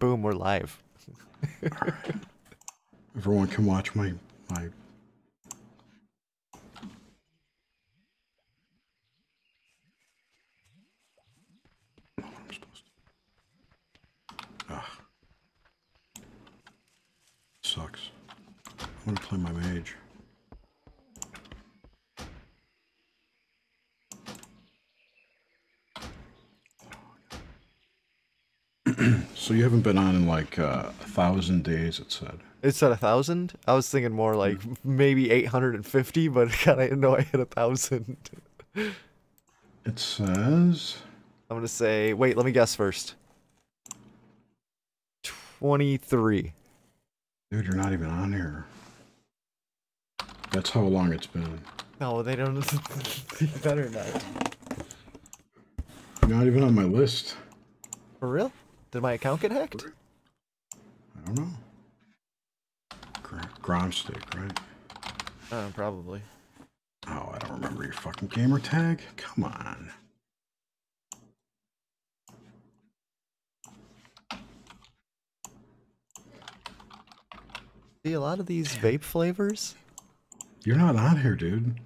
Boom, we're live. Alright. Everyone can watch my what I'm supposed to. Ah, sucks. I want to play my mage. So you haven't been on in like 1,000 days, it said. It's at 1,000. I was thinking more like maybe 850, but God, I didn't know I hit 1,000. It says I'm gonna say, wait, let me guess first. 23. dude, you're not even on here. That's how long it's been. No, they don't. They better not. You're not even on my list. For real? Did my account get hacked? I don't know. Grom Steak, right? Probably. Oh, I don't remember your fucking gamer tag. Come on. See, a lot of these vape flavors. You're not on here, dude.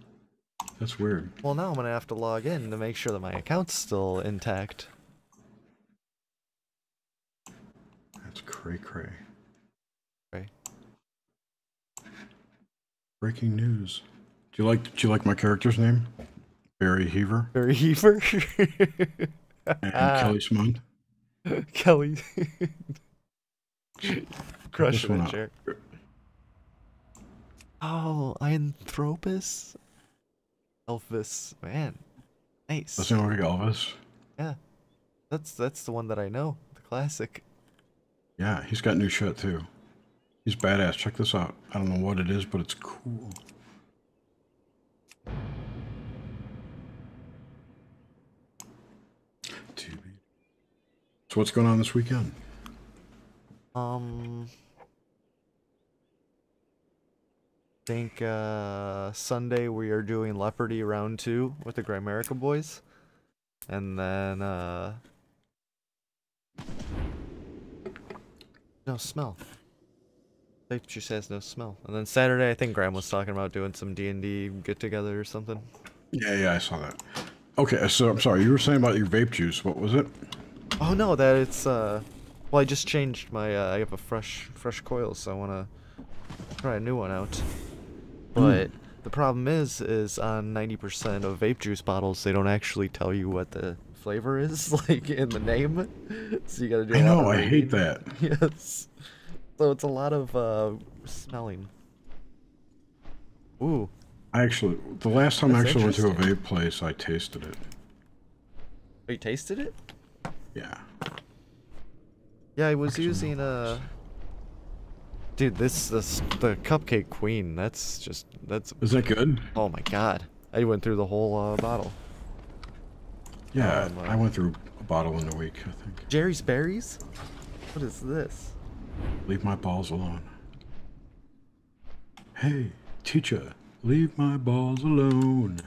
That's weird. Well, now I'm gonna have to log in to make sure that my account's still intact. That's cray-cray. Right. Breaking news. Do you like my character's name? Barry Heaver Barry Heaver. and Kelly Smund. Kelly. Crushing one it, out. Jared. Oh, Anthropus? Elvis. Man. Nice. Doesn't look like Elvis. Yeah. That's the one that I know. The classic. Yeah, he's got new shit too. He's badass. Check this out. I don't know what it is, but it's cool. So what's going on this weekend? Think Sunday we are doing Leopardy round 2 with the Grimerica boys. And then no smell. Vape juice has no smell. And then Saturday I think Graham was talking about doing some D&D get together or something. Yeah, I saw that. Okay, so I'm sorry, you were saying about your vape juice. What was it? Oh no, that it's well, I just changed my I have a fresh coil, so I want to try a new one out. But the problem is on 90% of vape juice bottles they don't actually tell you what the flavor is like in the name. So you got to do I know, I hate that. Yes. So it's a lot of smelling. Ooh. The last time I That's actually went to a interesting. vape place, I tasted it. Oh, you tasted it? Yeah. Yeah, I was using dude, the Cupcake Queen. That's Is that good? oh my god. I went through the whole bottle. Yeah, I went through a bottle in a week, I think. Jerry's Berries? What is this? Leave my balls alone. Hey, teacher, leave my balls alone.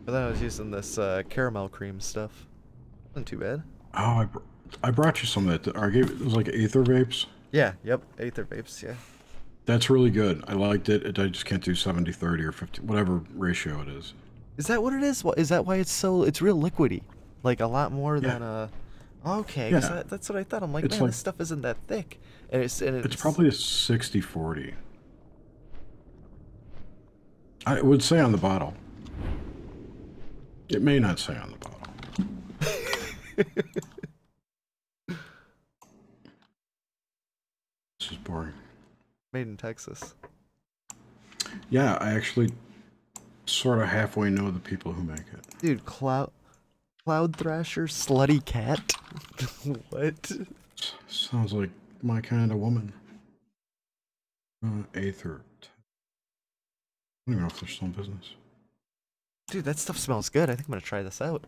But then I was using this caramel cream stuff. Wasn't too bad. Oh, I brought you some of that. It was like Aether Vapes. Yeah, yep, Aether Vapes, yeah. That's really good. I liked it. I just can't do 70-30 or 50, whatever ratio it is. Is that what it is? Is that why it's real liquidy? Like a lot more than okay, 'cause Yeah. that's what I thought. I'm like, It's man, like, this stuff isn't that thick. And it's probably a 60-40. I would say on the bottle. It may not say on the bottle. This is boring. made in Texas. Yeah, I actually sort of halfway know the people who make it. Dude, Cloud Thrasher, Slutty Cat. What? Sounds like my kind of woman. Aether. I don't even know if they're still in business. Dude, that stuff smells good. I think I'm gonna try this out.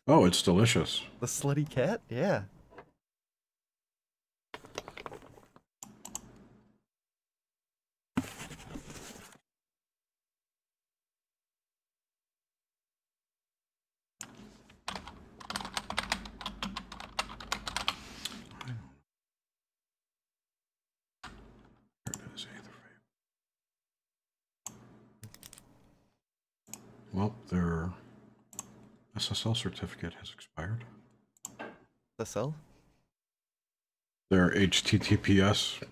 Oh, it's delicious. The Slutty Cat? Yeah. Well, their SSL certificate has expired. SSL? Their HTTPS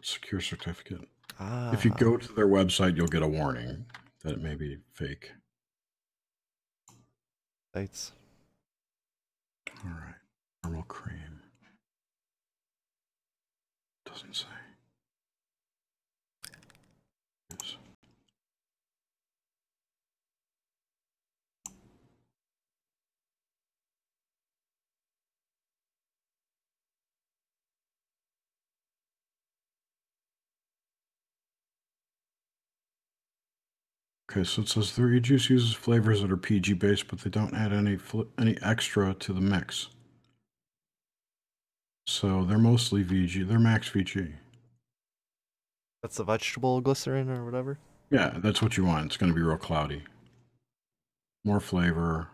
secure certificate. Ah. If you go to their website, you'll get a warning that it may be fake. Sites. All right. Caramel cream. Doesn't say. Yes. Okay, so it says the rejuice uses flavors that are PG based, but they don't add any extra to the mix. So they're mostly VG. They're max VG. That's the vegetable glycerin or whatever? Yeah, that's what you want. It's going to be real cloudy. More flavor.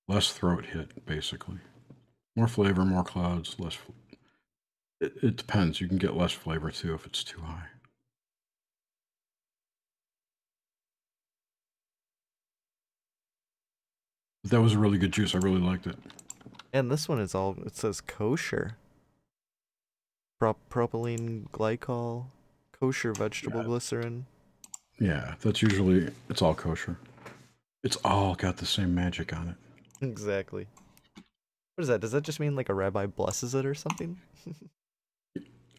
Less throat hit, basically. More flavor, more clouds, less... It depends. You can get less flavor, too, if it's too high. But that was a really good juice. I really liked it. And this one is all... It says kosher. Propylene glycol. Kosher vegetable glycerin. Yeah, that's usually... It's all kosher. It's all got the same magic on it. Exactly. What is that? Does that just mean like a rabbi blesses it or something?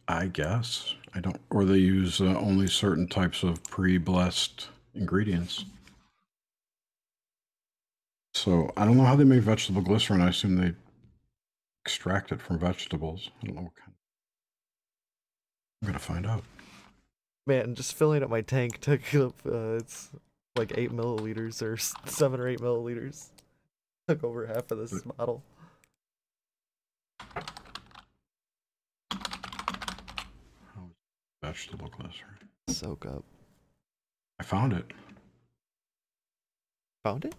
I guess. I don't... Or they use only certain types of pre-blessed ingredients. So, I don't know how they make vegetable glycerin. I assume they extract it from vegetables. I don't know what kind. I'm going to find out. Man, just filling up my tank took up, it's like 8 milliliters or 7 or 8 milliliters. Took over half of this bottle. Vegetable glycerin. Soak up. I found it. Found it?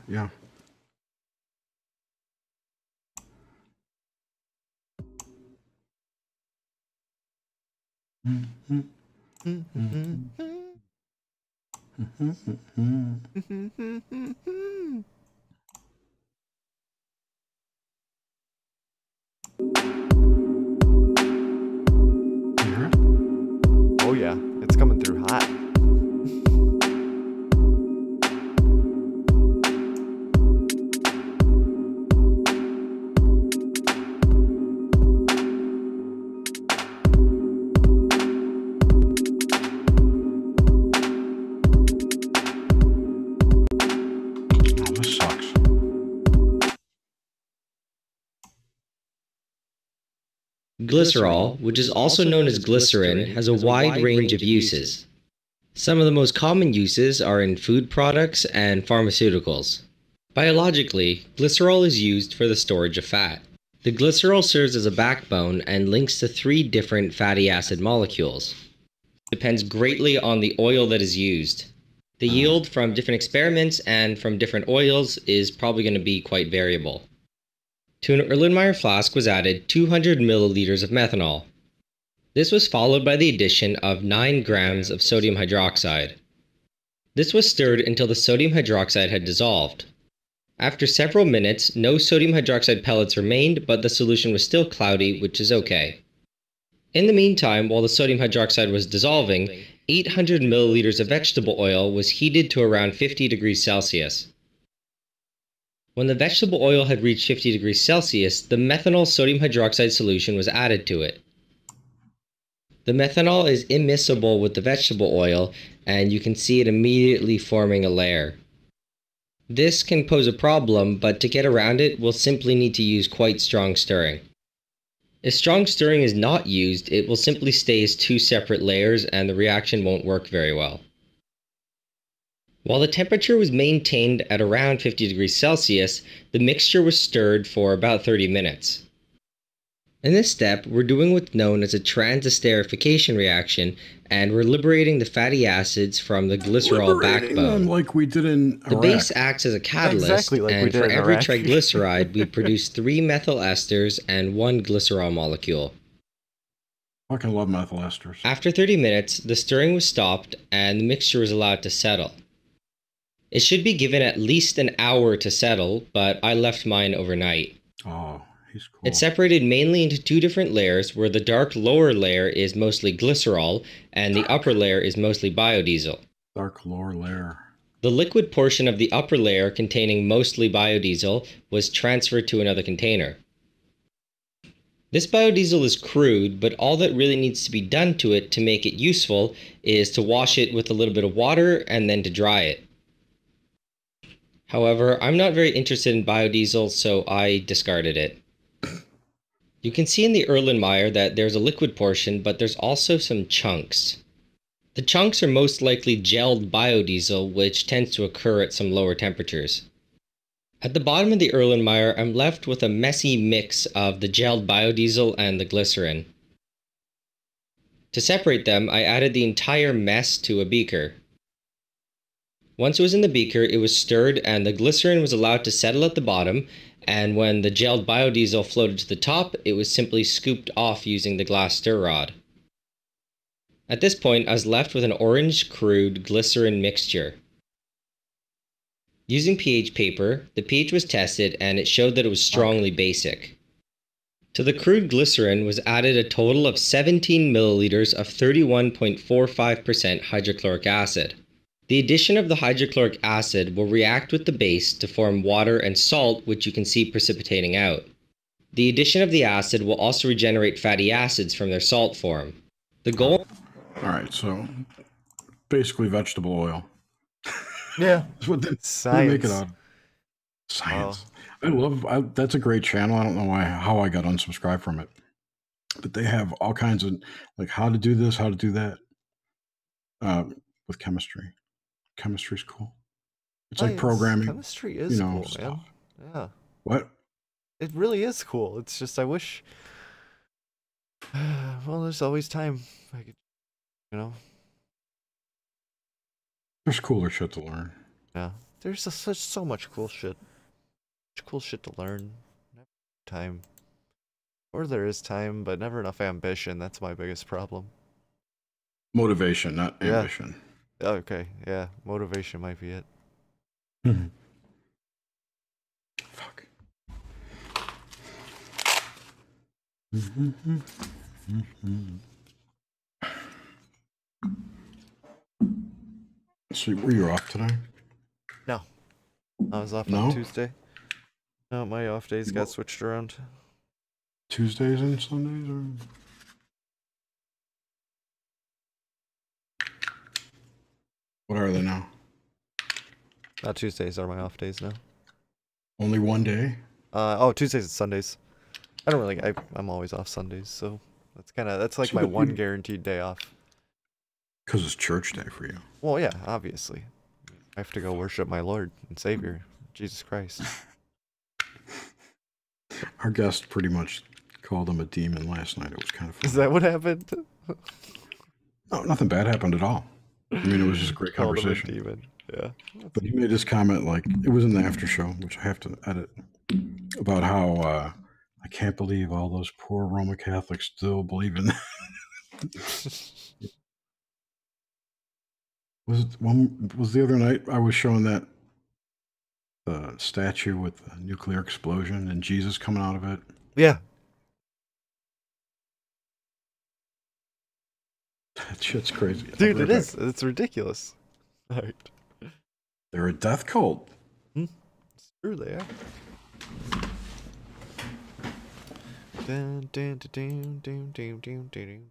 Yeah. Oh yeah, it's coming through hot. Glycerol, which is also known as glycerin, has a wide range of uses. Some of the most common uses are in food products and pharmaceuticals. Biologically, glycerol is used for the storage of fat. The glycerol serves as a backbone and links to 3 different fatty acid molecules. It depends greatly on the oil that is used. The yield from different experiments and from different oils is probably going to be quite variable. To an Erlenmeyer flask was added 200 milliliters of methanol. This was followed by the addition of 9 grams of sodium hydroxide. This was stirred until the sodium hydroxide had dissolved. After several minutes, no sodium hydroxide pellets remained, but the solution was still cloudy, which is okay. In the meantime, while the sodium hydroxide was dissolving, 800 milliliters of vegetable oil was heated to around 50 degrees Celsius. When the vegetable oil had reached 50 degrees Celsius, the methanol sodium hydroxide solution was added to it. The methanol is immiscible with the vegetable oil, and you can see it immediately forming a layer. This can pose a problem, but to get around it, we'll simply need to use quite strong stirring. If strong stirring is not used, it will simply stay as 2 separate layers and the reaction won't work very well. While the temperature was maintained at around 50 degrees Celsius, the mixture was stirred for about 30 minutes. In this step, we're doing what's known as a transesterification reaction, and we're liberating the fatty acids from the glycerol backbone. Like we did in Iraq. The base acts as a catalyst, Exactly like and for every triglyceride, we produce 3 methyl esters and 1 glycerol molecule. Fucking love methyl esters. After 30 minutes, the stirring was stopped and the mixture was allowed to settle. It should be given at least an hour to settle, but I left mine overnight. Oh, he's cool. It's separated mainly into two different layers, where the dark lower layer is mostly glycerol and the upper layer is mostly biodiesel. Dark lower layer. The liquid portion of the upper layer, containing mostly biodiesel, was transferred to another container. This biodiesel is crude, but all that really needs to be done to it to make it useful is to wash it with a little bit of water and then to dry it. However, I'm not very interested in biodiesel, so I discarded it. You can see in the Erlenmeyer that there's a liquid portion, but there's also some chunks. The chunks are most likely gelled biodiesel, which tends to occur at some lower temperatures. At the bottom of the Erlenmeyer, I'm left with a messy mix of the gelled biodiesel and the glycerin. To separate them, I added the entire mess to a beaker. Once it was in the beaker, it was stirred and the glycerin was allowed to settle at the bottom, and when the gelled biodiesel floated to the top, it was simply scooped off using the glass stir rod. At this point, I was left with an orange crude glycerin mixture. Using pH paper, the pH was tested and it showed that it was strongly basic. To the crude glycerin was added a total of 17 milliliters of 31.45% hydrochloric acid. The addition of the hydrochloric acid will react with the base to form water and salt, which you can see precipitating out. The addition of the acid will also regenerate fatty acids from their salt form. The goal... Alright, so basically vegetable oil. Yeah. That's what they Science. make it on. Science. That's a great channel. I don't know how I got unsubscribed from it. But they have all kinds of, like, how to do this, how to do that. With chemistry. Chemistry's cool. It's like programming. Chemistry is cool, stuff. man. Yeah. What? It really is cool. It's just, I wish... well, there's always time. I could, There's cooler shit to learn. Yeah. There's so much cool shit. Much cool shit to learn. Never time. Or there is time, but never enough ambition. That's my biggest problem. Motivation, not ambition. Okay, yeah. Motivation might be it. Fuck. So were you off today? No. I was off on Tuesday. No, my off days got switched around. Tuesdays and Sundays, or? What are they now? Tuesdays are my off days now. Only one day? Tuesdays and Sundays. I don't really. I'm always off Sundays, so that's like my one guaranteed day off. Because it's church day for you. Well, yeah, obviously. I have to go worship my Lord and Savior, Jesus Christ. Our guest pretty much called him a demon last night. It was kind of funny. Is that what happened? No, nothing bad happened at all. I mean, it was just a great conversation. Called him a demon. Yeah. But he made this comment, like, it was in the after show, which I have to edit, about how I can't believe all those poor Roman Catholics still believe in that. Was the other night I was showing that statue with the nuclear explosion and Jesus coming out of it? Yeah. That shit's crazy. Dude, it is. It's ridiculous. All right. They're a death cult. It's true, they are. Dun, dun, dun, dun, dun, dun, dun, dun, dun.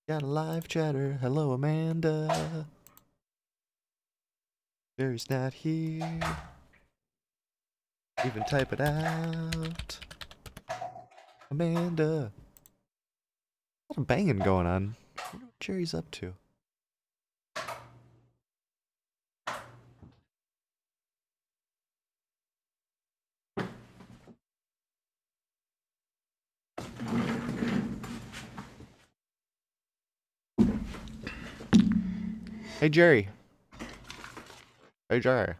Got a live chatter. Hello, Amanda. Jerry's not here. Even type it out. Amanda. A lot of banging going on. I wonder what Jerry's up to. Hey, Jerry. Hey, Jerry.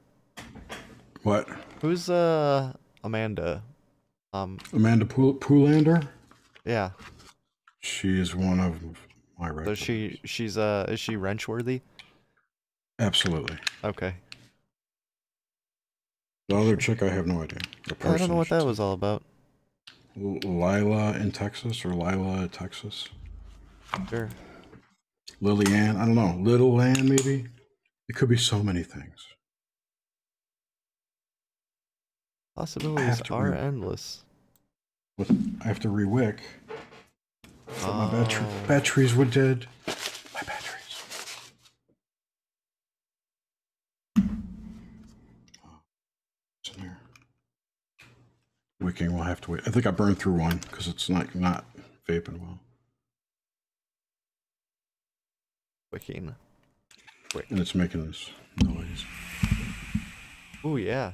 What? Who's Amanda? Amanda Poolander? Yeah. She is one of my regulars. So is she wrench worthy? Absolutely. Okay. The other chick, I have no idea. I don't know what that was all about. Lila in Texas, or Lila, Texas. Sure. Lillian, I don't know. Little Ann, maybe? It could be so many things. Possibilities are endless. I have to re-wick. My batteries were dead. My batteries. What's in here? Wicking, we'll have to wait. I think I burned through one because it's not vaping well. Wicking. And it's making this noise. Ooh, yeah.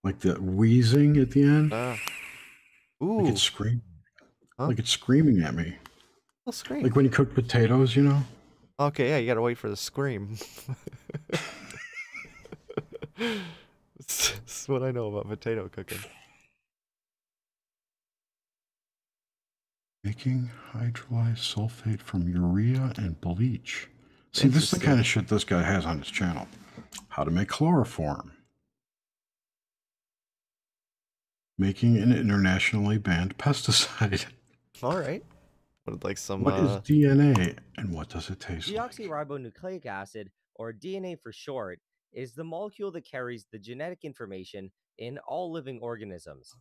Like the wheezing at the end. Ooh. Like it's screaming. Huh? Like it's screaming at me. I'll scream. Like when you cook potatoes, you know? Okay, yeah, you gotta wait for the scream. This is what I know about potato cooking. Making hydrolyzed sulfate from urea and bleach. See, this is the kind of shit this guy has on his channel. How to make chloroform. Making an internationally banned pesticide. All right. What, like some? What is DNA and what does it taste like? Deoxyribonucleic acid, or DNA for short, is the molecule that carries the genetic information in all living organisms.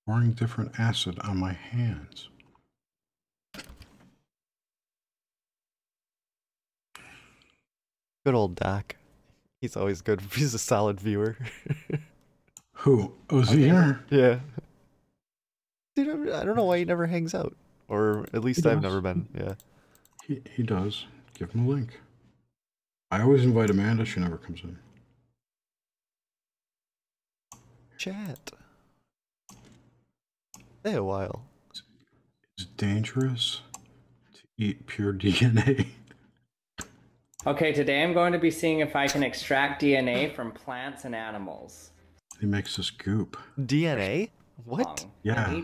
Pouring different acid on my hands. Good old Doc. He's always good. He's a solid viewer. Who? Oh, is he here? Yeah. Dude, I don't know why he never hangs out. Or at least I've never been. Yeah. He does. Give him a link. I always invite Amanda. She never comes in. Chat. Stay a while. It's dangerous to eat pure DNA. Okay, today I'm going to be seeing if I can extract DNA from plants and animals. He makes this goop. DNA? What? Yeah.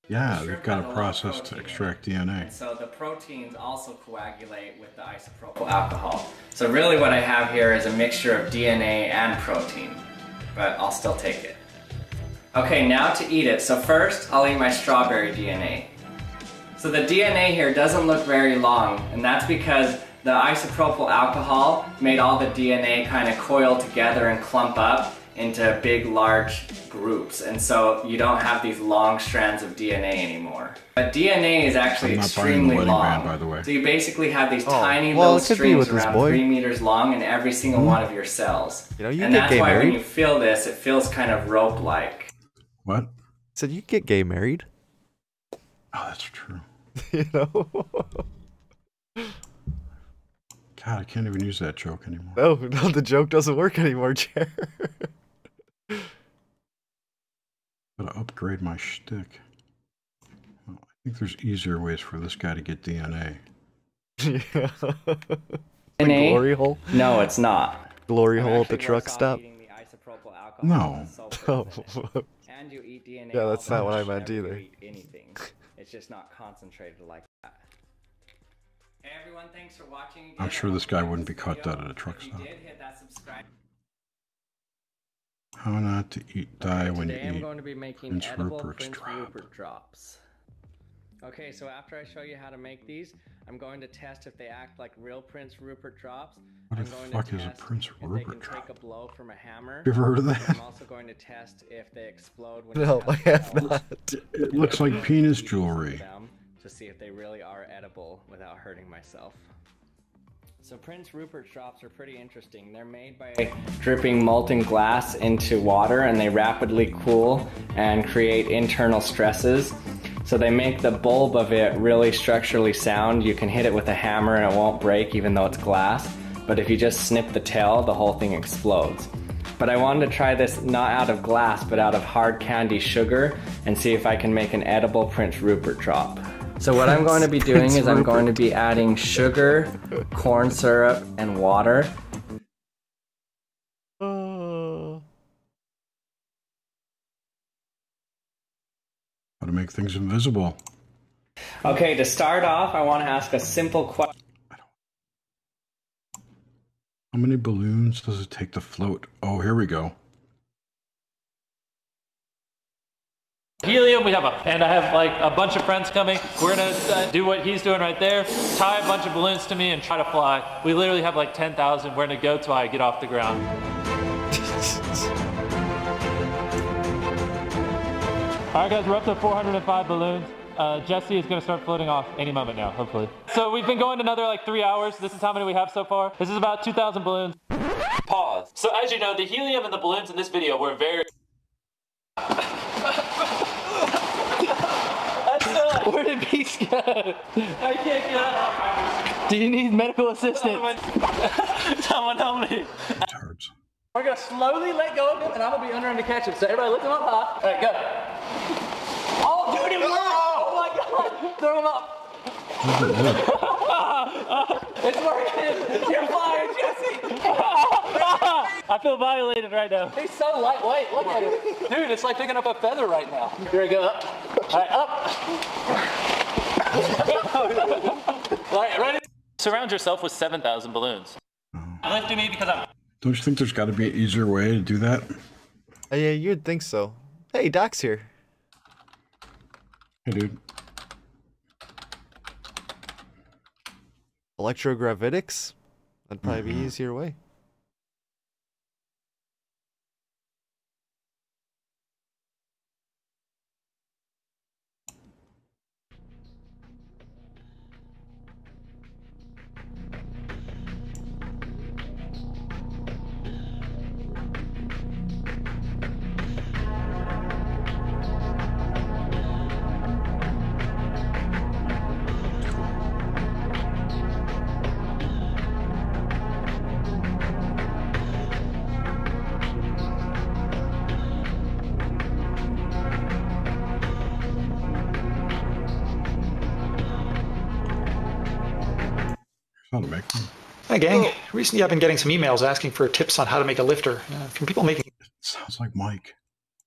Yeah, they've got a process to extract DNA. And so the proteins also coagulate with the isopropyl alcohol. So really what I have here is a mixture of DNA and protein, but I'll still take it. Okay, now to eat it. So first, I'll eat my strawberry DNA. So the DNA here doesn't look very long, and that's because the isopropyl alcohol made all the DNA kind of coil together and clump up into big, large groups. And so you don't have these long strands of DNA anymore. But DNA is actually extremely long. Band, by the way. So you basically have these tiny little strings around 3 meters long in every single one of your cells. You know, you and get that's gay why married. when you feel this, it feels kind of rope-like. What? Said you get gay married. Oh, that's true. You know? God, I can't even use that joke anymore. No, the joke doesn't work anymore, Jer. Gotta upgrade my shtick. Well, I think there's easier ways for this guy to get DNA. Yeah. DNA? Glory hole? No, it's not. Glory hole at the truck stop? No. Oh. And you eat DNA. Yeah, that's not what I meant either. Eat anything. It's just not concentrated like that. Hey everyone, thanks for watching again. I'm sure this guy wouldn't be caught dead at a truck If you stop. did, hit that subscribe. How not to die when you Today I'm eat going to be making Prince edible Rupert's Prince drop. Rupert drops. Okay, so after I show you how to make these, I'm going to test if they act like real Prince Rupert drops. What I'm the going fuck to is a test Prince if they Rupert can drop? take a blow from a hammer. You ever heard of that? I'm also going to test if they explode when No, you I have not. It looks like penis jewelry. them to see if they really are edible without hurting myself. So Prince Rupert drops are pretty interesting. They're made by dripping molten glass into water, and they rapidly cool and create internal stresses. So they make the bulb of it really structurally sound. You can hit it with a hammer and it won't break even though it's glass. But if you just snip the tail, the whole thing explodes. But I wanted to try this not out of glass, but out of hard candy sugar and see if I can make an edible Prince Rupert drop. So what I'm going to be doing is I'm going to be adding sugar, corn syrup, and water. make things invisible. Okay, to start off, I want to ask a simple question. How many balloons does it take to float? Oh, here we go. Helium, and I have like a bunch of friends coming. We're gonna do what he's doing right there, tie a bunch of balloons to me and try to fly. We literally have like 10,000. We're gonna go till I get off the ground. All right, guys, we're up to 405 balloons. Jesse is gonna start floating off any moment now, hopefully. So we've been going another like 3 hours. This is how many we have so far. This is about 2,000 balloons. Pause. So as you know, the helium and the balloons in this video were very... Where did Peace go? I can't get up. Do you need medical assistance? Someone help me. We're gonna slowly let go of him, and I'm gonna be under him to catch him. So everybody lift him up high. All right, go. Oh, dude, it worked! Oh my God! Throw him up. It's working. You're flying, Jesse. I feel violated right now. He's so lightweight. Look at him. Dude, it's like picking up a feather right now. Here we go. Up. All right, up. All right, ready? Surround yourself with 7,000 balloons. Lifting me because I'm... Don't you think there's got to be an easier way to do that? Yeah, you'd think so. Hey, Doc's here. Hey, dude. Electrogravitics? That'd probably be an easier way. Hi gang, recently I've been getting some emails asking for tips on how to make a lifter from people making... It sounds like Mike.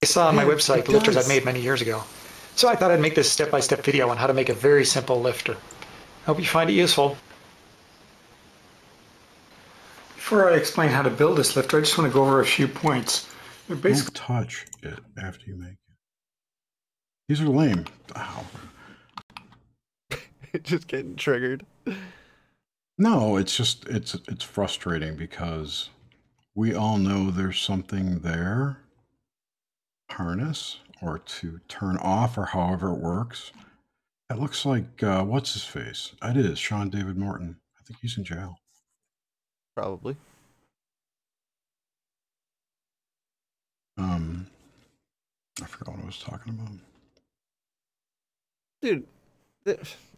I saw on my website the lifters I've made many years ago. So I thought I'd make this step-by-step video on how to make a very simple lifter. Hope you find it useful. Before I explain how to build this lifter, I just want to go over a few points. Don't touch it after you make it. These are lame. Ow. Just getting triggered. No, it's just, it's frustrating because we all know there's something there, harness, or to turn off, or however it works. It looks like, what's his face? It is Sean David Morton. I think he's in jail. Probably. I forgot what I was talking about. Dude,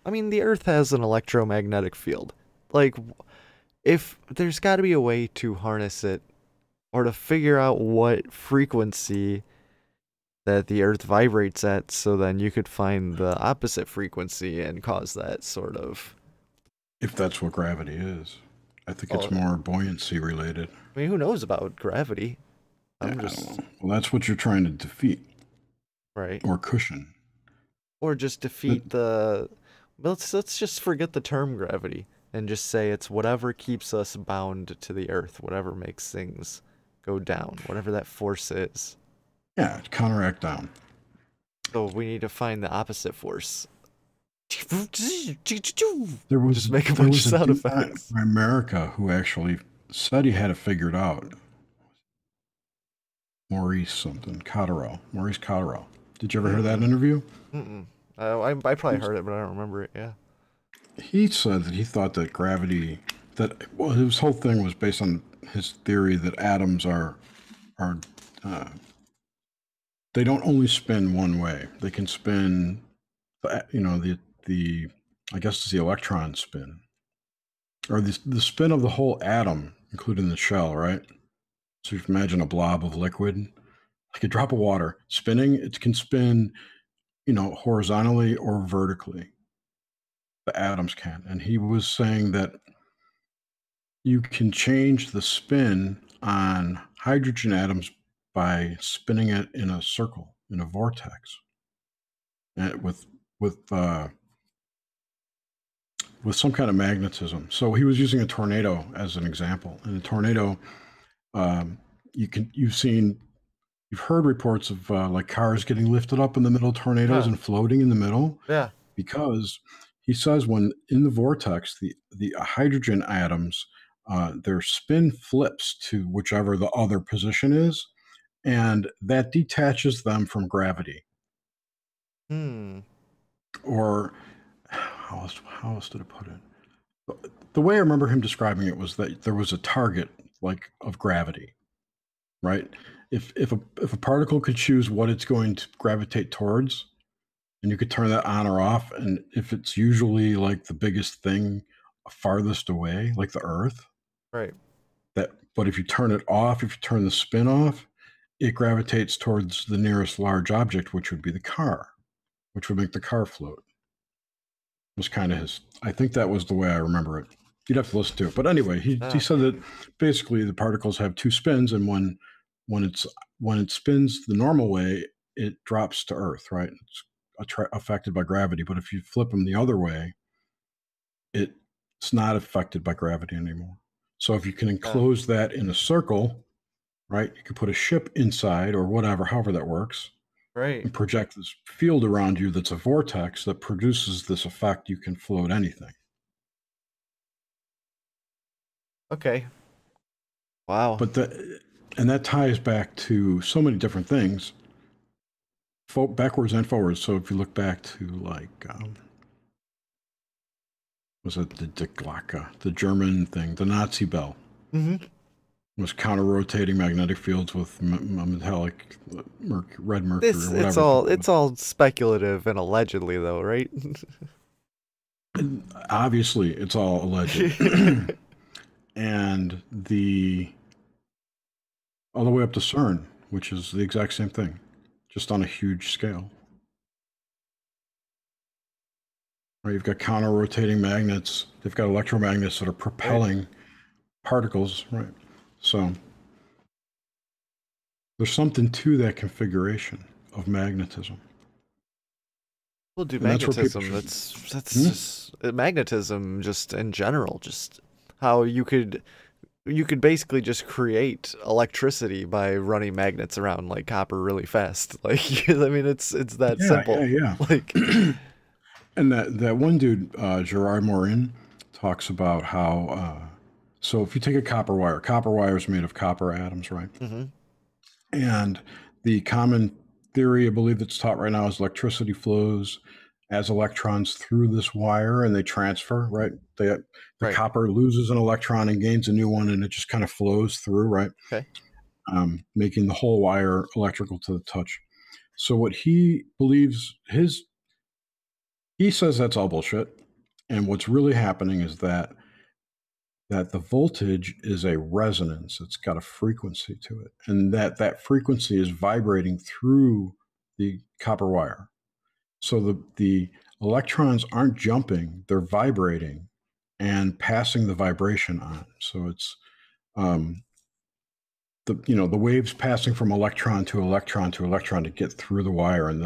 I mean, the Earth has an electromagnetic field. Like, if there's got to be a way to harness it, or to figure out what frequency that the Earth vibrates at, so then you could find the opposite frequency and cause that sort of... If that's what gravity is. I think it's more buoyancy related. I mean, who knows about gravity? I don't know. Well, that's what you're trying to defeat. Right. Or cushion. Or just defeat the... Let's just forget the term gravity and just say it's whatever keeps us bound to the Earth, whatever makes things go down, whatever that force is. Yeah, counteract down. So we need to find the opposite force. There was just make a bunch of sound effects. In America who actually said he had it figured out. Maurice Cotterill. Did you ever hear that interview? I probably heard it, but I don't remember it. Yeah. He said that he thought that gravity, his whole thing was based on his theory that atoms they don't only spin one way. They can spin, I guess it's the electron spin, or the spin of the whole atom, including the shell, right? So you can imagine a blob of liquid, like a drop of water spinning. It can spin, horizontally or vertically. The atoms can. And he was saying that you can change the spin on hydrogen atoms by spinning it in a circle, in a vortex. with some kind of magnetism. So he was using a tornado as an example. And a tornado, you've heard reports of like cars getting lifted up in the middle of tornadoes and floating in the middle. Yeah. Because he says when in the vortex, the hydrogen atoms, their spin flips to whichever the other position is, and that detaches them from gravity. Or how else did it put it? The way I remember him describing it was that there was a target like of gravity, right? If a particle could choose what it's going to gravitate towards, and you could turn that on or off, and if it's usually like the biggest thing farthest away, like the Earth, right? But if you turn it off, if you turn the spin off, it gravitates towards the nearest large object, which would be the car, which would make the car float. It was kind of his. I think that was the way I remember it. You'd have to listen to it, but anyway, he said that basically the particles have two spins, and when it spins the normal way, it drops to Earth, right? It's affected by gravity. But if you flip them the other way, it's not affected by gravity anymore. So if you can enclose that in a circle, right, you could put a ship inside or whatever, however that works, right, and project this field around you that's a vortex that produces this effect. You can float anything. Okay. Wow. But that ties back to so many different things, backwards and forwards. So if you look back to like, was it the Die Glocke, the German thing, the Nazi bell? Mm-hmm. Was counter-rotating magnetic fields with metallic red mercury or whatever. It's all speculative and allegedly, though, right? And obviously, it's all alleged. And all the way up to CERN, which is the exact same thing, just on a huge scale. Right, you've got counter-rotating magnets. They've got electromagnets that are propelling particles, right? So there's something to that configuration of magnetism. Well, dude, magnetism, that's just magnetism just in general, just how you could basically just create electricity by running magnets around like copper really fast. Like, I mean, it's that simple. Yeah. Like, and that one dude, Gerard Morin, talks about how so if you take a copper wire is made of copper atoms, right? Mm-hmm. And the common theory, I believe, that's taught right now is electricity flows as electrons through this wire, and they transfer, right? The copper loses an electron and gains a new one, and it just kind of flows through, right? Okay. Making the whole wire electrical to the touch. So what he believes, he says that's all bullshit. And what's really happening is that the voltage is a resonance. It's got a frequency to it. And that frequency is vibrating through the copper wire. So the electrons aren't jumping, they're vibrating and passing the vibration on. So it's the waves passing from electron to electron to electron to get through the wire. And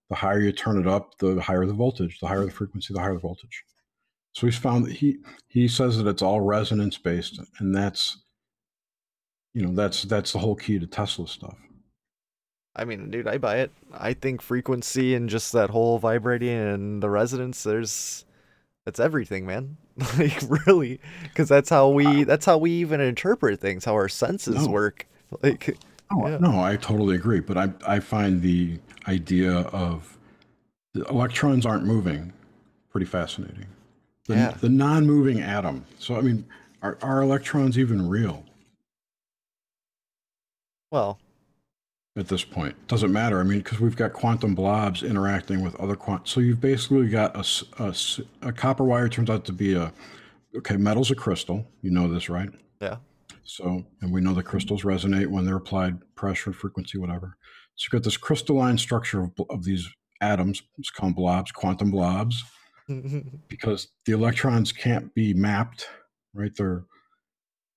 the higher you turn it up, the higher the voltage, the higher the frequency, the higher the voltage. So he's found that he says that it's all resonance based, and that's the whole key to Tesla stuff. I mean, dude, I buy it. I think frequency and just that whole vibrating and the resonance, that's everything, man. Like, really, because that's how we even interpret things, how our senses work. Like, no, I totally agree. But I find the idea of the electrons aren't moving pretty fascinating. The non-moving atom. So, I mean, are electrons even real? Well, at this point, doesn't matter. I mean, because we've got quantum blobs interacting with other so you've basically got a copper wire turns out to be metal's a crystal. You know this, right? Yeah. So, and we know the crystals resonate when they're applied pressure, frequency, whatever. So you've got this crystalline structure of these atoms. It's called blobs, quantum blobs. Because the electrons can't be mapped, right?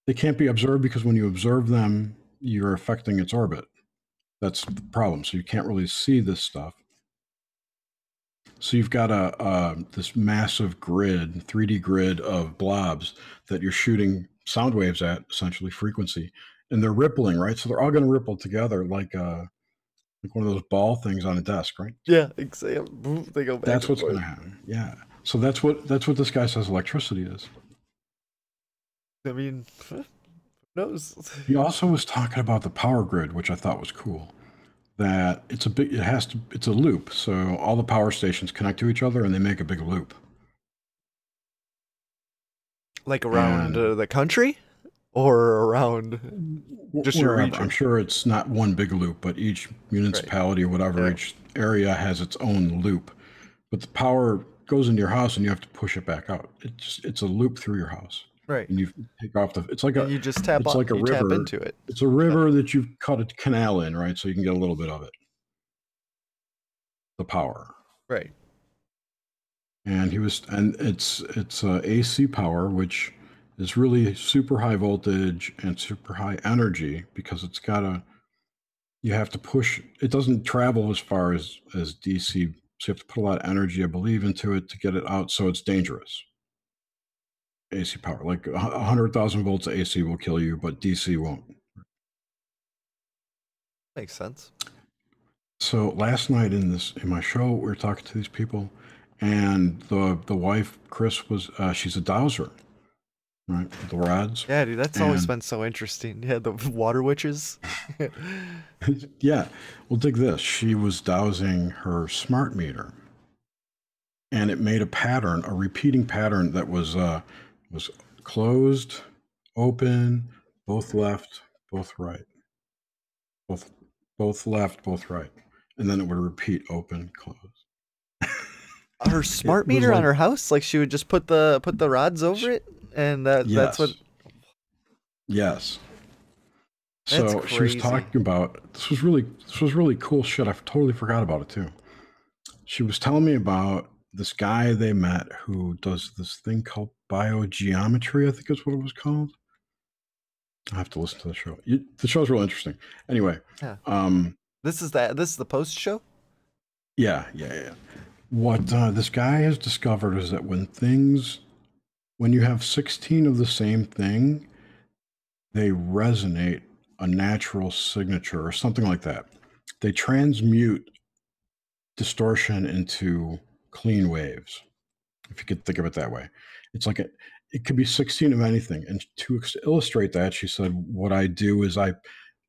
They can't be observed because when you observe them, you're affecting its orbit. That's the problem. So you can't really see this stuff. So you've got this massive grid, 3D grid of blobs that you're shooting sound waves at, essentially frequency, and they're rippling, right? So they're all going to ripple together like one of those ball things on a desk, right? Yeah, exactly. They go back. That's what's going to happen. Yeah. So that's what this guy says electricity is. I mean, who knows? He also was talking about the power grid, which I thought was cool. That it's a loop. So all the power stations connect to each other and they make a big loop. Like around the country? Or around just your region? I'm sure it's not one big loop, but each municipality or whatever, each area has its own loop. But the power goes into your house and you have to push it back out. It's a loop through your house. Right. And you take off it's like you just tap it's like a river. Tap into it. It's a river that you've cut a canal in, right? So you can get a little bit of it. The power. Right. And it's AC power, which is really super high voltage and super high energy because you have to push, it doesn't travel as far as DC. So you have to put a lot of energy, I believe, into it to get it out. So it's dangerous. AC power, like 100,000 volts of AC will kill you, but DC won't. Makes sense. So last night in my show, we were talking to these people, and the wife, Chris, was she's a dowser, right? The rods. Yeah, dude, that's always been so interesting. Yeah, the water witches. Yeah, well, dig this. She was dowsing her smart meter, and it made a repeating pattern that was closed, open, both left, both right, both left, both right, and then it would repeat open, close. Her smart meter on her house, like she would just put the rods over it, and that's what. Yes. So she was talking about this was really cool shit. I totally forgot about it too. She was telling me about this guy they met who does this thing called biogeometry, I think is what it was called. I have to listen to the show. The show's real interesting. Anyway, this is the post show. Yeah. What this guy has discovered is that when you have 16 of the same thing, they resonate a natural signature or something like that. They transmute distortion into clean waves, if you could think of it that way. It's like it could be 16 of anything. And to illustrate that, she said, what I do is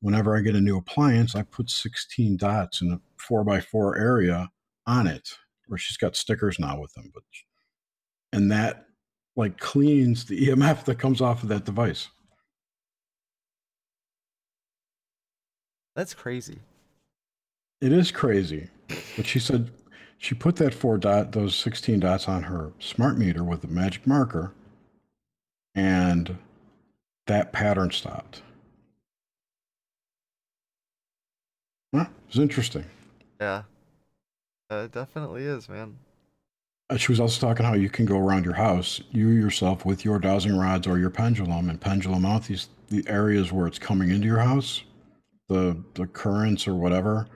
whenever I get a new appliance, I put 16 dots in a 4x4 area on it, where she's got stickers now with them. And that like cleans the EMF that comes off of that device. That's crazy. It is crazy. But she said she put those 16 dots on her smart meter with a magic marker, and that pattern stopped. Well, it was interesting. Yeah. It definitely is, man. She was also talking how you can go around your house, you yourself, with your dowsing rods or your pendulum, and pendulum out the areas where it's coming into your house, the currents or whatever,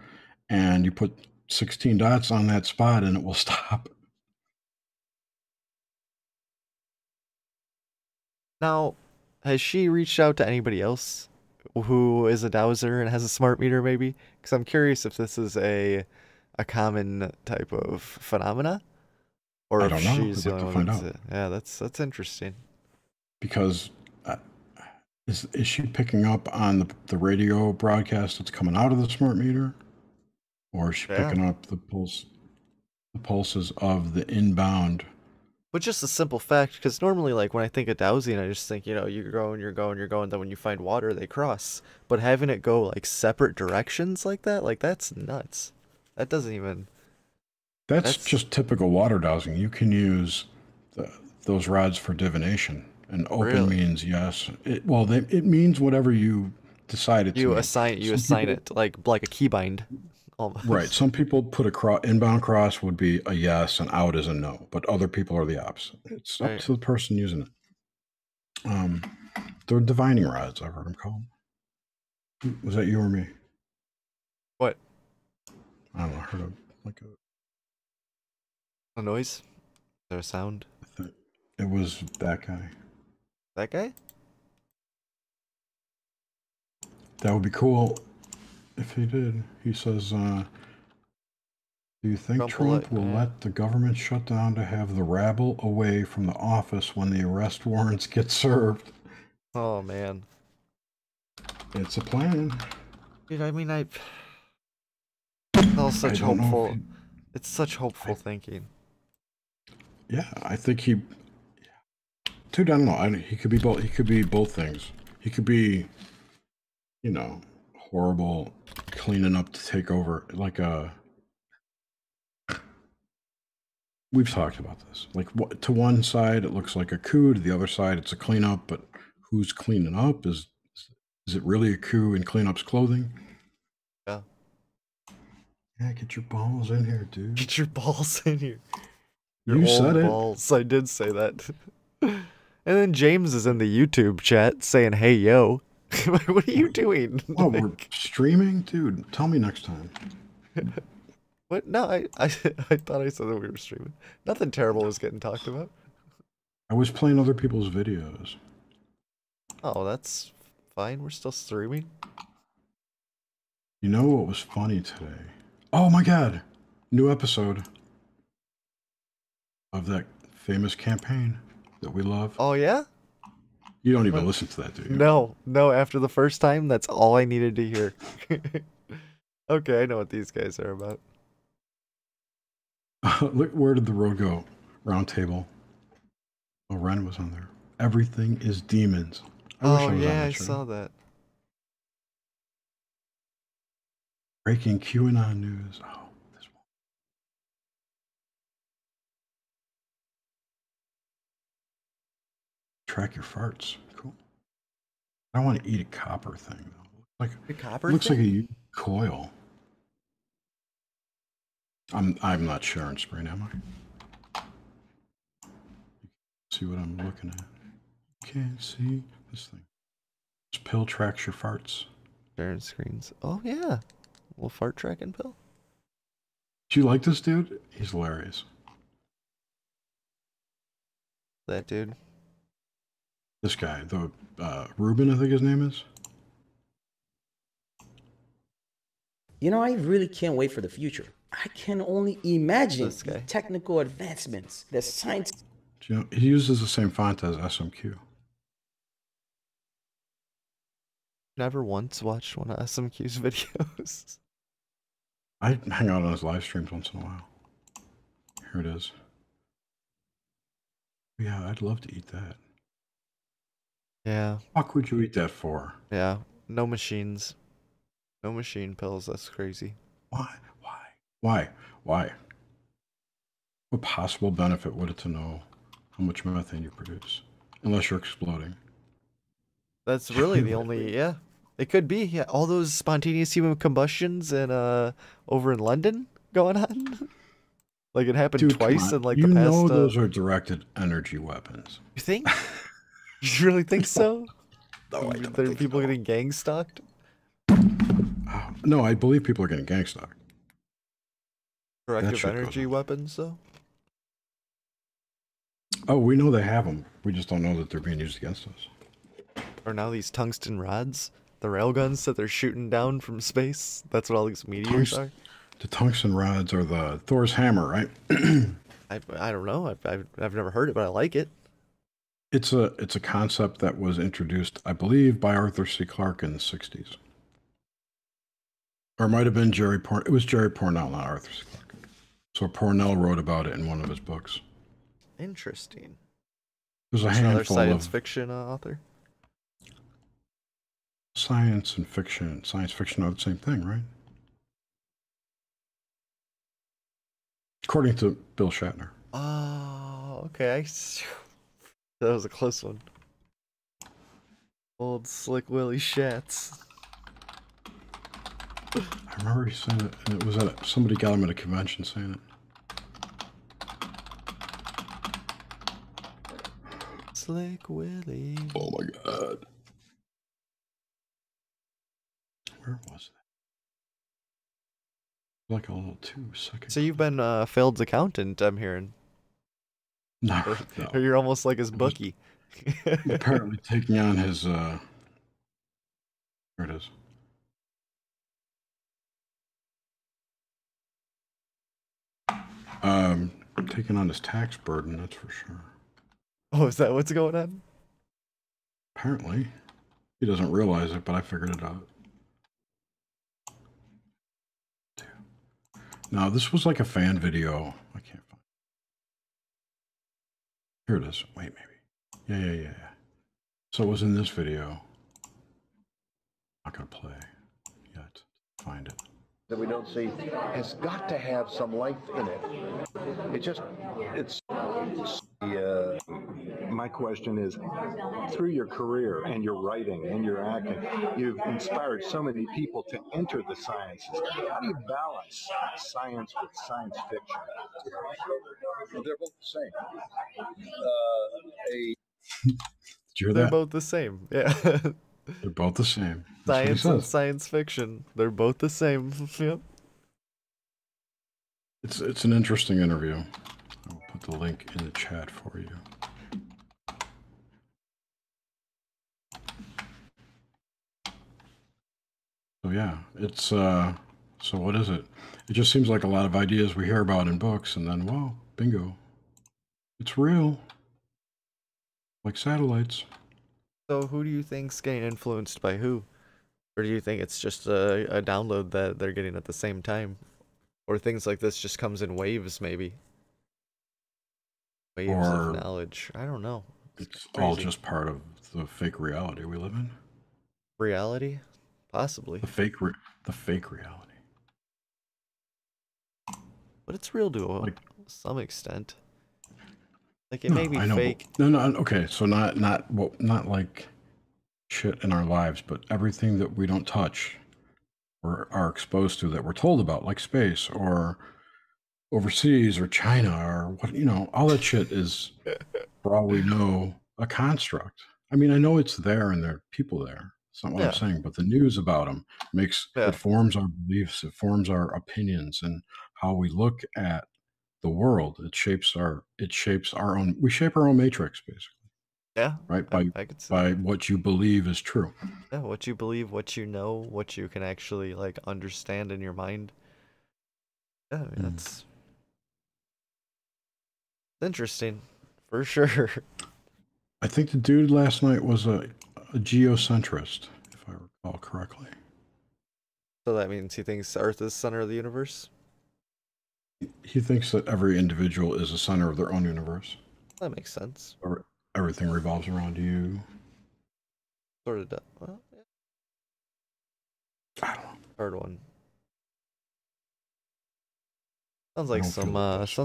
and you put 16 dots on that spot and it will stop. Now, has she reached out to anybody else who is a dowser and has a smart meter, maybe? Because I'm curious if this is a common type of phenomena, or if she's the only one. Yeah, that's interesting. Because is she picking up on the radio broadcast that's coming out of the smart meter, or is she picking up the pulses of the inbound? But just a simple fact, because normally, like, when I think of dowsing, I just think, you're going, then when you find water, they cross. But having it go, like, separate directions like that, like, that's nuts. That doesn't even... That's just typical water dowsing. You can use those rods for divination. And open means yes. It means whatever you decide it to mean. Assign it, like a keybind. Almost. Right. Some people put inbound cross would be a yes and out is a no, but other people are the opposite. It's up to the person using it. They're divining rods, I've heard them called. Was that you or me? What? I don't know. I heard A noise? Is there a sound? It was that guy. That guy? That would be cool if he did. He says, do you think Trump will let the government shut down to have the rabble away from the office when the arrest warrants get served? Oh, man. It's a plan. Dude, I mean, it's all such hopeful. It's such hopeful thinking. Yeah, I think he... Dude, I don't know. He could be both. He could be both things. He could be, you know, horrible, cleaning up to take over. Like we've talked about this. Like, to one side it looks like a coup. To the other side, it's a cleanup. But who's cleaning up? Is it really a coup in cleanup's clothing? Yeah. Yeah, get your balls in here, dude. Get your balls in here. You said it. Balls. I did say that. And then James is in the YouTube chat saying, "Hey, yo." What are you doing? Oh, we're streaming? Dude, tell me next time. What? No, I thought I said that we were streaming. Nothing terrible was getting talked about. I was playing other people's videos. Oh, that's fine. We're still streaming. You know what was funny today? Oh my god! New episode of that famous campaign that we love. Oh, yeah? You don't even listen to that, do you? No. After the first time, that's all I needed to hear. Okay, I know what these guys are about. Look, where did the road go? Round table. Oh, Ren was on there. Everything is demons. I saw that. Breaking QAnon news. Oh, this one. Track your farts. Cool. I want to eat a copper thing though. Like a copper looks thing? like a coil. I'm not sharing screen, am I? See what I'm looking at. Can't see this thing. This pill tracks your farts. Sharing screens. Oh yeah. A little fart tracking pill. Do you like this dude? He's hilarious. That dude. This guy, the Ruben, I think his name is. You know, I really can't wait for the future. I can only imagine the technical advancements, the science. You know, he uses the same font as SMQ. Never once watched one of SMQ's videos. I hang out on his live streams once in a while. Here it is. Yeah, I'd love to eat that. Yeah. What would you eat that for? Yeah. No machines. No machine pills. That's crazy. Why? What possible benefit would it to know how much methane you produce? Unless you're exploding. That's really the only, yeah. It could be, yeah. All those spontaneous human combustions and over in London going on. Like it happened twice in like the past. You know those are directed energy weapons. You think? You really think so? No, I don't there are think people so. getting gang stalked? No, I believe people are getting gang stalked. Directive energy weapons, though? Oh, we know they have them. We just don't know that they're being used against us. Or now these tungsten rods? The railguns that they're shooting down from space? That's what all these meteors are? The tungsten rods are the Thor's hammer, right? I don't know. I've never heard it, but I like it. It's a concept that was introduced, I believe, by Arthur C. Clarke in the 60s. Or it might have been Jerry Pornell. It was Jerry Pornell, not Arthur C. Clarke. So Pornell wrote about it in one of his books. Interesting. There's a another handful science of fiction author. Science and fiction. Science fiction are the same thing, right? According to Bill Shatner. Oh, okay. That was a close one. Old Slick Willie Shatz. I remember he saying it, and it was at somebody got him at a convention saying it. Slick Willie. Oh my god. Where was Like a little 2-second. So you've been a failed accountant, I'm hearing. No, Or you're almost like his bookie. Apparently taking on his, here it is. Taking on his tax burden, that's for sure. Oh, is that what's going on? Apparently. He doesn't realize it, but I figured it out. Now, this was like a fan video. I can't find it. Here it is. Wait, maybe. Yeah. So it was in this video. Not going to play yet. Find it. That we don't see has got to have some life in it. My question is, through your career and your writing and your acting, you've inspired so many people to enter the sciences. How do you balance science with science fiction? They're both the same. Did you hear They're that? both the same. Yeah. They're both the same. Science and science fiction. They're both the same. Yep. It's an interesting interview. I'll put the link in the chat for you. So yeah, it's so what is it? It just seems like a lot of ideas we hear about in books, and then whoa, bingo. It's real. Like satellites. So who do you think's getting influenced by who? Or do you think it's just a download that they're getting at the same time? Or things like this just comes in waves, maybe? Waves of knowledge. I don't know. It's all just part of the fake reality we live in. Reality? Possibly. The fake reality. But it's real to some extent. Like it may be fake. No, okay. So not like shit in our lives, but everything that we don't touch or are exposed to that we're told about, like space or overseas or China or what, all that shit is, for all we know, a construct. I mean, I know it's there and there are people there. It's not what I'm saying, but the news about them it forms our beliefs, it forms our opinions and how we look at the world. We shape our own matrix, basically. Yeah. Right. By what you believe is true. Yeah. What you believe, what you know, what you can actually understand in your mind. Yeah. I mean, that's interesting for sure. I think the dude last night was a geocentrist, if I recall correctly. So that means he thinks Earth is the center of the universe? He thinks that every individual is the center of their own universe. That makes sense. Or everything revolves around you. Sort of. Well, yeah. I don't know. Hard one. Sounds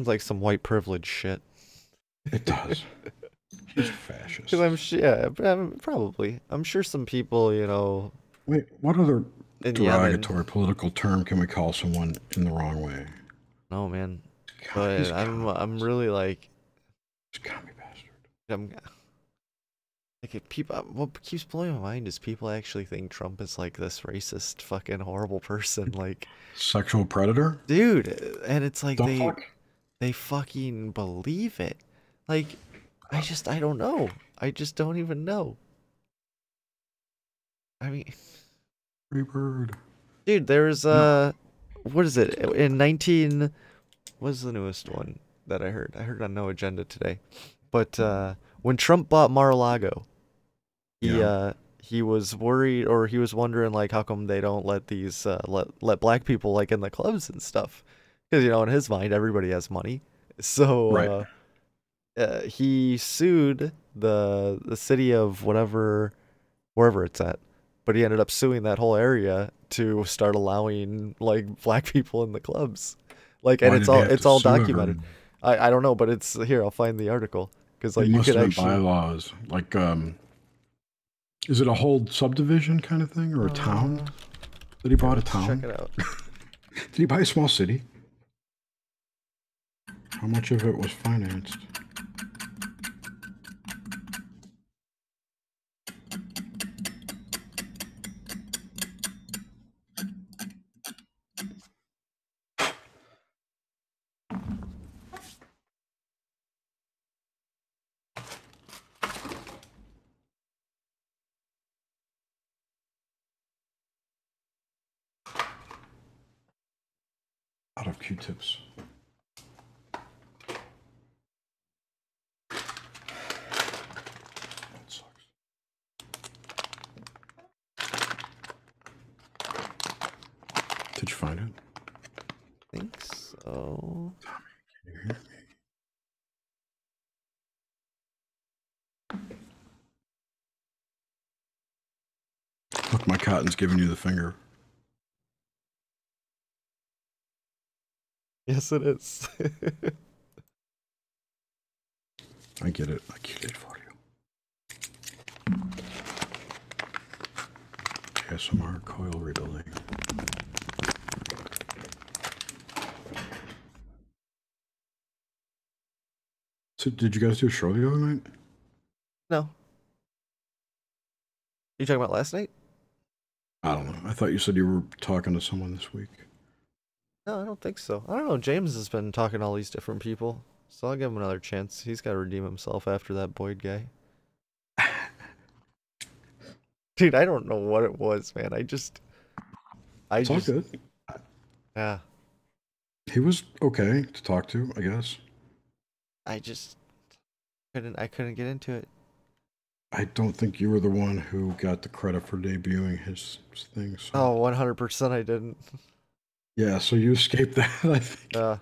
like some white privilege shit. It does. He's a fascist. Because probably. I'm sure some people, Wait, what other derogatory political term can we call someone in the wrong way? No, man. But I'm really like. He's a commie bastard. What keeps blowing my mind is people actually think Trump is like this racist, fucking horrible person, like sexual predator, dude. And it's like they fucking believe it. Like, I don't know. I just don't even know. I mean, free bird, dude. There's what is it what's the newest one that I heard? I heard on No Agenda today. But when Trump bought Mar-a-Lago, he was worried, or he was wondering like how come they don't let these let black people like in the clubs and stuff, because in his mind everybody has money. So he sued the city of wherever it's at, but he ended up suing that whole area to start allowing like black people in the clubs. Like, and it's all documented. I don't know, but it's here. I'll find the article because like you could actually bylaws. Like, is it a whole subdivision kind of thing or a town? Did he buy a town? Check it out. Did he buy a small city? How much of it was financed? Q-tips. That sucks. Did you find it? I think so. Tommy, can you hear me? Look, my cotton's giving you the finger. Yes, it is. I get it. I get it for you. ASMR coil riddling. So, did you guys do a show the other night? No. You talking about last night? I don't know. I thought you said you were talking to someone this week. No, I don't think so. I don't know. James has been talking to all these different people, so I'll give him another chance. He's got to redeem himself after that Boyd guy. Dude, I don't know what it was, man. It's all good. Yeah. He was okay to talk to, I guess. I couldn't get into it. I don't think you were the one who got the credit for debuting his thing. So. Oh, 100% I didn't. Yeah, so you escaped that, I think.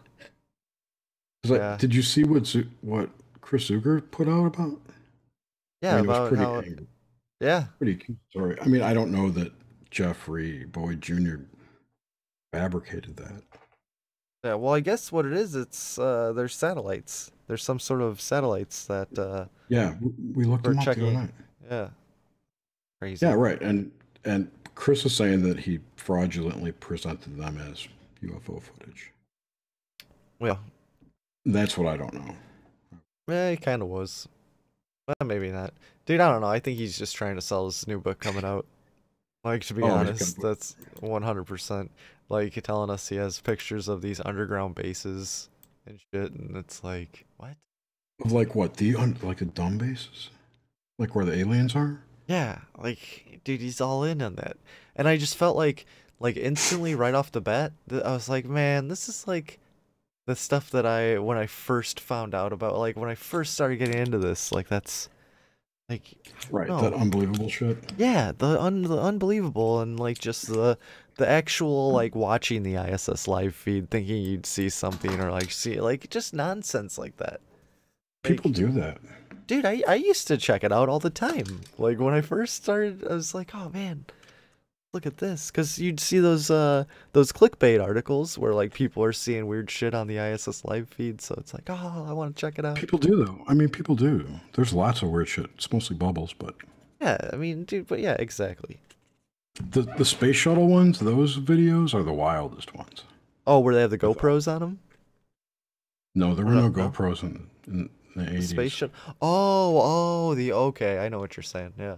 Yeah. Did you see what Chris Zuger put out about? Yeah, I mean, about it was pretty how... angry. Yeah. Pretty cute story. I mean, I don't know that Jeffrey Boyd Jr. fabricated that. Yeah, well, I guess what it is, it's there's satellites. There's some sort of satellites that yeah, we looked them up the other night. Yeah. Crazy. Yeah, right. And Chris is saying that he fraudulently presented them as UFO footage. Well, that's what I don't know. Yeah, he kind of was. Well, maybe not. Dude, I don't know. I think he's just trying to sell his new book coming out. Like, to be honest, that's 100%. Like, telling us he has pictures of these underground bases and shit, and it's like, what? Of like what? Like the dumb bases? Like where the aliens are? Yeah, like, dude, he's all in on that. And I just felt like instantly right off the bat, I was like, man, this is like the stuff that when I first found out about, like, when I first started getting into this, like, that's, like, right, that unbelievable shit. Yeah, the unbelievable, and like just the actual, like, watching the ISS live feed, thinking you'd see something, or like see, like, just nonsense like that. People do that. Dude, I used to check it out all the time. Like, when I first started, I was like, oh man, look at this, because you'd see those clickbait articles where like people are seeing weird shit on the ISS live feed, so it's like, oh, I want to check it out. People do though. I mean, people do. There's lots of weird shit. It's mostly bubbles, but yeah, I mean, dude, but yeah, exactly. The space shuttle ones, those videos are the wildest ones. Oh, where they have the GoPros on them? No, there were no GoPros in the 80s. Space shuttle. Okay, I know what you're saying. Yeah.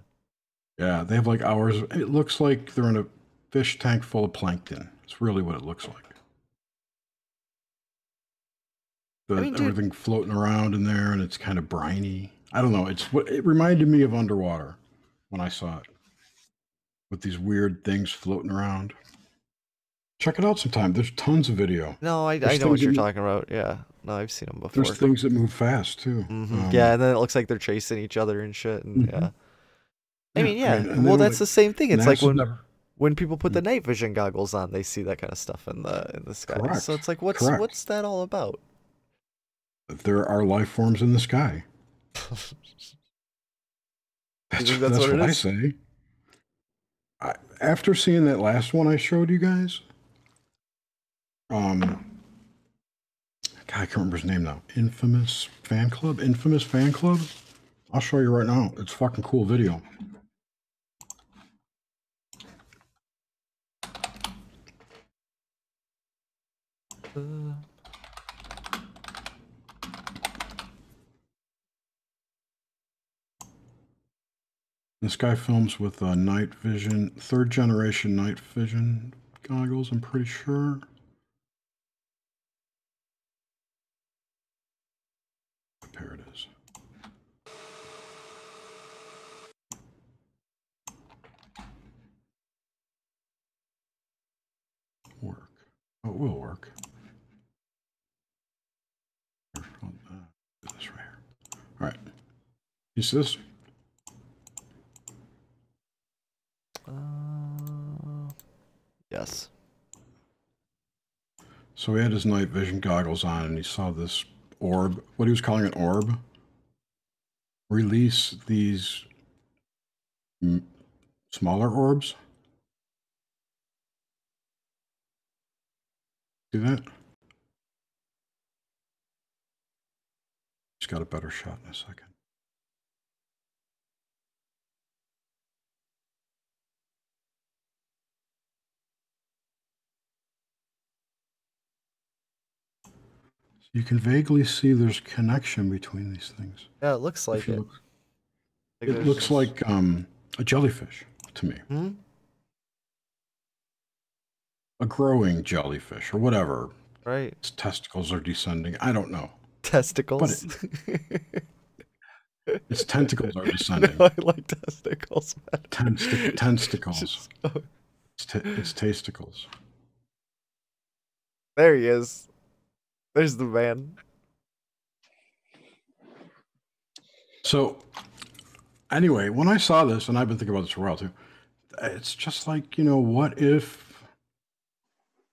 Yeah, they have like hours. It looks like they're in a fish tank full of plankton. It's really what it looks like. Everything floating around in there, and it's kind of briny. I don't know. It reminded me of underwater when I saw it, with these weird things floating around. Check it out sometime. There's tons of video. No, I know what you're talking about. Yeah, no, I've seen them before. There's things that move fast too. Yeah, and then it looks like they're chasing each other and shit. And yeah. I mean, well, that's like, the same thing. It's like when people put the night vision goggles on, they see that kind of stuff in the sky. Correct. So it's like, what's that all about? There are life forms in the sky. That's what I say. After seeing that last one I showed you guys, God, I can't remember his name now. Infamous Fan Club. I'll show you right now. It's a fucking cool video. This guy films with night vision, 3rd generation night vision goggles, I'm pretty sure. There it is. Work. Oh, it will work. You see this? Yes. So he had his night vision goggles on, and he saw this orb, what he was calling an orb, release these smaller orbs. See that? Just got a better shot in a second. You can vaguely see there's connection between these things. Yeah, it looks like it. It looks like a jellyfish to me. Hmm? A growing jellyfish or whatever. Right. Its testicles are descending. I don't know. Testicles? Its tentacles are descending. I like testicles. Tensticles. It's tasticles. There he is. There's the man. So, anyway, when I saw this, and I've been thinking about this for a while too, it's just like, what if,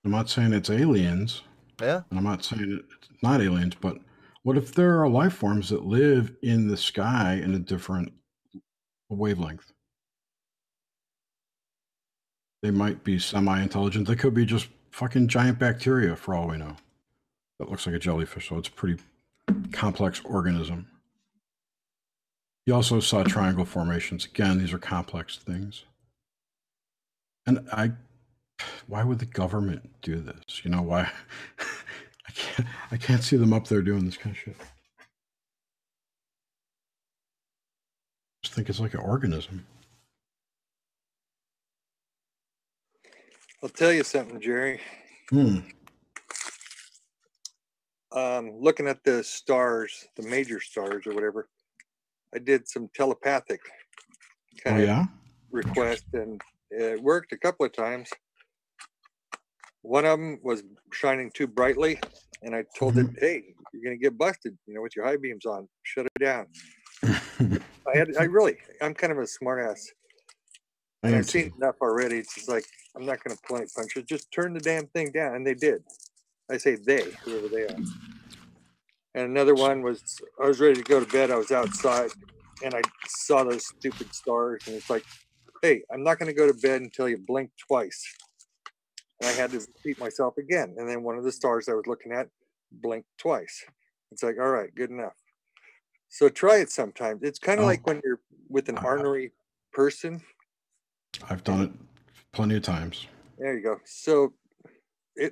I'm not saying it's aliens, yeah, and I'm not saying it's not aliens, but what if there are life forms that live in the sky in a different wavelength? They might be semi-intelligent. They could be just fucking giant bacteria for all we know. That looks like a jellyfish, so it's a pretty complex organism. You also saw triangle formations. Again, these are complex things. And why would the government do this? Why? I can't see them up there doing this kind of shit. I just think it's like an organism. I'll tell you something, Jerry. Looking at the stars, the major stars or whatever, I did some telepathic kind of request, and it worked a couple of times. One of them was shining too brightly, and I told it, "Hey, you're gonna get busted, with your high beams on. Shut it down." I'm kind of a smart ass. And I've seen enough already. It's just like, I'm not gonna point punches. Just turn the damn thing down, and they did. I say they, whoever they are. And another one was, I was ready to go to bed. I was outside, and I saw those stupid stars, and it's like, hey, I'm not going to go to bed until you blink twice. And I had to repeat myself again. And then one of the stars I was looking at blinked twice. It's like, all right, good enough. So try it sometimes. It's kind of like when you're with an ornery person. I've done it plenty of times. There you go. So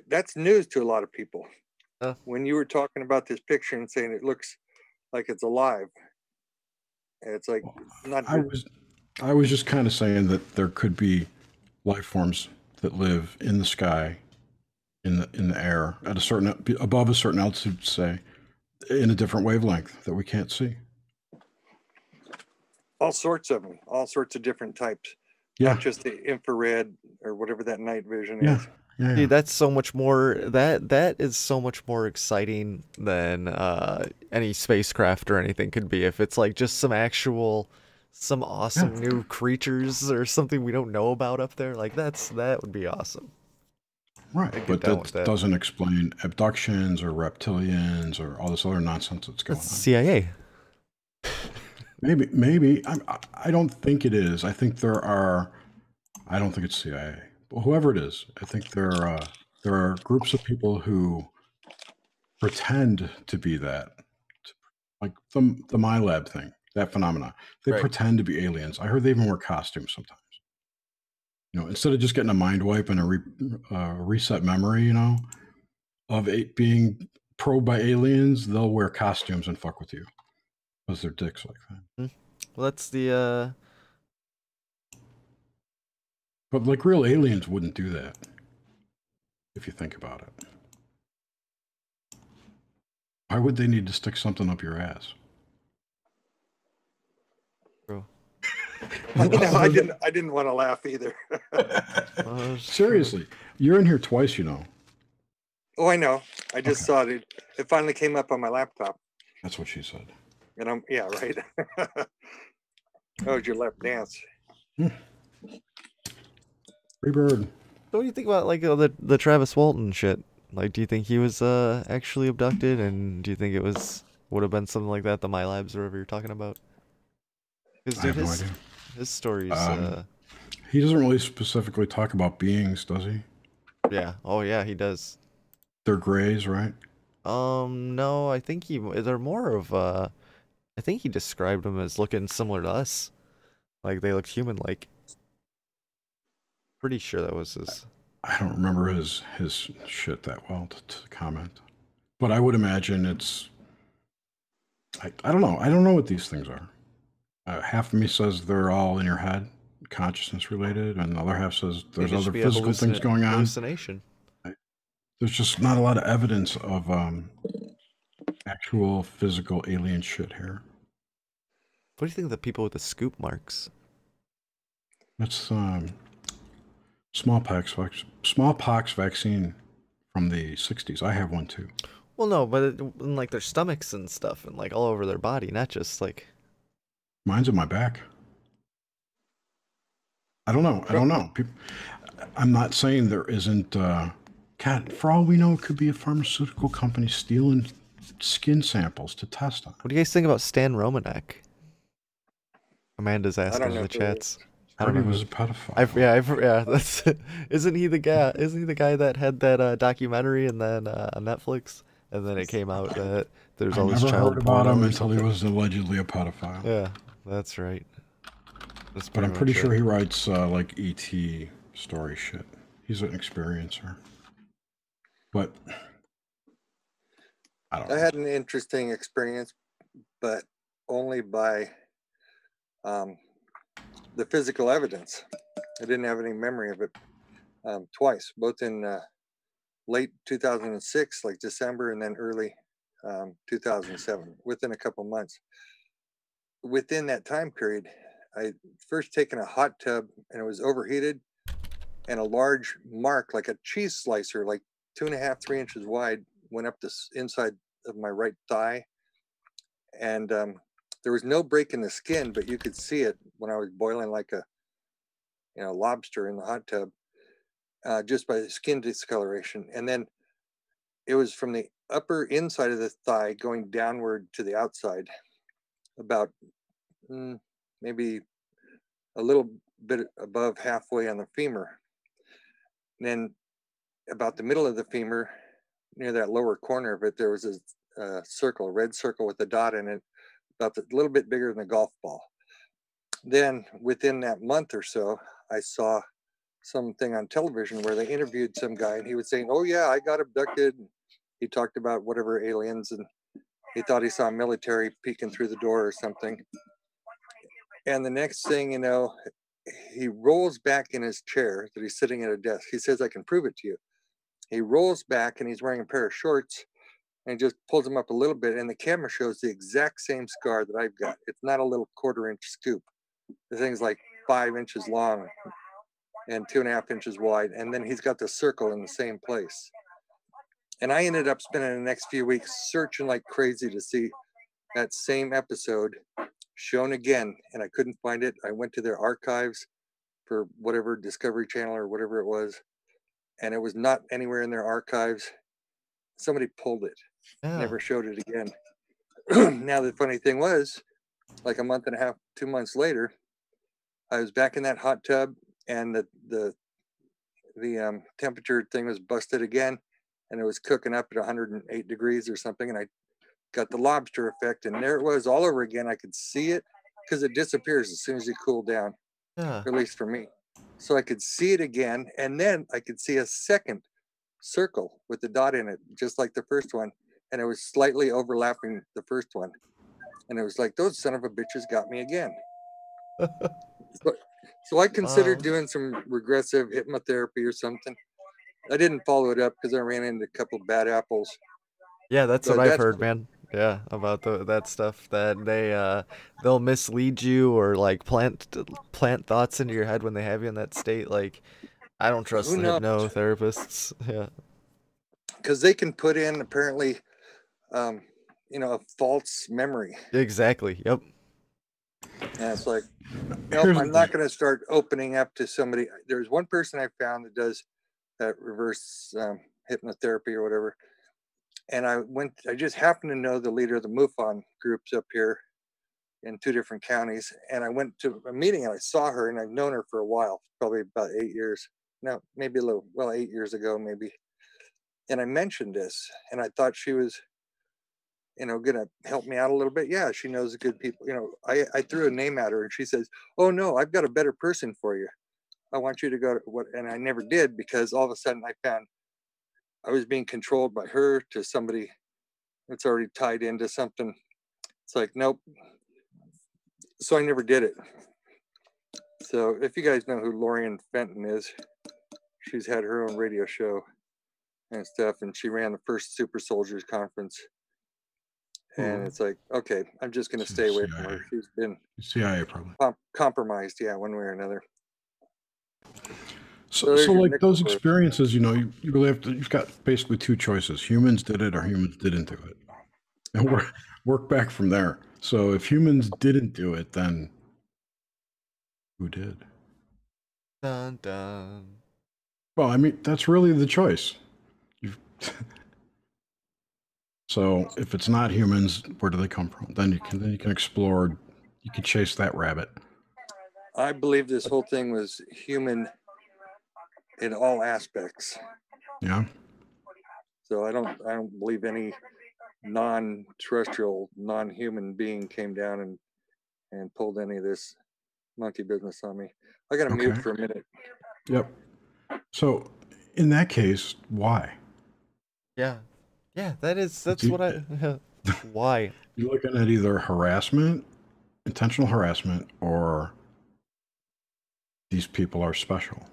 that's news to a lot of people. When you were talking about this picture and saying it looks like it's alive, and it's like not. I was just kind of saying that there could be life forms that live in the sky, in the air at above a certain altitude, say, in a different wavelength that we can't see. All sorts of them, all sorts of different types. Yeah. Not just the infrared or whatever that night vision is. Yeah. Dude, that's so much more. That is so much more exciting than any spacecraft or anything could be. If it's like just some awesome new creatures or something we don't know about up there, like that would be awesome. Right, but that doesn't explain abductions or reptilians or all this other nonsense that's going on. CIA. Maybe. I don't think it is. I think I don't think it's CIA. But whoever it is, I think there are groups of people who pretend to be that, like the MyLab thing, that phenomena. They pretend to be aliens. I heard they even wear costumes sometimes. Instead of just getting a mind wipe and a reset memory, of being probed by aliens, they'll wear costumes and fuck with you because they're dicks like that. Well, that's the. But like real aliens wouldn't do that, if you think about it. Why would they need to stick something up your ass? Bro. I didn't want to laugh either. Seriously, you're in here twice, Oh, I know. I just saw it. It finally came up on my laptop. That's what she said. And yeah, right. That was your left dance. Free bird. What do you think about like the Travis Walton shit? Like, do you think he was actually abducted, and do you think it would have been something like that, the My Labs or whatever you're talking about? Because I have no idea. His stories. He doesn't really specifically talk about beings, does he? Yeah. Oh yeah, he does. They're grays, right? No, I think they're more of I think he described them as looking similar to us. Like they looked human-like. Pretty sure that was his. I don't remember his shit that well to comment. But I would imagine it's... I don't know. I don't know what these things are. Half of me says they're all in your head, consciousness related, and the other half says there's other physical things going on. Hallucination. There's just not a lot of evidence of actual physical alien shit here. What do you think of the people with the scoop marks? That's smallpox vaccine from the 60s. I have one too. Well, no, but in like their stomachs and stuff, and like all over their body, not just like. Mine's in my back. I don't know. I'm not saying there isn't. Cat, for all we know, it could be a pharmaceutical company stealing skin samples to test on. What do you guys think about Stan Romanek? Amanda's asking in the chats. I heard he was a pedophile. Yeah, that's. Isn't he the guy? Isn't he the guy that had that documentary and then on Netflix, and then it came out that there's all this child porn. I never heard about him until he was allegedly a pedophile. Yeah, that's right. But I'm pretty sure he writes like ET story shit. He's an experiencer. But I don't know. I had an interesting experience, but only by the physical evidence. I didn't have any memory of it twice, both in late 2006, like December, and then early 2007, within a couple months. Within that time period, I first taken a hot tub and it was overheated, and a large mark, like a cheese slicer, like 2.5, 3 inches wide, went up the inside of my right thigh. And there was no break in the skin, but you could see it when I was boiling like a lobster in the hot tub, just by the skin discoloration. And then it was from the upper inside of the thigh going downward to the outside, about maybe a little bit above halfway on the femur. And then about the middle of the femur, near that lower corner of it, there was a circle, a red circle with a dot in it, about a little bit bigger than a golf ball. Then within that month or so, I saw something on television where they interviewed some guy, and he was saying, "Oh yeah, I got abducted." He talked about whatever aliens, and he thought he saw a military peeking through the door or something. And the next thing you know, he rolls back in his chair that he's sitting at a desk. He says, "I can prove it to you." He rolls back and he's wearing a pair of shorts, and just pulls them up a little bit, and the camera shows the exact same scar that I've got. It's not a little 1/4 inch scoop. The thing's like 5 inches long and 2.5 inches wide, and then he's got the circle in the same place. And I ended up spending the next few weeks searching like crazy to see that same episode shown again, and I couldn't find it. I went to their archives for whatever Discovery Channel or whatever it was, and it was not anywhere in their archives. Somebody pulled it. Never showed it again. Now the funny thing was, like a month and a half, 2 months later, I was back in that hot tub, and the temperature thing was busted again, and it was cooking up at 108 degrees or something, and I got the lobster effect, and there it was all over again. I could see it because it disappears as soon as you cool down, at least for me. So I could see it again, and then I could see a second circle with the dot in it, just like the first one, and it was slightly overlapping the first one, and it was like, those son of a bitches got me again. So I considered doing some regressive hypnotherapy or something. I didn't follow it up because I ran into a couple bad apples. Yeah, that's what I've heard, man. Yeah, about that stuff, that they'll mislead you or like plant thoughts into your head when they have you in that state. Like, I don't trust the hypnotherapists. Yeah, because they can put in apparently a false memory. Exactly. Yep. And it's like, nope, I'm not going to start opening up to somebody. There's one person I found that does that reverse hypnotherapy or whatever. And I just happened to know the leader of the MUFON groups up here in 2 different counties. And I went to a meeting and I saw her, and I've known her for a while, probably about 8 years. No, maybe a little, 8 years ago, maybe. And I mentioned this, and I thought she was, gonna help me out a little bit. Yeah, she knows good people. I threw a name at her, and she says, "Oh no, I've got a better person for you. I want you to go to what?" And I never did, because all of a sudden I found I was being controlled by her to somebody that's already tied into something. It's like, nope. So I never did it. So if you guys know who Lorian Fenton is, she's had her own radio show and stuff, and she ran the first Super Soldiers conference. And it's like, okay, I'm just going to stay away from her. She's been CIA probably compromised, yeah, one way or another. So like those experiences, you really have to. You've got basically 2 choices: humans did it or humans didn't do it, and work back from there. So if humans didn't do it, then who did? Dun dun. Well, I mean, that's really the choice. So if it's not humans, where do they come from? Then you can explore. You can chase that rabbit. I believe this whole thing was human in all aspects. Yeah. So I don't believe any non-terrestrial, non-human being came down and pulled any of this monkey business on me. I got to mute for a minute. Yep. So in that case, why? Yeah. Yeah, that's what I why? You're looking at either harassment, intentional harassment, or these people are special.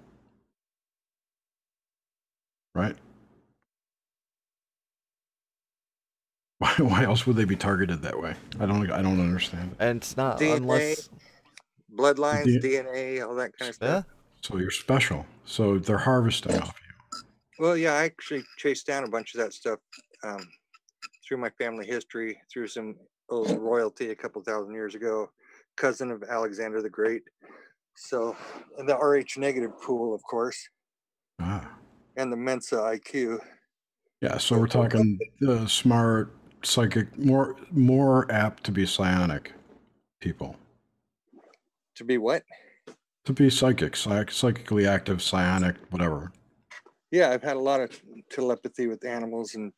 Right? Why else would they be targeted that way? I don't understand. And it's not DNA, unless bloodlines, DNA, all that kind of stuff. Yeah. So you're special. So they're harvesting off you. Well, yeah, I actually chased down a bunch of that stuff through my family history, through some old royalty a couple thousand years ago, cousin of Alexander the Great. So, and the RH negative pool, of course, and the Mensa IQ. Yeah, so we're talking smart, psychic, more apt to be psionic people. To be what? To be psychic, psychically active, psionic, whatever. Yeah, I've had a lot of telepathy with animals and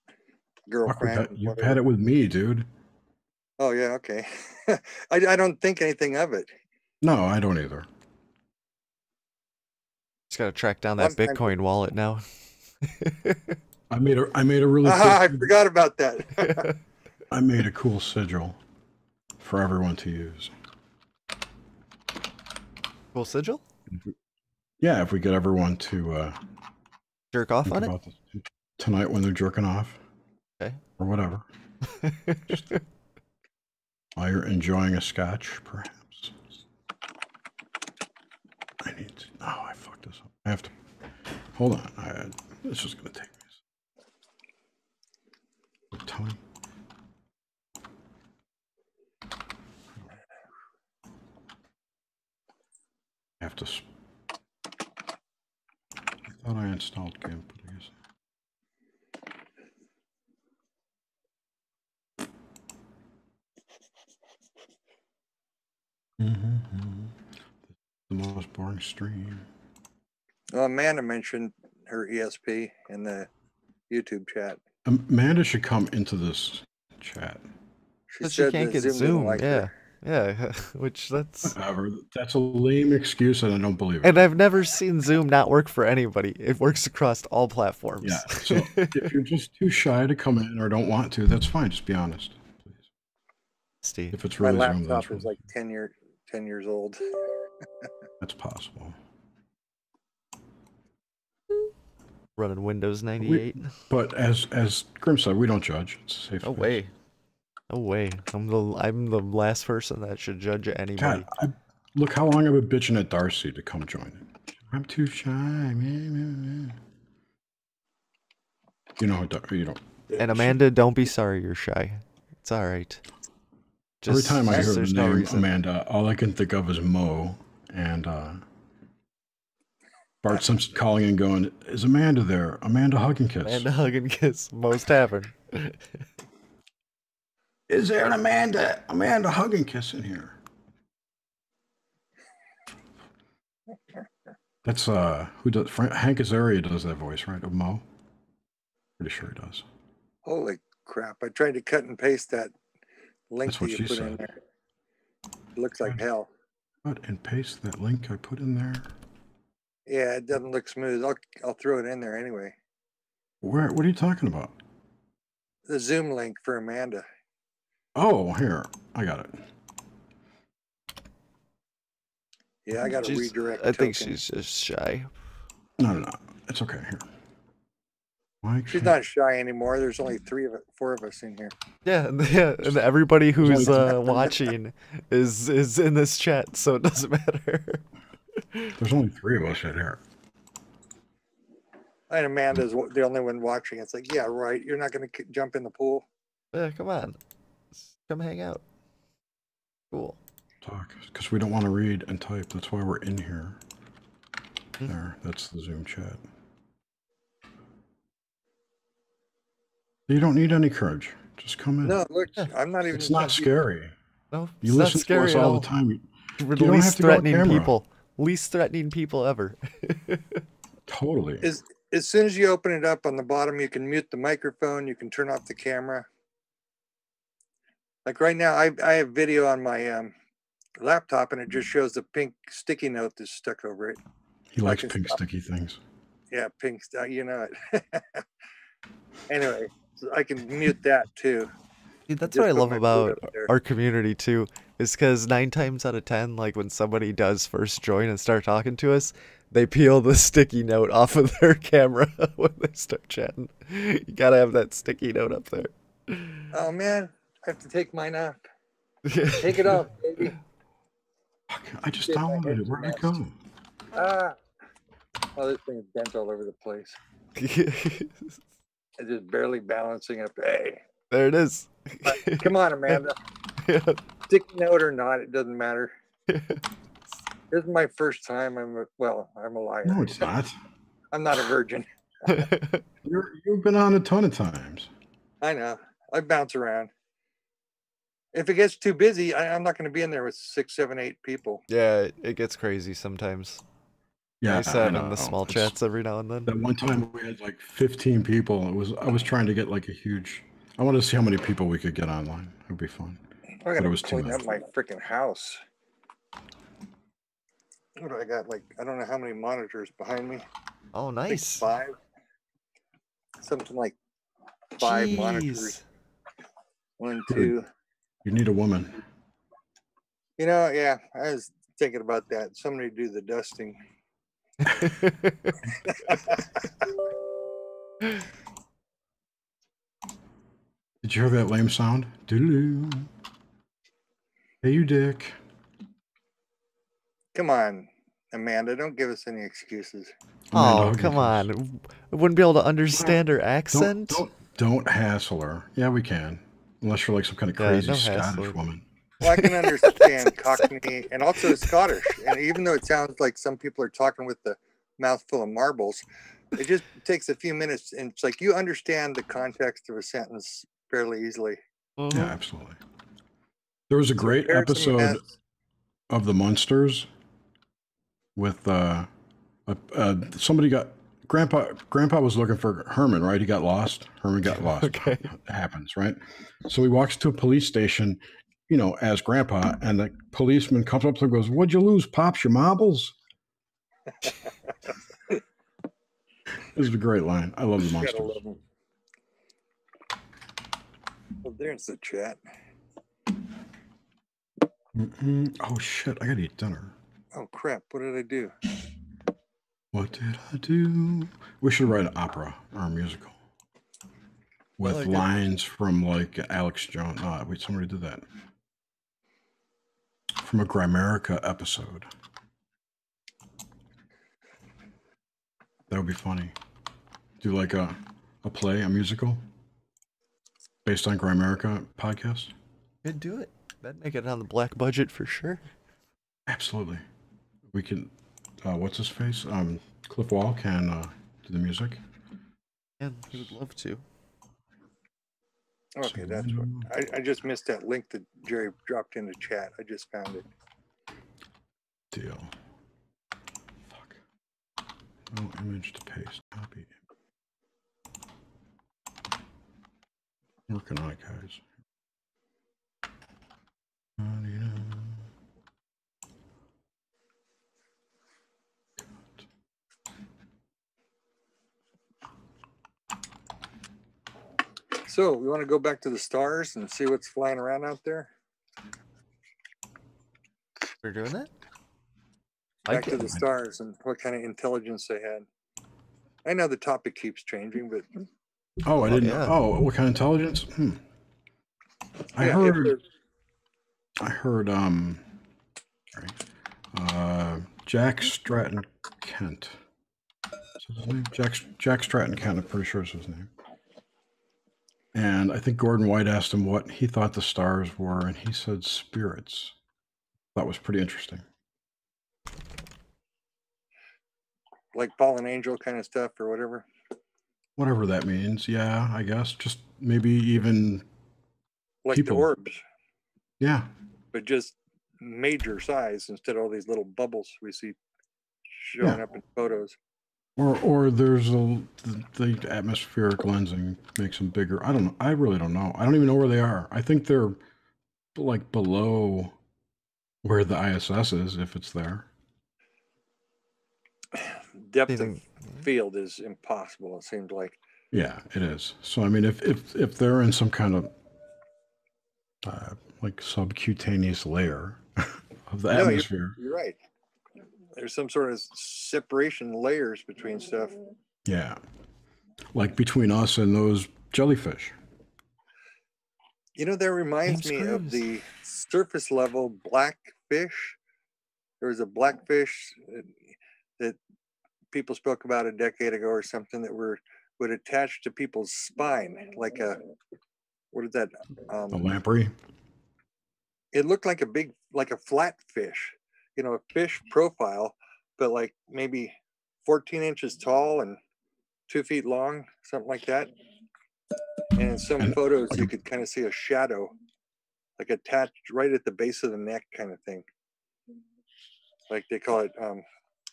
girlfriend. You've had it with me, dude. Oh yeah, okay. I don't think anything of it. No, I don't either. Just gotta track down that Bitcoin wallet now. I made a really. I forgot about that. I made a cool sigil for everyone to use. Cool sigil? Yeah, if we get everyone to jerk off on it tonight when they're jerking off, okay, or whatever. Just while you're enjoying a scotch, perhaps. I need to. Oh, I fucked this up. I have to. Hold on. This is gonna take me. Tony. I have to. I thought I installed GIMP, but I guess. The most boring stream. Well, Amanda mentioned her ESP in the YouTube chat. Amanda should come into this chat. She can't get Zoom. Like yeah, which that's a lame excuse, and I don't believe it. And I've never seen Zoom not work for anybody. It works across all platforms. Yeah. So if you're just too shy to come in or don't want to, that's fine. Just be honest, please. Steve, if it's really my Zoom, laptop is like 10 years old. That's possible. Running Windows 98. But as Grim said, we don't judge. It's a safe. No way. No way. I'm the last person that should judge anybody. God, look how long I've been bitching at Darcy to come join. I'm too shy. You know, you know. And Amanda, don't be sorry you're shy. It's all right. Every time I hear the there's name reason. Amanda, all I can think of is Mo and Bart Simpson calling and going, "Is Amanda there? Amanda hug and kiss. Amanda hug and kiss. Mo's Tavern. Is there an Amanda hug and kiss in here?" That's who does Hank Azaria does that voice, right? Of Mo. Pretty sure he does. Holy crap! I tried to cut and paste that link That's what that she you put said. in there. It looks like hell. Cut and paste that link I put in there. Yeah, it doesn't look smooth. I'll throw it in there anyway. Where? What are you talking about? The Zoom link for Amanda. Oh, here. I got it. Yeah, I got to redirect. I think she's just shy. No. It's okay. Here. She's not shy anymore. There's only 4 of us in here. Yeah, and everybody who's watching is in this chat, so it doesn't matter. There's only 3 of us in here. And Amanda's the only one watching. It's like, yeah, right. You're not going to jump in the pool. Yeah, come on. Come hang out. Cool. Talk, because we don't want to read and type. That's why we're in here. There, that's the Zoom chat. You don't need any courage. Just come in. No, look, I'm not even. It's not scary. No, you listen to us all the time. We're the least threatening people. Least threatening people ever. Totally. As soon as you open it up on the bottom, you can mute the microphone. You can turn off the camera. Like right now, I have video on my laptop, and it just shows the pink sticky note that's stuck over it. He likes pink sticky things. Yeah, pink stuff. You know it. Anyway, so I can mute that too. Dude, that's what I love about our community too, is because 9 times out of 10, like when somebody does first join and start talking to us, they peel the sticky note off of their camera when they start chatting. You gotta have that sticky note up there. Oh man, I have to take mine off. Take it off, baby. I just downloaded it. Where'd it go? Oh, this thing's bent all over the place. It's just barely balancing up. Hey, there it is. Come on, Amanda. Sticky note or not, it doesn't matter. This is my first time. I'm a liar. No, it's not. I'm not a virgin. You've been on a ton of times. I know. I bounce around. If it gets too busy, I'm not going to be in there with 6, 7, 8 people. Yeah, it gets crazy sometimes. Yeah, I sat in the small chats every now and then. That one time we had like 15 people. I was trying to get like a huge. I wanted to see how many people we could get online. It would be fun. I got to clean up my freaking house. What do I got? Like, I don't know how many monitors behind me. Oh, nice. Like 5. Something like 5 monitors. 1, 2. You need a woman. You know, yeah, I was thinking about that. Somebody do the dusting. Did you hear that lame sound? Doo-doo. Hey, you dick. Come on, Amanda. Don't give us any excuses. Oh, come on. I wouldn't be able to understand her accent? Don't hassle her. Yeah, we can. Unless you're like some kind of crazy Scottish woman. Well, I can understand Cockney and also Scottish. And even though it sounds like some people are talking with the mouth full of marbles, it just takes a few minutes. And it's like you understand the context of a sentence fairly easily. Yeah, absolutely. There was a great episode of The Munsters with somebody got Grandpa was looking for Herman, right? He got lost. Herman got lost. Okay. It happens, right? So he walks to a police station, you know, as Grandpa, and the policeman comes up to him and goes, "What'd you lose, Pops? Your marbles?" This is a great line. I love The Munsters. Well, there's the chat. Oh shit! I gotta eat dinner. Oh crap! What did I do? What did I do? We should write an opera or a musical with lines from like Alex Jones. Wait, somebody did that from a Grimerica episode. That would be funny. Do like a play, a musical. Based on Grimerica podcast? Could do it. That'd make it on the black budget for sure. Absolutely. We can, what's his face? Cliff Wall can do the music. Yeah, he would love to. Okay, that's what I just missed that link that Jerry dropped in the chat. I just found it. Deal. Fuck. No image to paste. Copy. Working on it, guys. So we want to go back to the stars and see what's flying around out there. We're doing that? Back to the stars and what kind of intelligence they had. I know the topic keeps changing, but oh, I didn't. Yeah. Oh, what kind of intelligence? I heard. Jack Stratton Kent. Is his name? Jack Stratton Kent. I'm pretty sure is his name. And I think Gordon White asked him what he thought the stars were, and he said spirits. That was pretty interesting. Like fallen angel kind of stuff or whatever. Whatever that means, yeah, I guess. Just maybe even like people. The orbs. Yeah. But just major size instead of all these little bubbles we see showing up in photos. Or there's the atmospheric lensing makes them bigger. I don't know. I really don't know. I don't even know where they are. I think they're like below where the ISS is, if it's there. Depth of field is impossible, it seems like. Yeah, it is. So I mean, if they're in some kind of like subcutaneous layer of the atmosphere, you're right. There's some sort of separation layers between stuff. Yeah, like between us and those jellyfish. You know, that reminds me of the surface level blackfish. There was a blackfish that people spoke about a decade ago or something that would attach to people's spine, like a, what is that? A lamprey? It looked like a flat fish, you know, a fish profile, but like maybe 14 inches tall and 2 feet long, something like that. And in some photos, you could kind of see a shadow, like attached right at the base of the neck kind of thing. Like they call it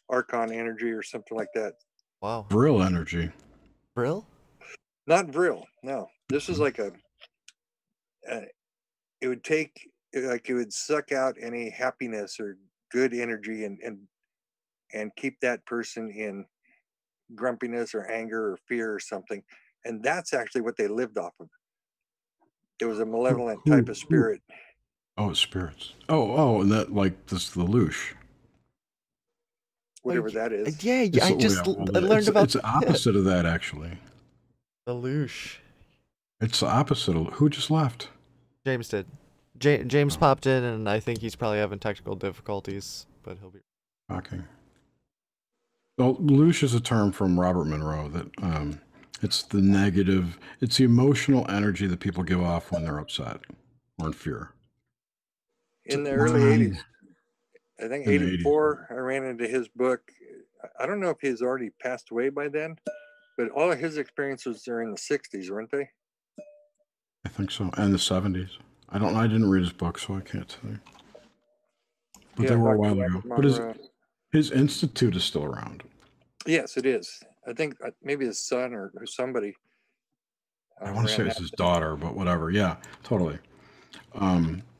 Archon energy or something like that. Wow. Vril energy. Vril? Not Vril, no. This is like it would take, like it would suck out any happiness or good energy and keep that person in grumpiness or anger or fear or something. And that's actually what they lived off of. It was a malevolent type of spirit. Oh, spirits. Oh, and that, like, this the Lelouch. Whatever that is. Yeah, I learned about. It's the opposite of that, actually. The Lelouch. It's the opposite of who just left. James did. James popped in, and I think he's probably having technical difficulties, but he'll be. Okay. Well, Lelouch is a term from Robert Monroe that it's the negative, it's the emotional energy that people give off when they're upset or in fear. In the early 80s, I think 84, I ran into his book. I don't know if he's already passed away by then, but all of his experiences are in the 60s, weren't they? I think so, and the 70s. I didn't read his book, so I can't tell you. But yeah, they were a while ago. But his institute is still around. Yes, it is. I think maybe his son or somebody. I want to say it's his daughter, but whatever. Yeah, totally.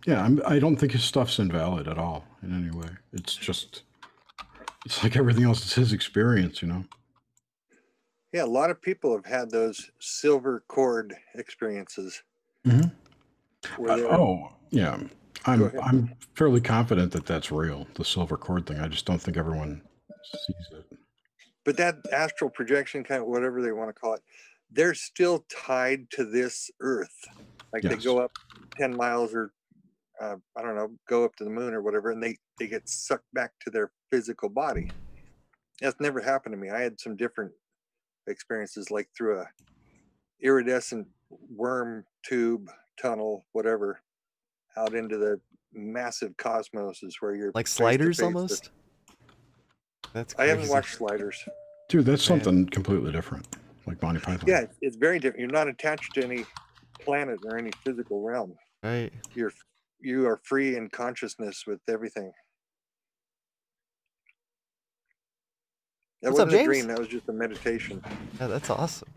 Yeah, I don't think his stuff's invalid at all in any way. It's like everything else. It's his experience, you know? Yeah, a lot of people have had those silver cord experiences. Mm-hmm. Yeah. I'm fairly confident that that's real, the silver cord thing. I just don't think everyone sees it. But that astral projection, kind of whatever they want to call it, they're still tied to this earth. Like they go up 10 miles or, I don't know, go up to the moon or whatever, and they get sucked back to their physical body. That's never happened to me. I had some different experiences, like through a iridescent worm tube tunnel, whatever, out into the massive cosmos is where you're like Sliders almost. That's crazy. I haven't watched Sliders. Dude, that's something completely different, like Monty Python. Yeah, it's very different. You're not attached to any planet or any physical realm. Right. You are free in consciousness with everything. That wasn't a dream. That was just a meditation. Yeah, that's awesome.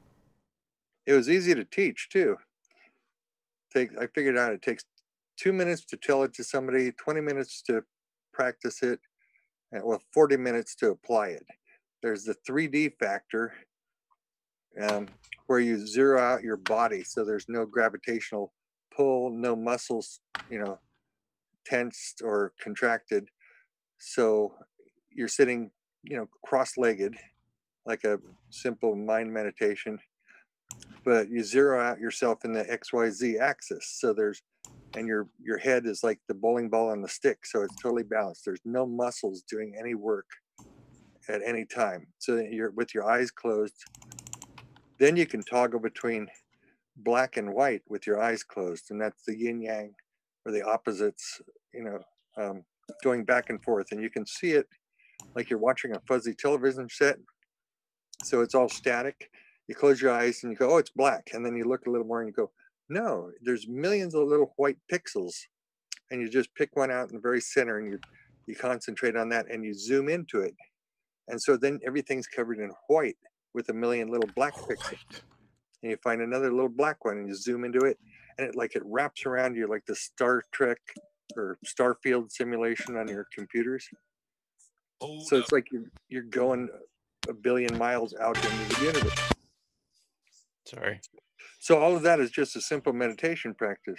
It was easy to teach too. I figured out it takes 2 minutes to tell it to somebody, 20 minutes to practice it, and 40 minutes to apply it. There's the 3D factor, where you zero out your body, so there's no gravitational pull, no muscles, tensed or contracted. So you're sitting, cross-legged, like a simple mind meditation, but you zero out yourself in the XYZ axis. So and your head is like the bowling ball on the stick, so it's totally balanced. There's no muscles doing any work at any time. So you're with your eyes closed. Then you can toggle between black and white with your eyes closed, and that's the yin yang, or the opposites, going back and forth. And you can see it like you're watching a fuzzy television set. So it's all static. You close your eyes and you go, oh, it's black. And then you look a little more and you go, no, there's millions of little white pixels. And you just pick one out in the very center and you concentrate on that and you zoom into it. And so then everything's covered in white with a million little black pixels. And you find another little black one and you zoom into it, and it wraps around you like the Star Trek or Starfield simulation on your computers. So it's like you're going a billion miles out into the universe. Sorry. So all of that is just a simple meditation practice.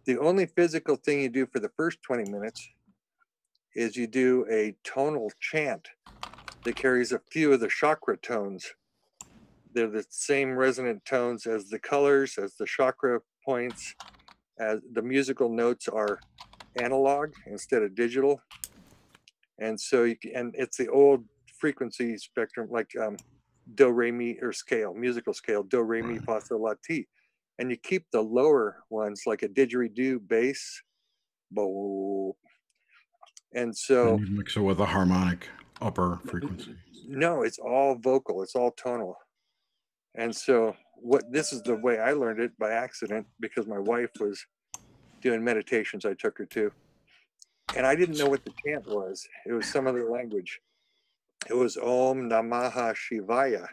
The only physical thing you do for the first 20 minutes is you do a tonal chant that carries a few of the chakra tones. They're the same resonant tones as the colors, as the chakra points, as the musical notes are analog instead of digital. And so and it's the old frequency spectrum, like do, re, mi, or scale, musical scale, do, re, mi, fa, sol, la, ti. And you keep the lower ones like a didgeridoo bass, bo. And so you mix it with a harmonic upper frequency. No, it's all vocal, it's all tonal. And so this is the way I learned it, by accident, because my wife was doing meditations I took her to. And I didn't know what the chant was. It was some other language. It was Om Namaha Shivaya.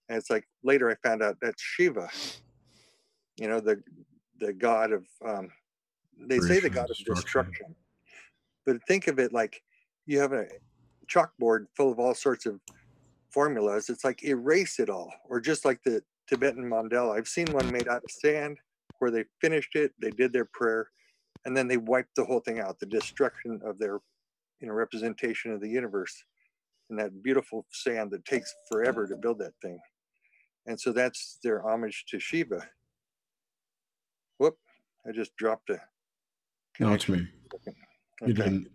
And it's like, later I found out that's Shiva, the god of, they say the god of destruction. But think of it like you have a chalkboard full of all sorts of formulas. It's like erase it all, or just like the Tibetan mandala. I've seen one made out of sand where they finished it, they did their prayer, and then they wiped the whole thing out, the destruction of their representation of the universe, and that beautiful sand that takes forever to build that thing. And so that's their homage to Shiva. Whoop, I just dropped a No, it's me. Okay. You didn't.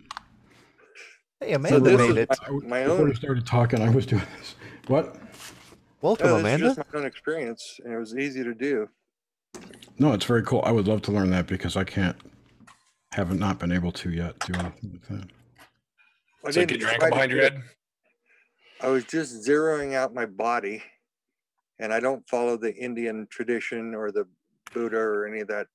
Hey, Amanda made it. Before you started talking, I was doing this. What? Welcome, Amanda. It's just my own experience, and it was easy to do. No, it's very cool. I would love to learn that because I haven't not been able to yet do anything like that. So get your ankle behind your head? I was just zeroing out my body, and I don't follow the Indian tradition or the Buddha or any of that,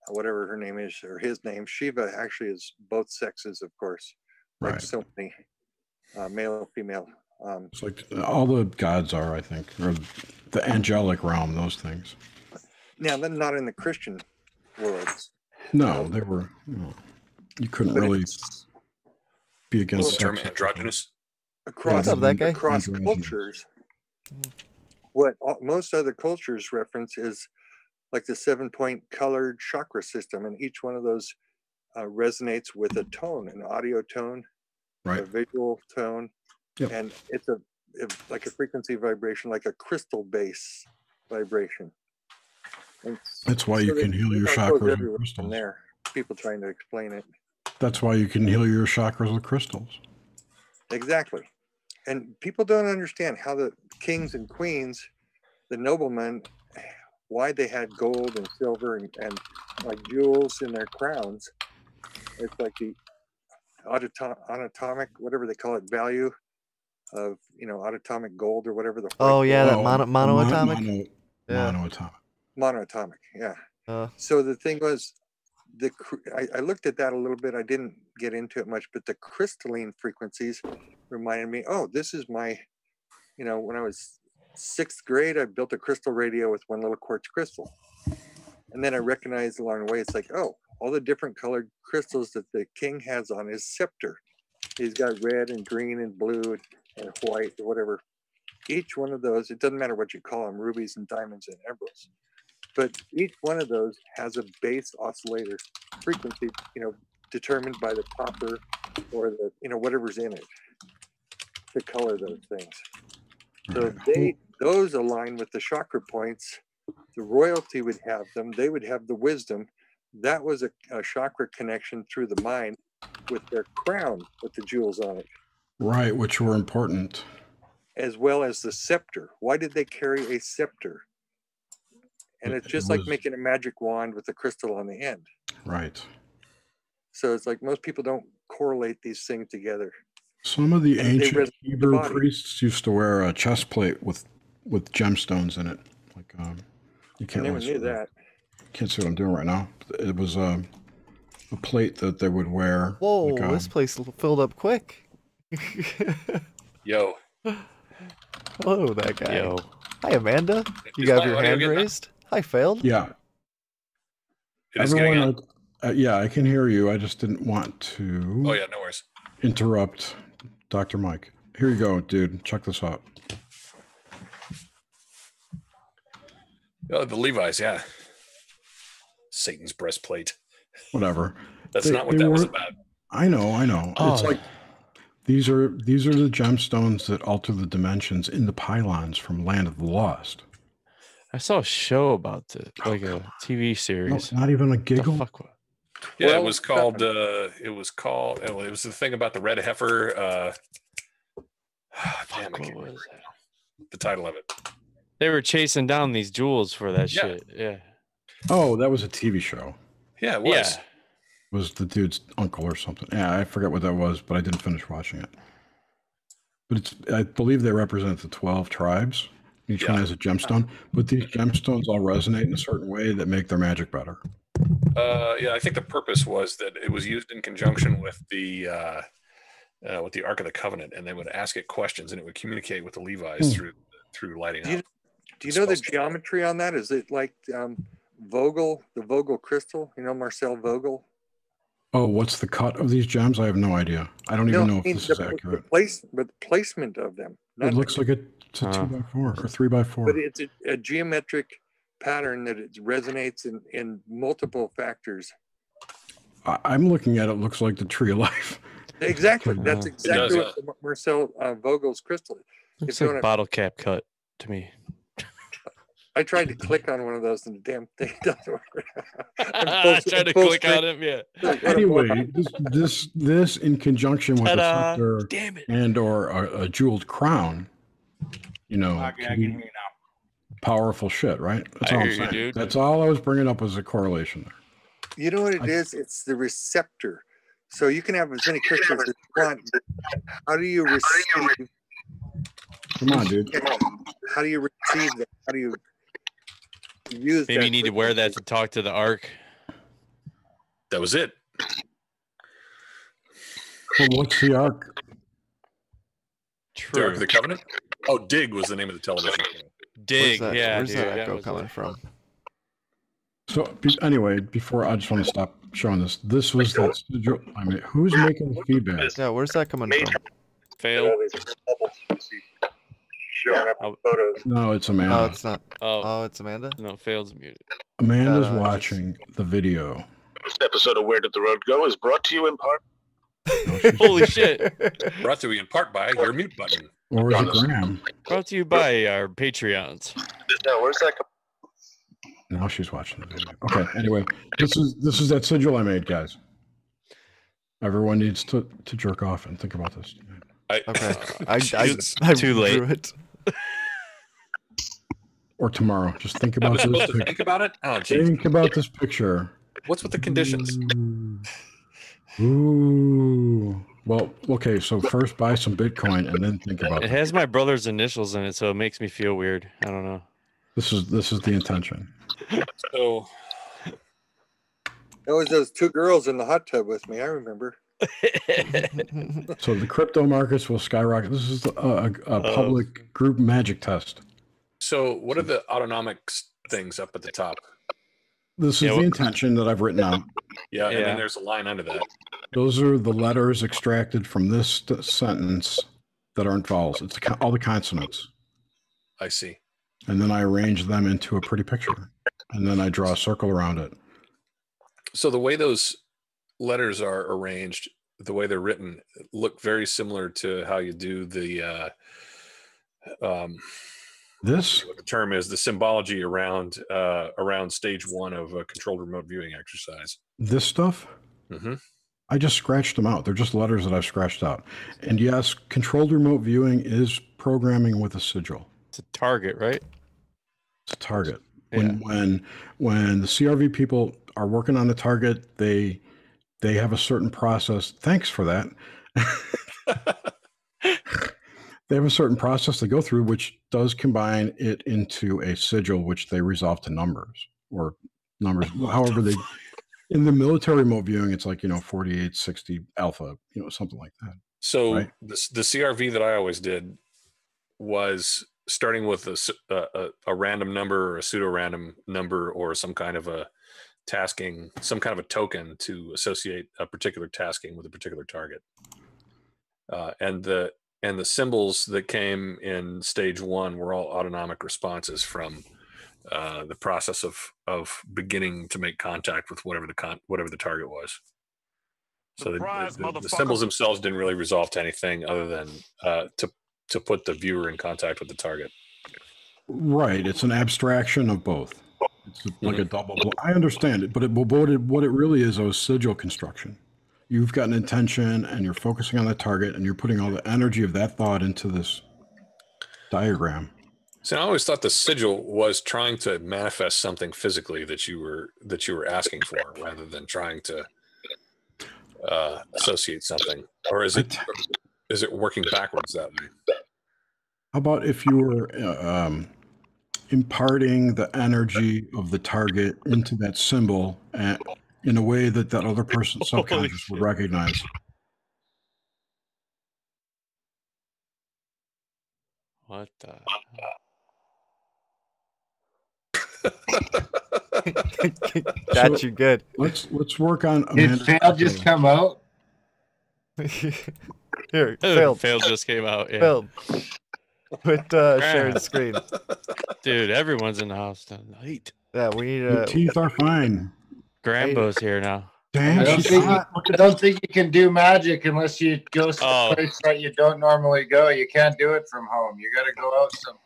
whatever her name is, or his name. Shiva actually is both sexes, of course, like so many, male, female. It's like all the gods are, I think, or the angelic realm, those things. Now, they're not in the Christian worlds. No, they were. You couldn't really be against the term androgynous. Across cultures, what most other cultures reference is like the 7-point colored chakra system, and each one of those resonates with a tone, an audio tone, a visual tone, and it's like a frequency vibration, like a crystal base vibration. And that's why you can heal your chakras with crystals. There, people trying to explain it. That's why you can heal your chakras with crystals. Exactly. And people don't understand how the kings and queens the noblemen, why they had gold and silver and like jewels in their crowns. It's like the anatomic, whatever they call it, value of, you know, autoatomic gold or whatever the. Oh yeah, that monoatomic. Monoatomic, yeah. So the thing was, I looked at that a little bit. I didn't get into it much, but the crystalline frequencies reminded me, oh, this is my, you know, when I was 6th grade, I built a crystal radio with one little quartz crystal. And then I recognized along the way, it's like, oh, all the different colored crystals that the king has on his scepter. He's got red and green and blue and white or whatever. Each one of those, it doesn't matter what you call them, rubies and diamonds and emeralds. But each one of those has a base oscillator frequency, you know, determined by the copper or the, you know, whatever's in it to color those things. So those align with the chakra points. The royalty would have them. They would have the wisdom. That was a chakra connection through the mind with their crown with the jewels on it. Right, which were important. As well as the scepter. Why did they carry a scepter? And it's just like making a magic wand with a crystal on the end. Right. So it's like most people don't correlate these things together. Some of the ancient Hebrew priests used to wear a chest plate with gemstones in it. Like you can't. I never knew that. Can't see what I'm doing right now. It was a plate that they would wear. Whoa! Like, this place filled up quick. Yo. Hello, that guy. Yo. Hi, Amanda. You got your hand raised? Hi, failed. Yeah. Everyone, yeah, I can hear you. I just didn't want to. Oh yeah, no worries. Interrupt Dr. Mike. Here you go, dude. Check this out. Oh, the Levi's, yeah. Satan's breastplate. Whatever. That's not what that was about. I know. Oh. It's like these are the gemstones that alter the dimensions in the pylons from Land of the Lost. I saw a show about it, like a TV series. No, not even a giggle. Yeah, well, it was called. It was the thing about the red heifer. Damn, I can't remember the title of it. They were chasing down these jewels for that shit. Yeah. Oh, that was a TV show. Yeah, it was. Yeah. Was the dude's uncle or something? Yeah, I forget what that was, but I didn't finish watching it. But I believe they represent the 12 tribes. Each one has a gemstone, but these gemstones all resonate in a certain way that make their magic better. Yeah, I think the purpose was that it was used in conjunction with the Ark of the Covenant, and they would ask it questions, and it would communicate with the Levi's through lighting up. Do you know the geometry on that? Is it like Vogel, the Vogel crystal? You know Marcel Vogel? Oh, what's the cut of these gems? I have no idea. I don't even know if this is accurate. The placement of them. It looks like it's a 2x4 or 3x4. But it's a geometric pattern that it resonates in multiple factors. I'm looking at it. Looks like the tree of life. Exactly. That's exactly what Marcel Vogel's crystal is. It's like a bottle cap cut to me. I tried to click on one of those and the damn thing doesn't work. I tried to click on it, yeah. Anyway, this in conjunction with a scepter and or a jeweled crown, you know, powerful shit, right? That's all I'm saying. Dude. That's all I was bringing up as a correlation there. You know what it is? It's the receptor. So you can have as many crystals as you want. How do you receive? Come on, dude. How do you receive that? How do you use Maybe you need to wear that to talk to the Ark. That was it. Well, what's the Ark? The Ark of the Covenant? Oh, Dig was the name of the television show. Dig, Where's that echo coming from? So anyway, before I just want to stop showing this. This was that. I mean, who's making the feedback? Yeah, where's that coming from? Fail. No, it's Amanda. Oh, it's not. Oh, it's Amanda? No, Failed's muted. Amanda's watching the video. This episode of Where Did the Road Go is brought to you in part. Holy shit. Brought to you in part by your mute button. Or is it Graham? Brought to you by our Patreons. No, where's that? Now she's watching the video. Okay, anyway, this is that sigil I made, guys. Everyone needs to jerk off and think about this. I too late. Drew it. or tomorrow. Just think about I'm this. supposed to think about it? Oh, geez. Think about this picture. What's with the conditions? Ooh. Well, okay. So first buy some Bitcoin and then think about It has my brother's initials in it, so it makes me feel weird. I don't know. This is the intention. So There was those two girls in the hot tub with me. I remember. So the crypto markets will skyrocket. This is a public group magic test. So what are the autonomic things up at the top? This is the intention that I've written out. Yeah, and then there's a line under that. Those are the letters extracted from this sentence that aren't vowels. It's all the consonants. I see. And then I arrange them into a pretty picture. And then I draw a circle around it. So the way those letters are arranged, the way they're written, look very similar to how you do the this what the term is, the symbology around stage 1 of a controlled remote viewing exercise. This stuff? Mm-hmm. I just scratched them out. They're just letters that I've scratched out. And yes, controlled remote viewing is programming with a sigil. It's a target, right? It's a target. When the CRV people are working on a target, they have a certain process. Thanks for that. They have a certain process they go through, which does combine it into a sigil, which they resolve to numbers. However they. In the military remote viewing, it's like 4860 alpha, something like that. So right? the CRV that I always did was starting with a random number or a pseudo-random number or some kind of a tasking, some kind of a token to associate a particular tasking with a particular target. And the symbols that came in stage 1 were all autonomic responses from the process of beginning to make contact with whatever the target was. So the symbols themselves didn't really resolve to anything other than to put the viewer in contact with the target. Right. It's an abstraction of both. It's like a double. I understand it, but what it really is a sigil construction. You've got an intention and you're focusing on the target and you're putting all the energy of that thought into this diagram. So I always thought the sigil was trying to manifest something physically that you were asking for, rather than trying to associate something. Or is it working backwards that way? How about if you were imparting the energy of the target into that symbol in a way that other person's subconscious would recognize? What the? Got you good. Let's work on. Did fail just come out? Here, failed. Failed just came out. Yeah. Failed. Put shared screen. Dude, everyone's in the house tonight. Yeah, we need Your teeth are fine. Grambo's here now. Damn, I don't think you can do magic unless you go to a place that you don't normally go. You can't do it from home. You got to go out some.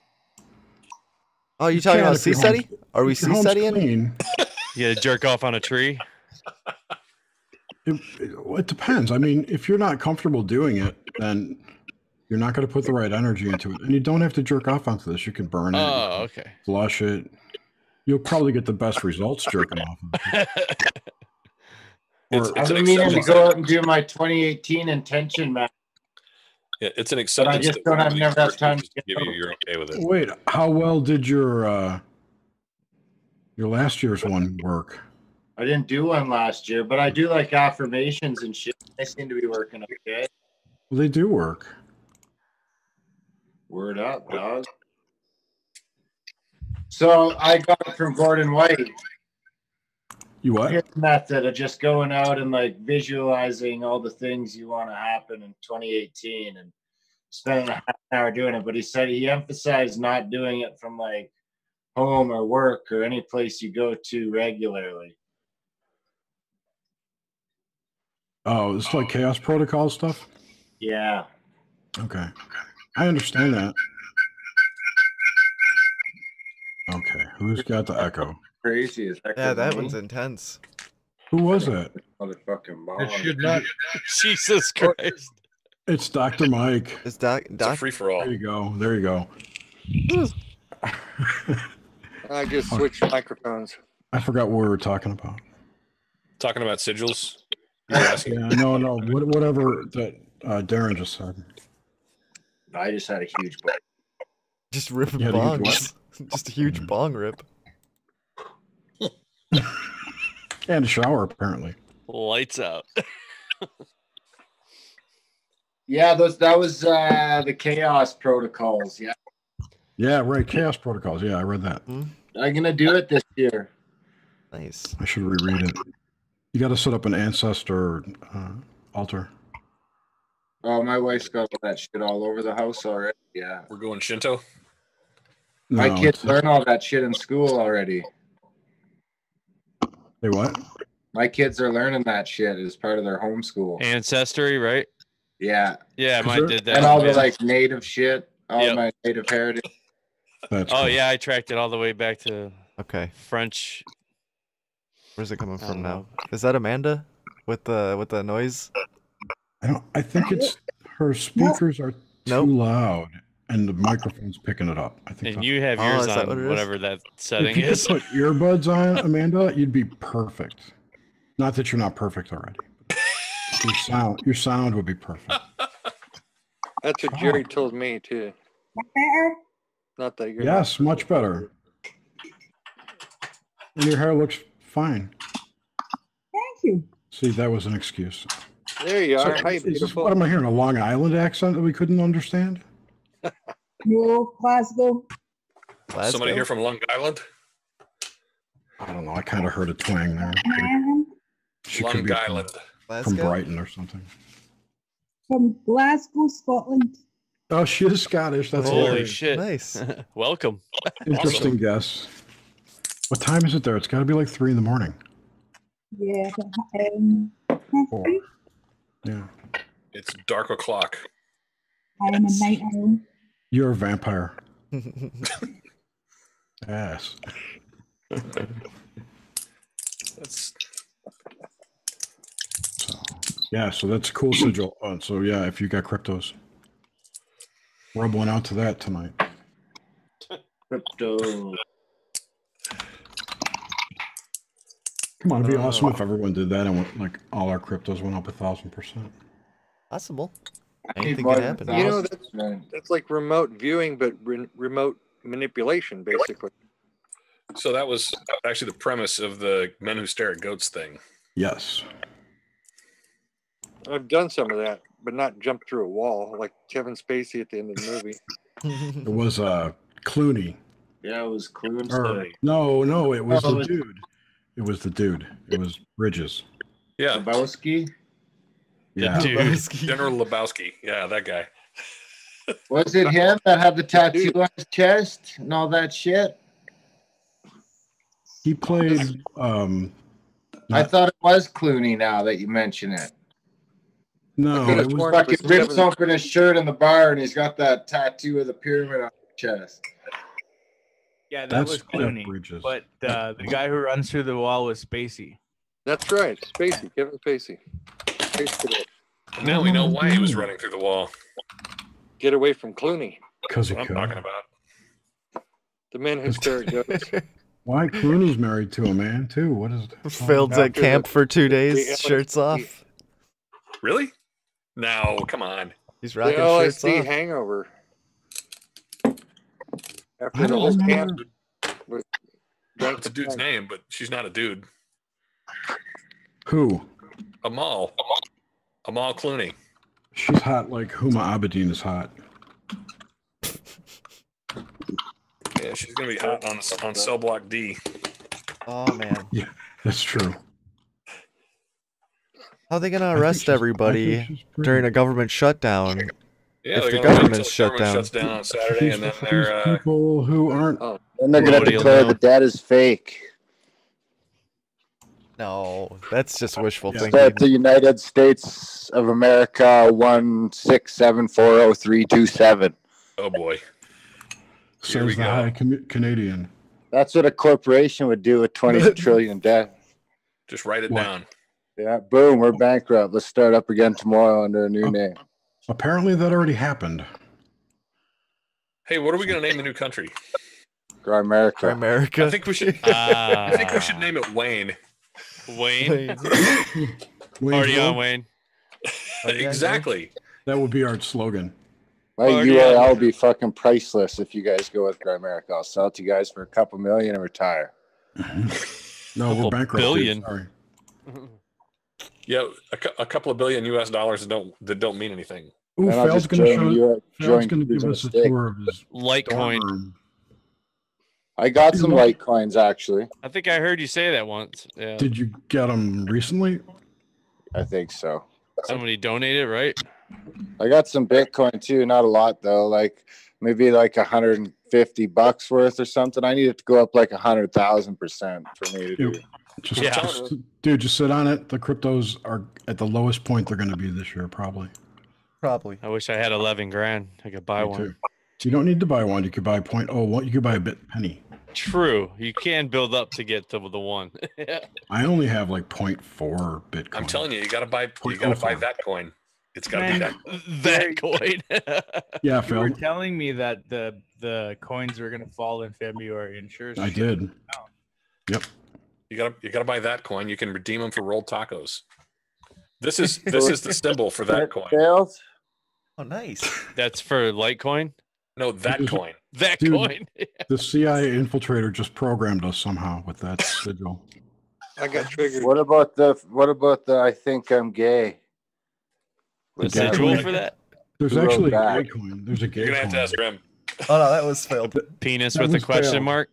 Oh, you talking about CSETI? Are we CSETIing? You jerk off on a tree? It depends. I mean, if you're not comfortable doing it, then you're not going to put the right energy into it. And you don't have to jerk off onto this. You can burn it. Oh, okay. Flush it. You'll probably get the best results jerking off of it. I've been meaning to go out and do my 2018 intention map. Yeah, it's an acceptance. But I just don't have enough time to give you. You're okay with it. Wait, how well did your last year's one work? I didn't do one last year, but I do like affirmations and shit. They seem to be working okay. Well, they do work. Word up, dog. So I got it from Gordon White. You what? His method of just going out and like visualizing all the things you want to happen in 2018 and spending a half an hour doing it. But he said he emphasized not doing it from like home or work or any place you go to regularly. Oh, it's like chaos protocol stuff? Yeah. Okay. I understand that. Okay. Who's got the echo? Crazy as heck. Yeah, that one's intense. Who was that? Motherfucking bomb. It should not. Jesus Christ. It's Dr. Mike. It's It's a free for all. There you go. There you go. I just switched microphones. I forgot what we were talking about. Talking about sigils. You were asking. Yeah, no. Whatever that Darren just said. I just had a huge bong. Just rip You had a huge bongs. Just a huge bong rip. And a shower, apparently. Lights out. Yeah, that was the chaos protocols. Yeah. Yeah, right. Chaos protocols. Yeah, I read that. I'm gonna do it this year. Nice. I should reread it. You got to set up an ancestor altar. Oh, my wife's got that shit all over the house already. Yeah. We're going Shinto. My No, kids it's- learn all that shit in school already. Hey, what? My kids are learning that shit as part of their homeschool. Ancestry, right? Yeah. Yeah, mine did that. And all the yeah. like native shit, all my native heritage. That's Oh cool. yeah, I tracked it all the way back to Okay. French. Where's it coming from now? know. Is that Amanda with the noise? I think it's her speakers are too loud, and the microphone's picking it up. I think. And that's- you have Oh, yours is that what it on is? whatever that If setting you could is. put earbuds on, Amanda, you'd be perfect. Not that you're not perfect already. Your sound would be perfect. That's what Jerry told me too. Not that you're. Yes, much better. And your hair looks fine. Thank you. See, that was an excuse. There you So, are. Hi, is this, beautiful. what am I hearing? A Long Island accent that we couldn't understand? No, Glasgow. Somebody here from Long Island? I don't know. I kind of heard a twang there. She could Long be Island. from Brighton or something. From Glasgow, Scotland. Oh, she is Scottish. That's Holy hilarious. shit! Nice. Welcome. Interesting guess. What time is it there? It's got to be like 3 a.m. Yeah. Four. Yeah. It's dark o'clock. I am a night owl. You're a vampire. Yes. That's Yeah, so that's a cool sigil. So yeah, if you got cryptos, rub one out to that tonight. Crypto. Come on, it'd be awesome if everyone did that and went, like all our cryptos went up 1,000%. Possible. I need Anything more can than happen. You know, 1,000. that's like remote viewing, but remote manipulation, basically. so that was actually the premise of the Men Who Stare at Goats thing. Yes. I've done some of that, but not jumped through a wall like Kevin Spacey at the end of the movie. It was Clooney. Yeah, it was Clooney. Or, no, it was Oh, the it- dude. It was the dude. It was Bridges. Yeah. Lebowski? Yeah. Dude. General Lebowski. Yeah, that guy. Was it him that had the tattoo on his chest and all that shit? He played I thought it was Clooney now that you mention it. no, could've it was sworn Fucking was rips Kevin- open his shirt in the bar and he's got that tattoo of the pyramid on his chest. Yeah, that That's was Jeff Clooney. Bridges. But the guy who runs through the wall was Spacey. That's right, Spacey, Kevin Spacey. Spacey. Now we know why he was running through the wall. Get away from Clooney. because he That's could. what I'm talking about. The Men Who Stare at Goats. Why Clooney's married to a man too? What is it? Failed at After camp the- for 2 the days, shirts off. Really? No, come on. He's The rocking shirts LSD off. hangover. I After the don't whole camp remember. was That's a dude's name, but she's not a dude. Who? Amal. Amal Clooney. She's hot like Huma Abedin is hot. Yeah, she's gonna be hot on cell block D. Oh man. Yeah, that's true. How are they gonna think arrest she's- I think everybody she's pretty. during a government shutdown? Yeah, If they're the gonna wait government's until shut the government down. shuts down on Saturday, and then These they're people who aren't. Oh, Then they're gonna Nobody will declare know. the debt is fake. No, that's just wishful Yeah. thinking. Start the United States of America 167400327. oh boy. Here Says we the go. high Canadian. That's what a corporation would do with 20 trillion debt. Just write it What? down. Yeah, boom, we're bankrupt. Let's start up again tomorrow under a new name. Apparently, that already happened. Hey, what are we gonna name the new country? Grimerica. I think we should. I think we should name it Wayne. Wayne. Party on, Wayne. Exactly. That would be our slogan. My URL will be fucking priceless if you guys go with Grimerica. I'll sell it to you guys for a couple million and retire. No, we're bankrupt. Billion. Dude. Sorry. Yeah, a couple of billion US dollars that don't mean anything. Ooh, Then I'll Phil's just going to give Cruzin us a Steak. tour of his Litecoin. dorm room. I got some Litecoins actually. I think I heard you say that once. Yeah. Did you get them recently? I think so. Somebody donated, right? I got some Bitcoin too, not a lot though. Like maybe like $150 worth or something. I need it to go up like 100,000% for me to do. Just sit on it. The cryptos are at the lowest point they're going to be this year, probably. Probably. I wish I had 11 grand. I could buy one. Too. You don't need to buy one. You could buy 0.01. You could buy a penny. True. You can build up to get to the one. I only have like 0.4 Bitcoin. I'm telling you, you gotta buy that coin. It's gotta be that. That coin. Yeah, You Phil. were telling me that the coins were gonna fall in February, and sure. I did. Yep. You gotta buy that coin. You can redeem them for rolled tacos. This is the symbol for that coin. Failed. Oh, nice. That's for Litecoin? No, that coin. That Dude, coin. The CIA infiltrator just programmed us somehow with that sigil. I got triggered. What about the I think I'm gay? The sigil for that? There's Who actually wrote a that? gay coin. There's a gay You're gonna coin. have to ask Grim. Oh no, that was failed. Penis That with a was question failed. mark?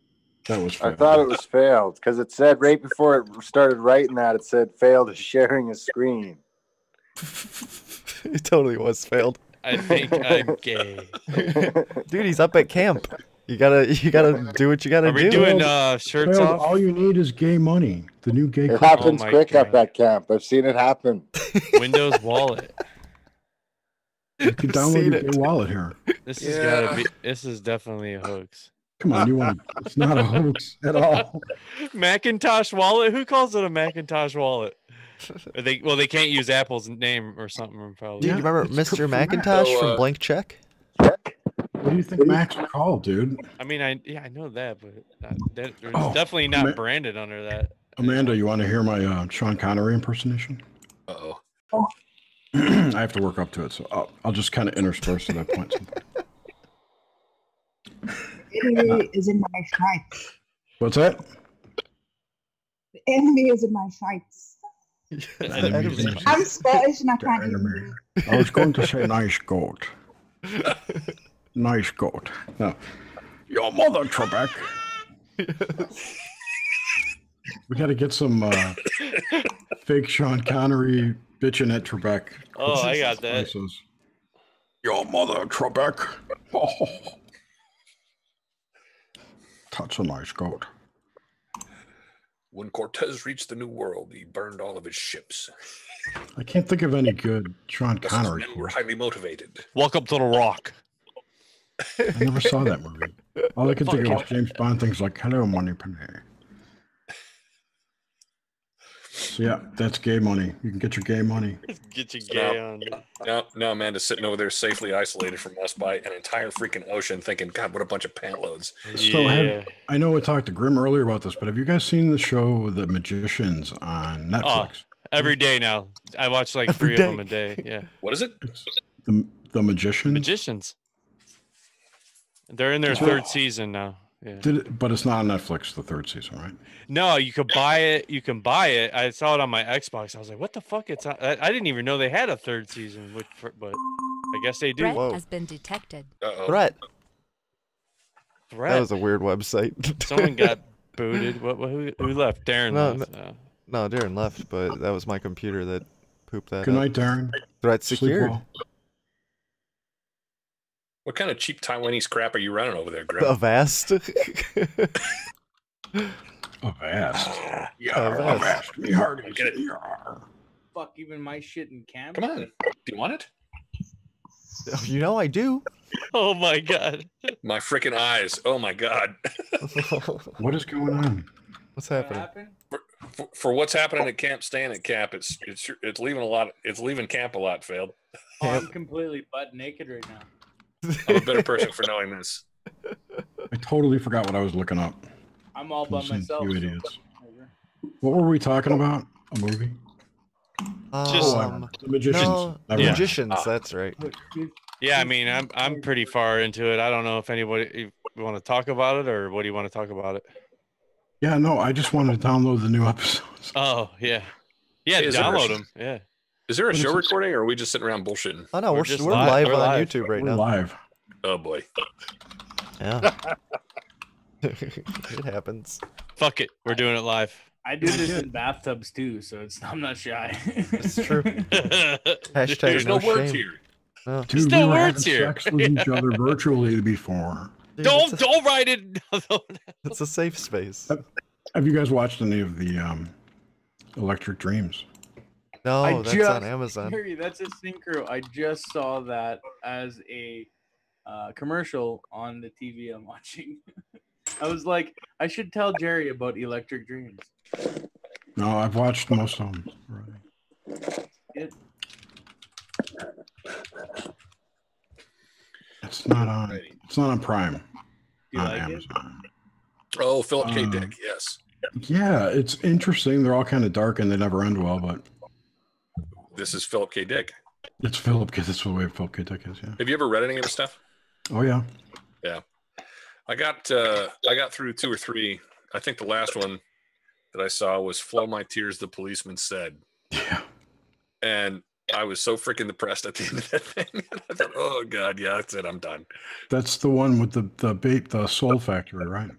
That was I failed. thought it was failed because it said right before it started writing that it said failed is sharing a screen. It totally was failed. I think I'm gay. Dude, he's up at camp. You gotta do what you gotta Are we do. doing shirts Failed. off? All you need is gay money. The new gay It crypto. happens my quick God. up at camp. I've seen it happen. Windows wallet. You can download seen your it. gay wallet here. This is gotta be. This is definitely a hoax. Come on, you want? It's not a hoax at all. Macintosh wallet? Who calls it a Macintosh wallet? They can't use Apple's name or something probably. Dude, you remember it's Mr. for Mac. Macintosh So, from Blank Check? What do you think Macs are called, dude? I mean, I know that, but they're Oh, definitely not Ma- branded under that. Amanda, you want to hear my Sean Connery impersonation? Uh-oh. I have to work up to it, so I'll just kind of intersperse at that point. The enemy is in my sights. What's that? The enemy is in my sights. I'm Scottish and I can't even. I was going to say nice goat. Nice goat. No. Your mother, Trebek. We got to get some fake Sean Connery bitching at Trebek. Oh, I got that. Places. Your mother, Trebek. Oh. That's a nice goat. When Cortez reached the New World, he burned all of his ships. I can't think of any good Sean Thus his Connery. men were highly motivated. Welcome to the Rock. I never saw that movie. All I could think of was James Bond things like "Hello, Money Penny." So yeah, that's gay money. You can get your gay money. Get you gay on. Now Amanda's sitting over there safely isolated from us by an entire freaking ocean thinking, God, what a bunch of pant loads. So I know I talked to Grim earlier about this, but have you guys seen the show The Magicians on Netflix? Every day now. I watch like Every 3 day. of them a day. Yeah. What is it? The Magicians? Magicians. They're in their third season now. Yeah. But it's not on Netflix, the third season, right? No, you could buy it. You can buy it. I saw it on my Xbox. I was like, "What the fuck?" I didn't even know they had a third season. But I guess they do. Threat has been detected. Threat. Threat. That was a weird website. Someone got booted. Who left? Darren left. No, Darren left, but that was my computer that pooped that. Good up. night, Darren. Threat Sleep secured. well. What kind of cheap Taiwanese crap are you running over there, Grim? Avast. Avast. Avast. Me hearty. Get it. Fuck even my shit in camp. Come on. Do you want it? You know I do. Oh my god. My freaking eyes. Oh my god. What is going on? What's happening? For what's happening at camp, staying at camp, it's leaving a lot. It's leaving camp a lot. Failed. Oh, I'm completely butt naked right now. I'm a better person for knowing this. I totally forgot what I was looking up. I'm all by myself. You idiots. What were we talking about? A movie? The Magicians. No, Never mind. Magicians. That's right. Yeah, I mean, I'm pretty far into it. I don't know if anybody want to talk about it, or what do you want to talk about it? Yeah, no, I just wanted to download the new episodes. Oh yeah, yeah, Hey, download them. Yeah. Is there a show recording, or are we just sitting around bullshitting? Oh no, we're just live we're on live. YouTube right We're now. live. Oh boy. Yeah. It happens. Fuck it, we're doing it live. I do this in bathtubs too, so I'm not shy. It's true. Hashtag There's no words shame. here. No. Dude, no we were words having here. sex with each other virtually before. Dude, Don't write it. It's a safe space. Have you guys watched any of the Electric Dreams? No, that's on Amazon. Harry, that's a synchro. I just saw that as a commercial on the TV I'm watching. I was like, I should tell Jerry about Electric Dreams. No, I've watched most of them already. It's not on. It's not on Prime. You on like Amazon. Oh, Philip K. Dick. Yes. Yeah, it's interesting. They're all kind of dark and they never end well, but This is Philip K. Dick. it's Philip K. That's the way Philip K. Dick is. Yeah. Have you ever read any of his stuff? Oh yeah. Yeah. I got through 2 or 3. I think the last one that I saw was "Flow My Tears," the policeman said. Yeah. And I was so freaking depressed at the end of that thing. I thought, oh god, yeah, that's it. I'm done. That's the one with the Soul Factory, right?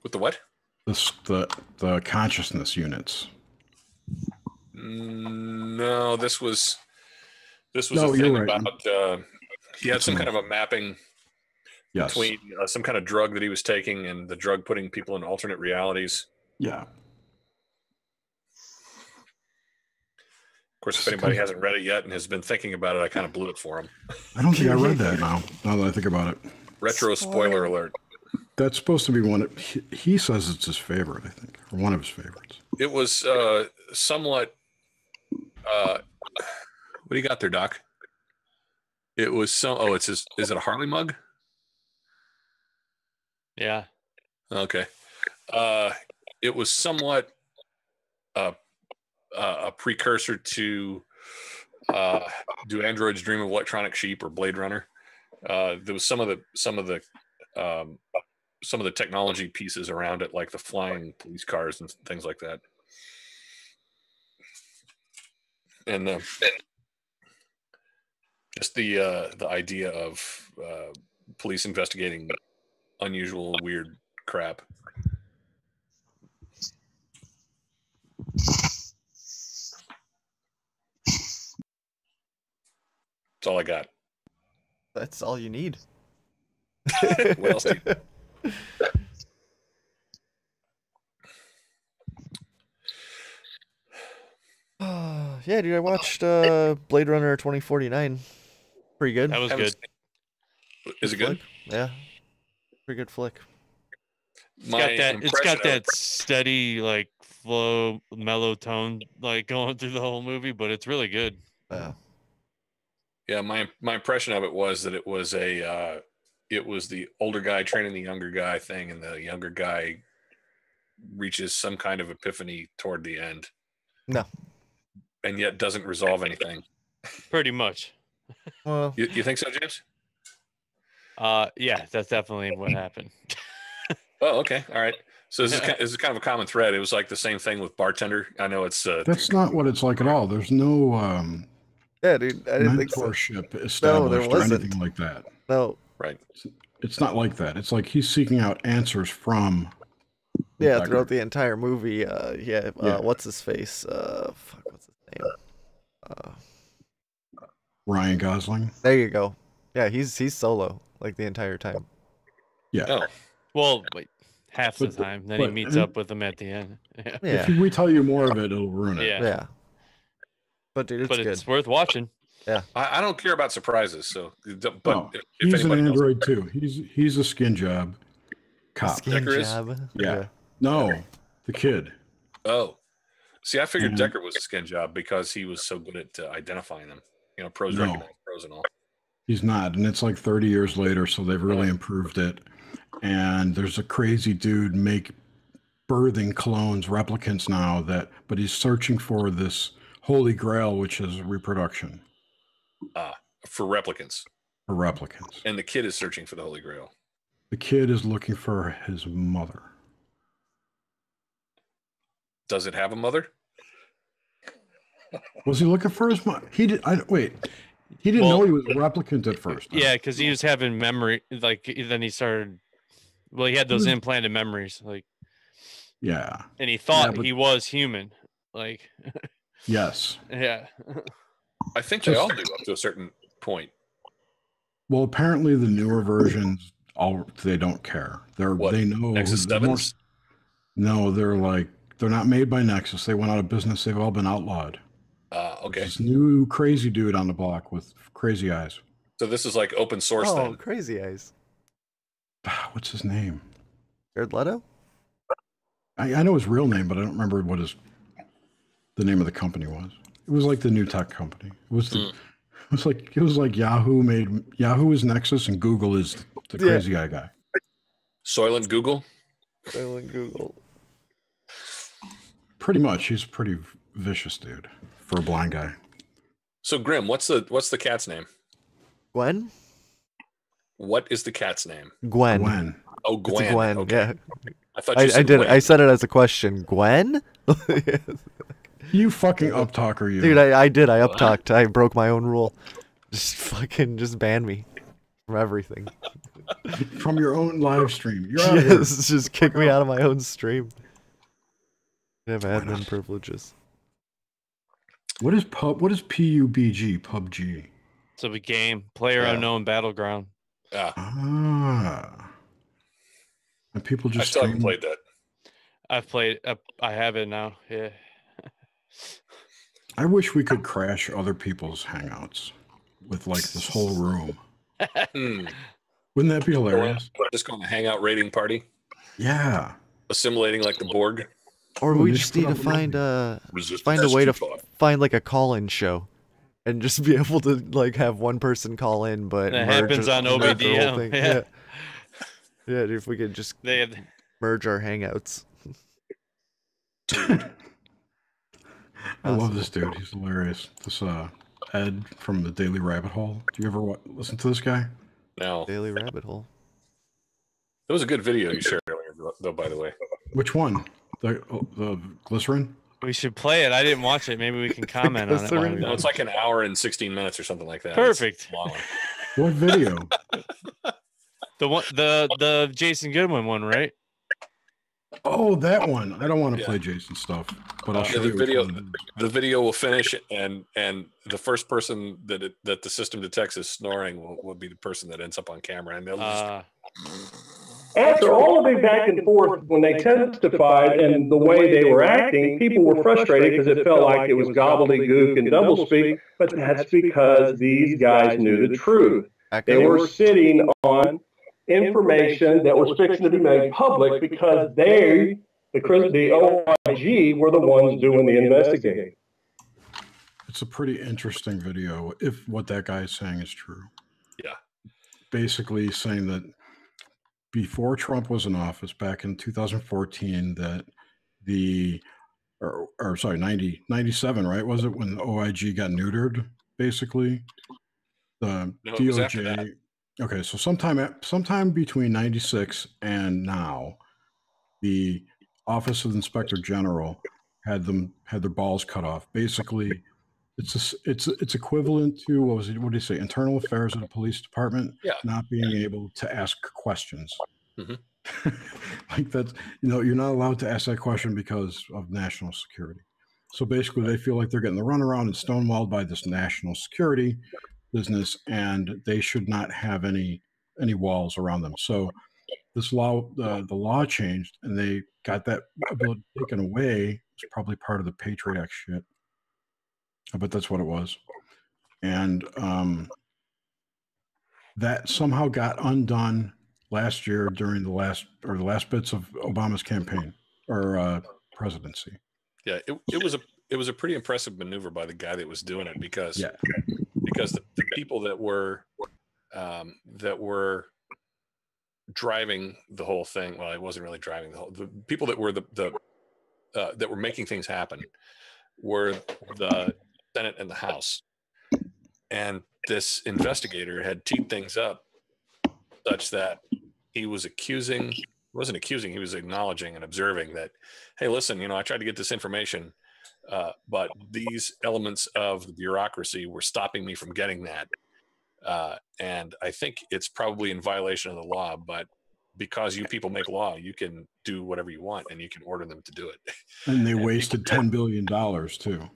With the what? The consciousness units. No, this was No, a you're thing right. about he had some kind of a mapping Yes. between some kind of drug that he was taking and the drug putting people in alternate realities. Yeah. Of course, if anybody hasn't read it yet and has been thinking about it, I kind of blew it for him. I don't think I read that now that I think about it. Retro spoiler alert. That's supposed to be one of, he says it's his favorite, I think, or one of his favorites. It was somewhat what do you got there, Doc? It was it's his, is it a Harley mug? Yeah. Okay. It was somewhat a precursor to Do Androids Dream of Electronic Sheep or Blade Runner. There was some of the technology pieces around it, like the flying police cars and things like that. And just the idea of police investigating unusual, weird crap. That's all I got. That's all you need. What else do you... Yeah, dude, I watched Blade Runner 2049. Pretty good. That was good. Is it good? Yeah. Pretty good flick. It's got that steady, like, flow, mellow tone, like, going through the whole movie, but it's really good. Yeah. Yeah, my impression of it was that it was the older guy training the younger guy thing, and the younger guy reaches some kind of epiphany toward the end. No. And yet doesn't resolve anything. Pretty much. Well, you think so, James? Yeah, that's definitely what happened. Oh, okay, all right. So this is kind of a common thread. It was like the same thing with Bartender. I know it's That's not what it's like at all. There's no yeah, dude, I didn't think so. mentorship established or anything like that. No. Right. It's not like that. It's like he's seeking out answers from Yeah, Deckard. throughout the entire movie. What's his face? What's his name? Ryan Gosling. There you go. Yeah, he's solo like the entire time. Yeah. Oh. Well, wait, half the time. Then he meets up with them at the end. Yeah. If we tell you more of it, it'll ruin it. Yeah. Yeah. But dude, it's but good. it's worth watching. Yeah. I don't care about surprises. So, but No, if he's an anybody knows- android too. He's a skin job cop. Skin Decker is? job. Yeah. No, the kid. Oh, see, I figured Mhm. Decker was a skin job because he was so good at identifying them. You know, pros No. recognize pros and all. He's not, and it's like 30 years later, so they've really improved it. and there's a crazy dude birthing clones, replicants now but he's searching for this holy grail, which is reproduction. For replicants. For replicants. And the kid is searching for the holy grail. The kid is looking for his mother. Does it have a mother? Was he looking for his mother? He didn't know he was a replicant at first. Yeah, because he was having memory. Like then he started. Well, he had those implanted memories. Like. Yeah. And he thought he was human. Like. Yes. Yeah. I think they all do up to a certain point. Well, apparently the newer versions, they don't care. They know Nexus 7s? No, they're not made by Nexus. They went out of business. They've all been outlawed. Okay. This new crazy dude on the block with crazy eyes. So this is like open source then. Oh, crazy eyes. What's his name? Jared Leto? I know his real name, but I don't remember what the name of the company was. It was like the new tech company. It was like Yahoo is Nexus and Google is the crazy guy. Soylent Google? Soylent Google. Pretty much. He's a pretty vicious dude for a blind guy. So Grim, what's the cat's name? Gwen? What is the cat's name? Gwen. Oh, Gwen. It's Gwen. Okay. Yeah. I thought you said did. Gwen. I said it as a question. Gwen? You fucking uptalker, you. Dude, I did. I uptalked. I broke my own rule. Just ban me from everything. From your own live stream. You're out of here. Just kick me out of my own stream. I have admin privileges. What is PUBG? PUBG. It's a game. Player Unknown Battleground. And people just. I still haven't played that. I've played. I have it now. Yeah. I wish we could crash other people's hangouts with like this whole room. Wouldn't that be hilarious? Just going to hangout raiding party. Yeah. Assimilating like the Borg. Or we just need to find a way to find like a call-in show, and just be able to like have one person call in, but that happens on OBDM. Yeah, dude, if we could just merge our hangouts. I love this dude. He's hilarious. This Ed from the Daily Rabbit Hole. Do you ever listen to this guy? No. Daily Rabbit Hole. It was a good video you shared earlier, though. By the way. Which one? The glycerin? We should play it. I didn't watch it. Maybe we can comment on it. No, it's like an hour and 16 minutes or something like that. Perfect. What video? The Jason Goodwin one, right? Oh, that one. I don't want to play Jason stuff, but I'll show you. The video will finish, and the first person that the system detects as snoring will be the person that ends up on camera, and they'll just. After all of the back and forth when they testified and the way they were acting, people were frustrated because it felt like it was gobbledygook and doublespeak, but that's because these guys knew the truth. They were sitting on information that was fixing to be made public because the OIG were the ones doing the investigating. It's a pretty interesting video if what that guy is saying is true. Yeah. Basically saying that before Trump was in office back in 2014 that 97, right? Was it when the OIG got neutered, basically? The No, it was after that. DOJ. Okay, so sometime between 96 and now, the Office of the Inspector General had their balls cut off. Basically, it's equivalent to what do you say? Internal affairs of the police department not being able to ask questions. Mm-hmm. Like that, you're not allowed to ask that question because of national security. So basically, they feel like they're getting the runaround and stonewalled by this national security business, and they should not have any walls around them. So this law, the law changed, and they got that ability taken away. It's probably part of the Patriot Act shit. I bet that's what it was. And that somehow got undone last year during the last bits of Obama's campaign or presidency. Yeah, it was a pretty impressive maneuver by the guy that was doing it because the people that were driving the whole thing. Well, it wasn't really driving the people that were that were making things happen were the Senate and the House. And this investigator had teed things up such that he was he was acknowledging and observing that, hey, listen, I tried to get this information, but these elements of the bureaucracy were stopping me from getting that. And I think it's probably in violation of the law, but because you people make law, you can do whatever you want and you can order them to do it. And they wasted $10 billion too.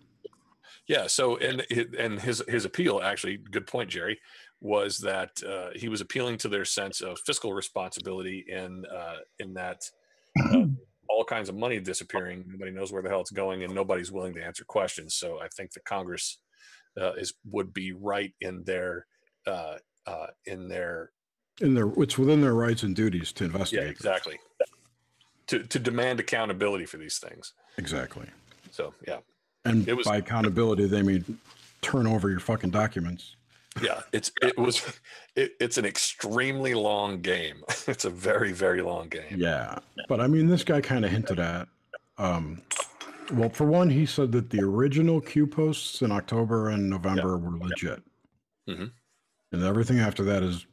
Yeah. So, and his appeal, actually, good point, Jerry, was that he was appealing to their sense of fiscal responsibility in that all kinds of money disappearing. Nobody knows where the hell it's going, and nobody's willing to answer questions. So, I think the Congress would be right in their it's within their rights and duties to investigate. Yeah, exactly. To demand accountability for these things. Exactly. So yeah. And by accountability, they mean turn over your fucking documents. Yeah, it's an extremely long game. It's a very, very long game. Yeah, but I mean, this guy kind of hinted at. Well, for one, he said that the original Q posts in October and November were legit, Mm-hmm. and everything after that is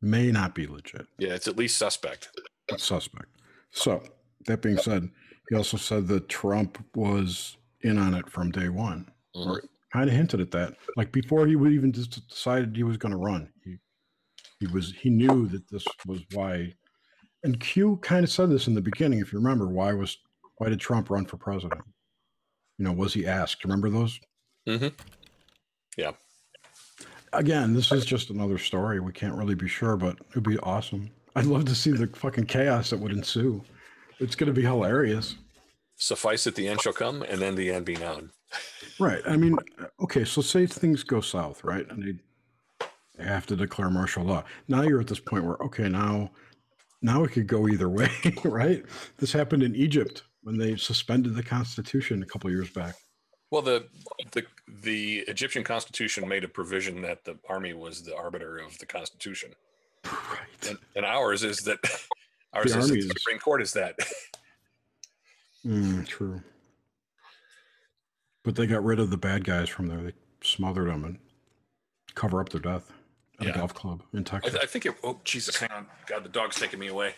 may not be legit. Yeah, it's at least suspect. It's suspect. So that being said, he also said that Trump was in on it from day one, or kind of hinted at that. Like before he would even just decided he was going to run, he knew that this was why. And Q kind of said this in the beginning, if you remember. Why did Trump run for president? Was he asked? Remember those? Mm-hmm. Yeah. Again, this is just another story. We can't really be sure, but it'd be awesome. I'd love to see the fucking chaos that would ensue. It's going to be hilarious. Suffice it, the end shall come, and then the end be known. Right. I mean, okay, so say things go south, right? And they have to declare martial law. Now you're at this point where, okay, now it could go either way, right? This happened in Egypt when they suspended the Constitution a couple of years back. Well, the Egyptian Constitution made a provision that the army was the arbiter of the Constitution. Right. And ours is that the Supreme Court is that. True. But they got rid of the bad guys from there. They smothered them and cover up their death at a golf club in Texas. I think oh, Jesus, hang on. God, the dog's taking me away.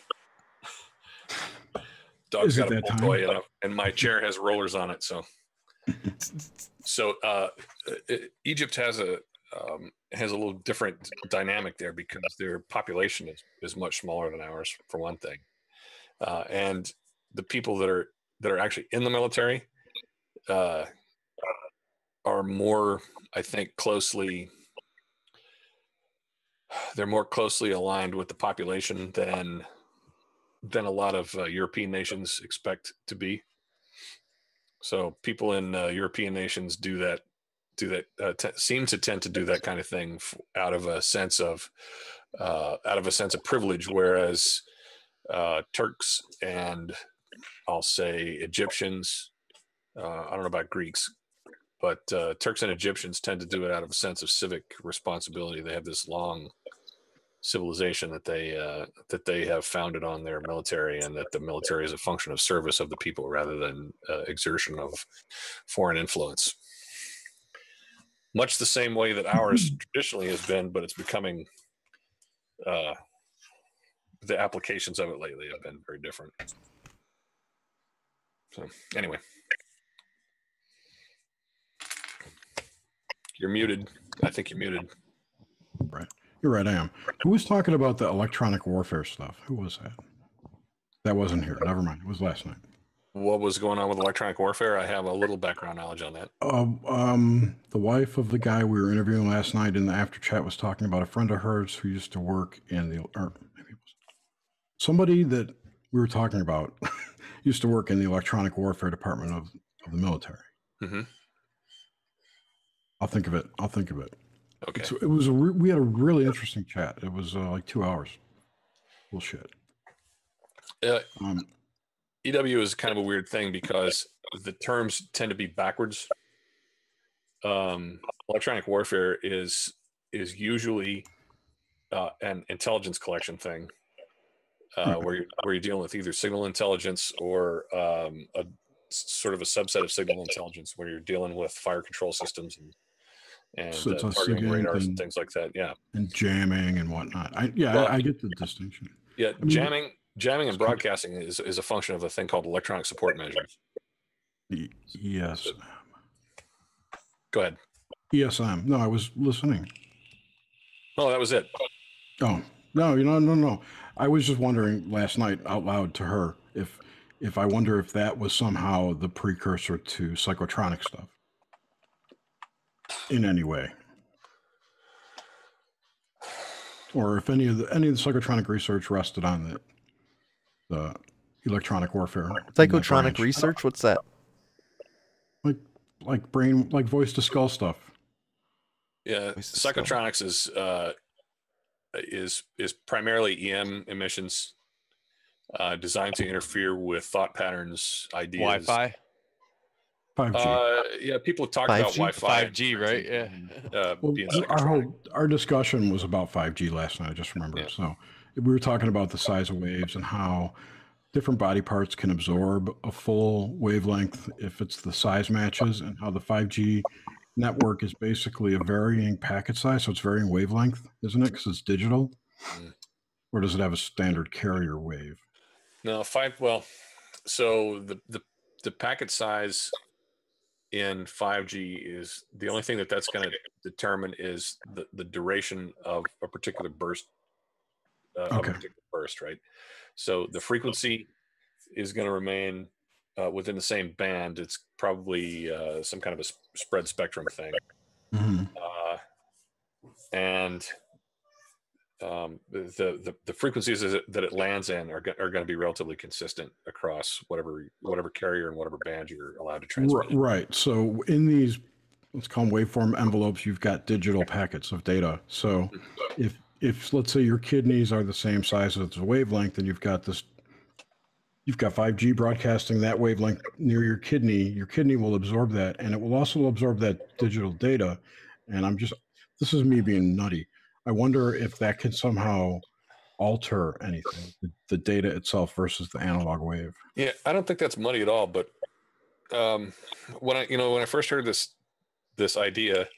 Dog's got a pull toy and my chair has rollers on it. So Egypt has a little different dynamic there because their population is much smaller than ours, for one thing. And the people that are actually in the military are more, I think, they're more closely aligned with the population than a lot of European nations expect to be. So people in European nations seem to tend to do that kind of thing out of a sense of privilege, whereas Turks and I'll say Egyptians, I don't know about Greeks, but Turks and Egyptians tend to do it out of a sense of civic responsibility. They have this long civilization that they have founded on their military, and that the military is a function of service of the people rather than exertion of foreign influence. Much the same way that ours traditionally has been, but it's becoming the applications of it lately have been very different. So anyway, you're muted. I think you're muted. Right. You're right, I am. Who was talking about the electronic warfare stuff? Who was that? That wasn't here. Never mind. It was last night. What was going on with electronic warfare? I have a little background knowledge on that. The wife of the guy we were interviewing last night in the after chat was talking about a friend of hers who used to work in maybe it was somebody that we were talking about used to work in the electronic warfare department of the military. Mm-hmm. I'll think of it. Okay. So we had a really interesting chat. It was like 2 hours. Bullshit. EW is kind of a weird thing because the terms tend to be backwards. Electronic warfare is usually an intelligence collection thing, where you're dealing with either signal intelligence or a sort of a subset of signal intelligence, where you're dealing with fire control systems and So it's a targeting SIGINT radars and things like that. Yeah, and jamming and whatnot. I get the distinction. Yeah, jamming and broadcasting is a function of a thing called electronic support measures. Yes. Go ahead. ESM. No, I was listening. Oh, that was it. Oh, no. I was just wondering last night out loud to her if I wonder if that was somehow the precursor to psychotronic stuff in any way. Or if any of the psychotronic research rested on the electronic warfare. Psychotronic research? What's that? Like brain, like voice to skull stuff. Yeah, psychotronics is primarily EM emissions, designed to interfere with thought patterns, ideas. Wi-Fi. 5G. Yeah, people have talked about Wi-Fi. 5G, right? Yeah. Well, our discussion was about 5G last night. I just remembered. Yeah. So we were talking about the size of waves and how different body parts can absorb a full wavelength if it's the size matches, and how the 5G network is basically a varying packet size. So it's varying wavelength, isn't it? Because it's digital. Or does it have a standard carrier wave? No, so the packet size in 5G is the only thing that's going to determine is the duration of a particular burst. Right? So the frequency is going to remain within the same band. It's probably some kind of a spread spectrum thing. Mm-hmm. And the frequencies that it lands in are going to be relatively consistent across whatever carrier and whatever band you're allowed to transmit. Right. So in these, let's call them waveform envelopes, you've got digital packets of data. So if let's say your kidneys are the same size as the wavelength, and you've got 5G broadcasting that wavelength near your kidney will absorb that, and it will also absorb that digital data. And this is me being nutty. I wonder if that can somehow alter anything, the data itself versus the analog wave. Yeah, I don't think that's muddy at all. But when I first heard this idea,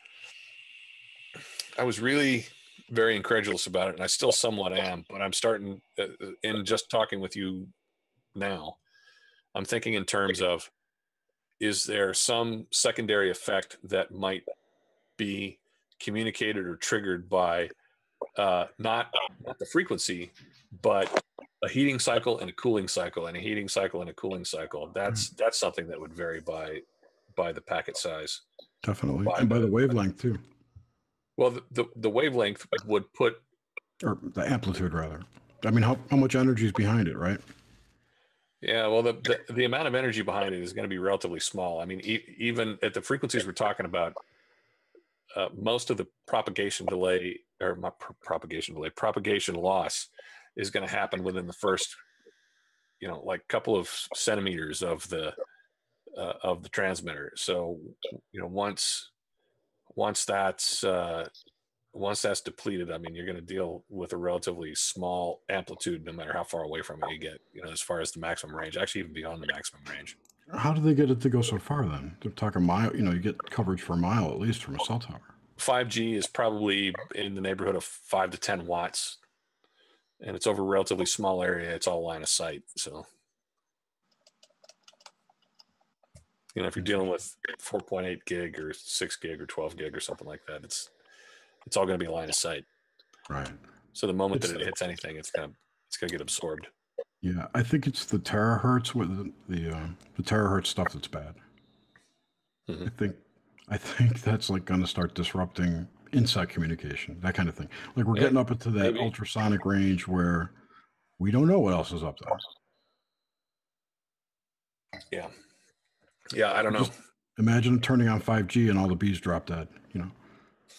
I was really very incredulous about it, and I still somewhat am. But I'm starting in just talking with you now. I'm thinking in terms of, is there some secondary effect that might be communicated or triggered by not the frequency, but a heating cycle and a cooling cycle, and a heating cycle and a cooling cycle. That's something that would vary by the packet size. Definitely, and by the wavelength too. Well, the wavelength would put, or the amplitude rather. I mean, how much energy is behind it, right? Yeah, well, the amount of energy behind it is going to be relatively small. I mean, even at the frequencies we're talking about, most of the propagation loss is going to happen within the first, like couple of centimeters of the transmitter. So, once that's depleted, I mean, you're going to deal with a relatively small amplitude, no matter how far away from it you get, as far as the maximum range, actually even beyond the maximum range. How do they get it to go so far then? They're talking mile, you get coverage for a mile at least from a cell tower. 5G is probably in the neighborhood of 5 to 10 watts, and it's over a relatively small area. It's all line of sight. So, if you're dealing with 4.8 gig or 6 gig or 12 gig or something like that, it's all going to be line of sight. Right. So the moment that it hits anything, it's going to get absorbed. Yeah, I think it's the terahertz with the terahertz stuff that's bad. Mm-hmm. I think that's like going to start disrupting insect communication, that kind of thing. Like we're getting up into that ultrasonic range where we don't know what else is up there. Yeah. Yeah, I don't know. Just imagine turning on 5G and all the bees drop dead.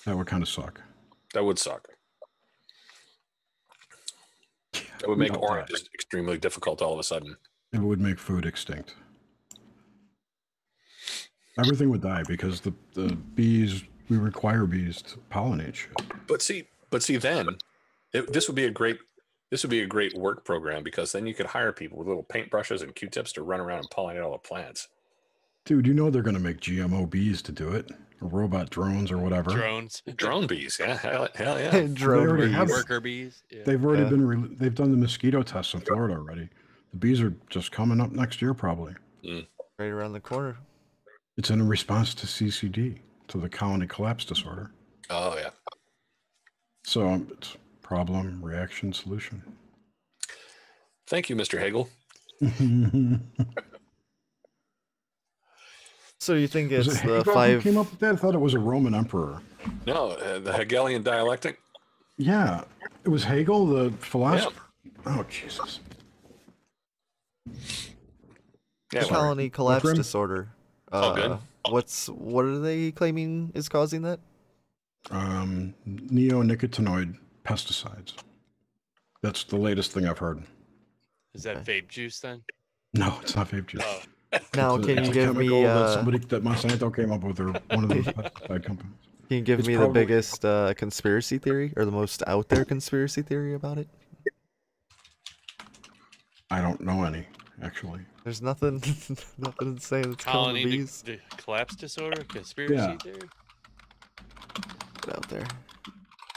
That would kind of suck. That would suck. That would make orange extremely difficult all of a sudden. It would make food extinct. Everything would die because the bees, we require bees to pollinate shit. But see then, This would be a great work program, because then you could hire people with little paintbrushes and Q-tips to run around and pollinate all the plants. Dude, you know they're going to make GMO bees to do it, or robot drones or whatever. Drone bees, yeah, hell yeah. Worker bees. Yeah. They've already they've done the mosquito tests in Florida already. The bees are just coming up next year probably. Right around the corner. It's in response to CCD, to the colony collapse disorder. Oh yeah. So it's problem, reaction, solution. Thank you, Mr. Hegel. So you think Was it's it the Hegel who five? came up with that? I thought it was a Roman emperor. No, the Hegelian dialectic. Yeah, it was Hegel, the philosopher. Oh Jesus. The colony collapse Grim? disorder. Oh, good. What are they claiming is causing that? Neonicotinoid pesticides. That's the latest thing I've heard. Is that vape juice then? No, it's not vape juice. Oh. Now, It's can a you give me chemical that Monsanto came up with, or one of those pesticide companies. Can you give It's me the probably- biggest conspiracy theory, or the most out there conspiracy theory about it? I don't know any, actually. There's nothing saying it's killing the Colony bees. collapse disorder conspiracy Yeah. theory. Get out there.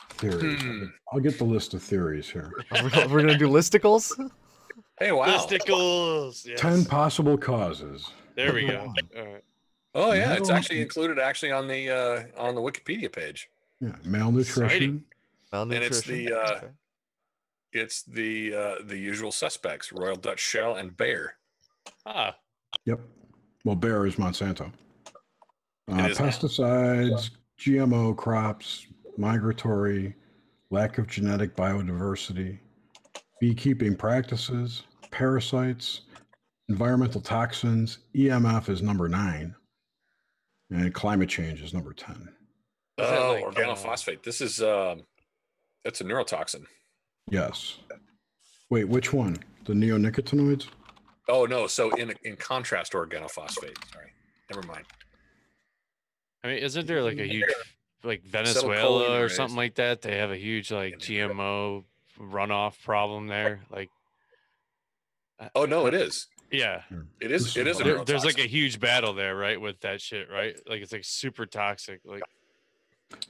Theories. I'll get the list of theories here. We're gonna do listicles. Hey, wow. Listicles. Yes. 10 possible causes. There we go. All right. Oh yeah, it's Male- actually included on the Wikipedia page. Yeah, malnutrition. And it's the usual suspects: Royal Dutch Shell and Bayer. Ah. Yep. Well, Bayer is Monsanto. It is Pesticides, GMO crops, migratory, lack of genetic biodiversity, beekeeping practices, parasites, environmental toxins. EMF is number 9, and climate change is number 10. Oh, organophosphate. This is it's a neurotoxin. Yes. Wait, which one? The neonicotinoids? Oh no, so in contrast to organophosphate. Sorry, never mind. I mean, isn't there like a huge, like Venezuela Acetylcholine or arrays. something like that? They have a huge like GMO runoff problem there. Like, Oh no, it is. yeah, It is. It is. there's like a huge battle there, right? With that shit, right? Like it's like super toxic. Like,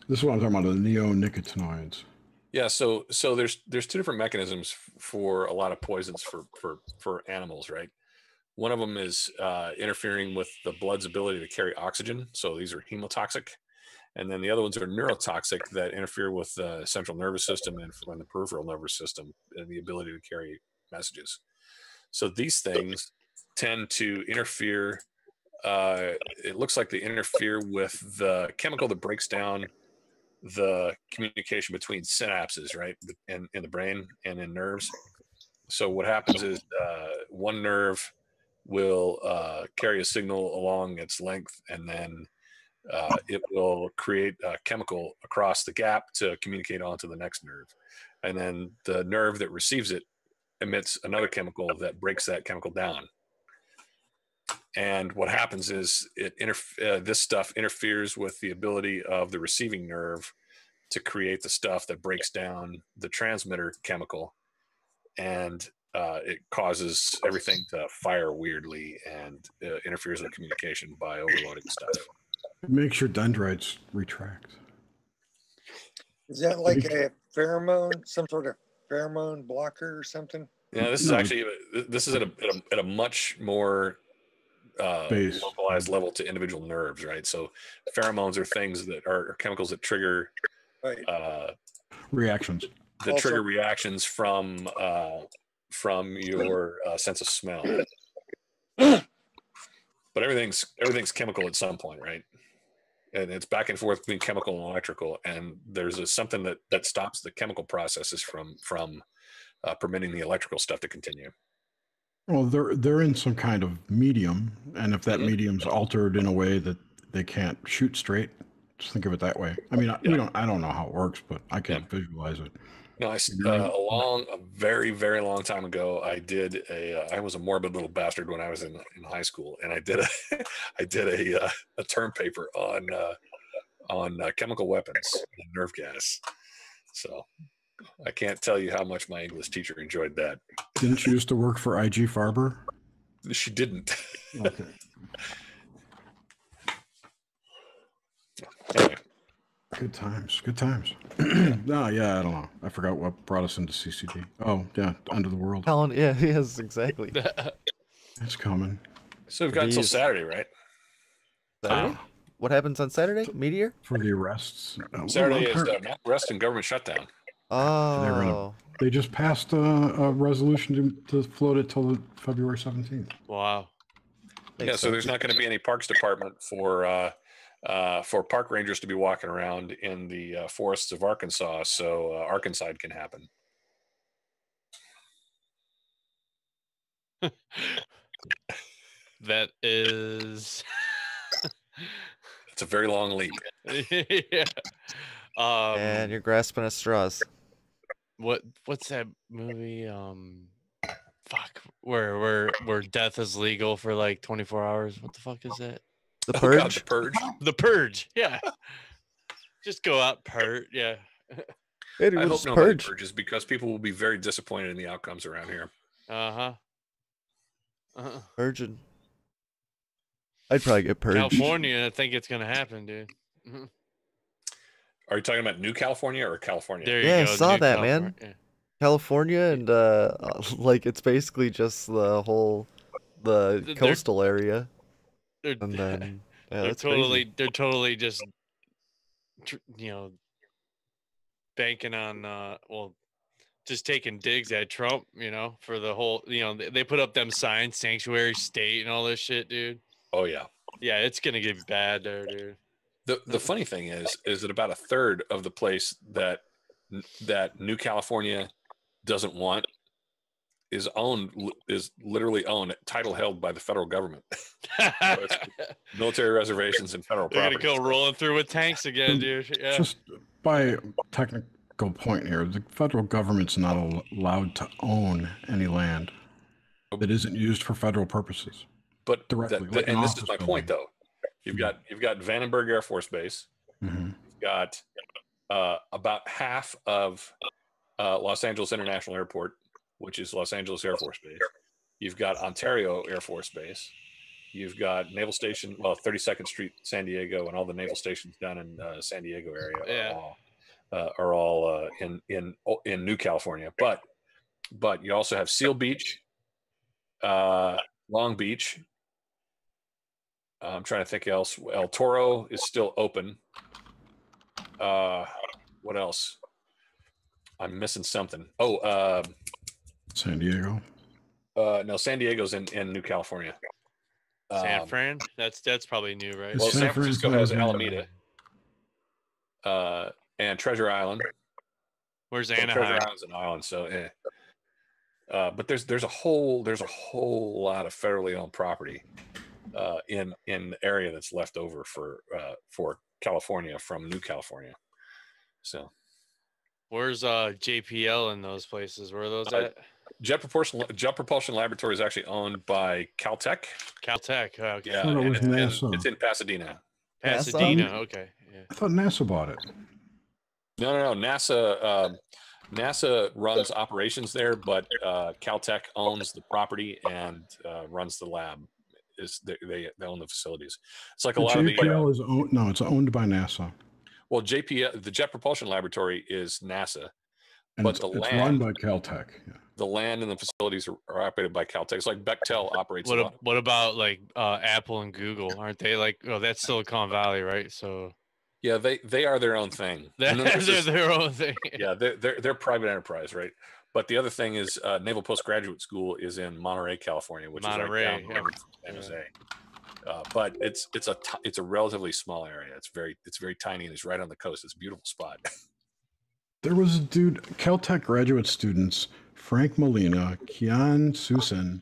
This is what I'm talking about, the neonicotinoids. Yeah, so there's two different mechanisms for a lot of poisons for animals, right? One of them is interfering with the blood's ability to carry oxygen, so these are hemotoxic, and then the other ones are neurotoxic that interfere with the central nervous system and the peripheral nervous system and the ability to carry messages. So these things tend to interfere. It looks like they interfere with the chemical that breaks down the communication between synapses, right, in the brain and in nerves. So what happens is one nerve will carry a signal along its length, and then it will create a chemical across the gap to communicate onto the next nerve. And then the nerve that receives it emits another chemical that breaks that chemical down. And what happens is this stuff interferes with the ability of the receiving nerve to create the stuff that breaks down the transmitter chemical, and it causes everything to fire weirdly and interferes with communication by overloading stuff. It makes your dendrites retract. Is that like a pheromone, some sort of pheromone blocker or something? Yeah, this is actually at a much more localized level to individual nerves, right? So pheromones are things that are chemicals that trigger reactions. That trigger reactions from your sense of smell. But everything's chemical at some point, right? And it's back and forth between chemical and electrical, and there's something that stops the chemical processes from permitting the electrical stuff to continue. Well, they're in some kind of medium, and if that medium's altered in a way that they can't shoot straight, just think of it that way. I mean, I don't know how it works, but I can visualize it. No, a very, very long time ago, I was a morbid little bastard when I was in high school, and I did a term paper on chemical weapons and nerve gas. So I can't tell you how much my English teacher enjoyed that. Didn't you used to work for IG Farber? She didn't. Okay. Anyway. Good times. Good times. No, yeah, I don't know. I forgot what brought us into CCD. Oh, yeah, End of the World. Helen, yeah, yes, exactly. It's coming. So we've got until Saturday, right? Saturday? What happens on Saturday? Meteor? For the arrests. Saturday is arrest and government shutdown. Oh. They just passed a resolution to float it till February 17th. Wow. Yeah, so there's not going to be any Parks Department for park rangers to be walking around in the forests of Arkansas, so Arkansas can happen. That is. It's a very long leap. Yeah. And you're grasping at straws. What's that movie? Fuck. Where death is legal for like 24 hours. What the fuck is that? The Purge? God, the Purge. The Purge. Yeah. Just go out, purge. Yeah. Hey, dude, I hope just nobody purge. purges because people will be very disappointed in the outcomes around here. Purging. I'd probably get purged. California, I think it's gonna happen, dude. Are you talking about New California or California? There you Yeah, go, I saw New that, California. man. Yeah. California and like it's basically just the whole coastal area. And then yeah, they're that's totally crazy. just banking on just taking digs at Trump, for the whole, they put up them signs, sanctuary state and all this shit, dude. Oh yeah. Yeah, it's gonna get bad there, dude. The funny thing is that about a third of the place that New California doesn't want is literally owned, title held by the federal government. So it's military reservations and federal property. They're gonna go rolling through with tanks again, dude. Yeah. Just by technical point here, the federal government's not allowed to own any land that isn't used for federal purposes. But directly, and this is my point, though. You've got Vandenberg Air Force Base. Mm-hmm. You've got about half of Los Angeles International Airport, which is Los Angeles Air Force Base. You've got Ontario Air Force Base. You've got Naval Station, 32nd Street, San Diego, and all the naval stations down in San Diego area are all in New California. But you also have Seal Beach, Long Beach. I'm trying to think else. El Toro is still open. What else? I'm missing something. San Diego. No, San Diego's in New California. San Fran? That's probably new, right? Well, San Francisco has Alameda. And Treasure Island. Where's Treasure Anaheim? Island's an island, so but there's a whole lot of federally owned property in the area that's left over for California from New California. So where's JPL in those places? Where are those at? Jet Propulsion Laboratory is actually owned by Caltech. Caltech. Okay. I Yeah, thought it was and NASA. it's in Pasadena. Pasadena. Okay. Yeah. I thought NASA bought it. No. NASA runs operations there, but Caltech owns the property and runs the lab. They own the facilities. It's like a lot of the JPL is owned. No, it's owned by NASA. Well, JPL, the Jet Propulsion Laboratory, is NASA, And but it's the run land, by Caltech. Yeah. the land and the facilities are operated by Caltech. It's like Bechtel operates. What about like Apple and Google? Aren't they like? Oh, that's Silicon Valley, right? So yeah, they are their own thing. And then they're their own thing. Yeah, they're private enterprise, right? But the other thing is Naval Postgraduate School is in Monterey, California, which is right down from San Jose. But it's a relatively small area. It's very tiny and it's right on the coast. It's a beautiful spot. There was a dude, Caltech graduate students, Frank Molina, Kian Susan,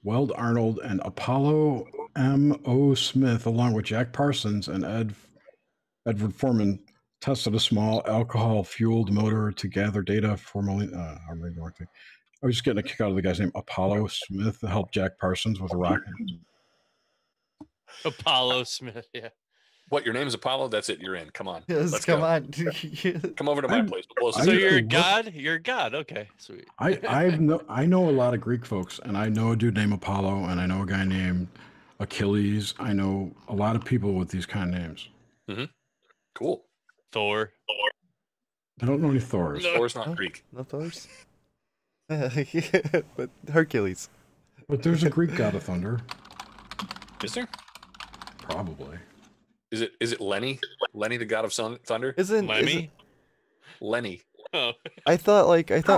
Weld Arnold, and Apollo M.O. Smith, along with Jack Parsons and Edward Foreman, tested a small alcohol-fueled motor to gather data for Molina. I was just getting a kick out of the guy's name, Apollo Smith, to help Jack Parsons with a rocket. Apollo Smith, yeah. What, your name is Apollo? That's it. You're in. Come on. Yes, Let's come go. on. Come over to my place. We'll blow So some you're a smoke. god? You're a god. Okay, sweet. I know a lot of Greek folks, and I know a dude named Apollo, and I know a guy named Achilles. I know a lot of people with these kind of names. Mm-hmm. Cool. Thor. I don't know any Thors. No. Thor's not Greek. No Thors. But Hercules. But there's a Greek god of thunder. Is there? Probably. Is it Lenny? Lenny, the god of thunder? Isn't Lenny? Oh. I thought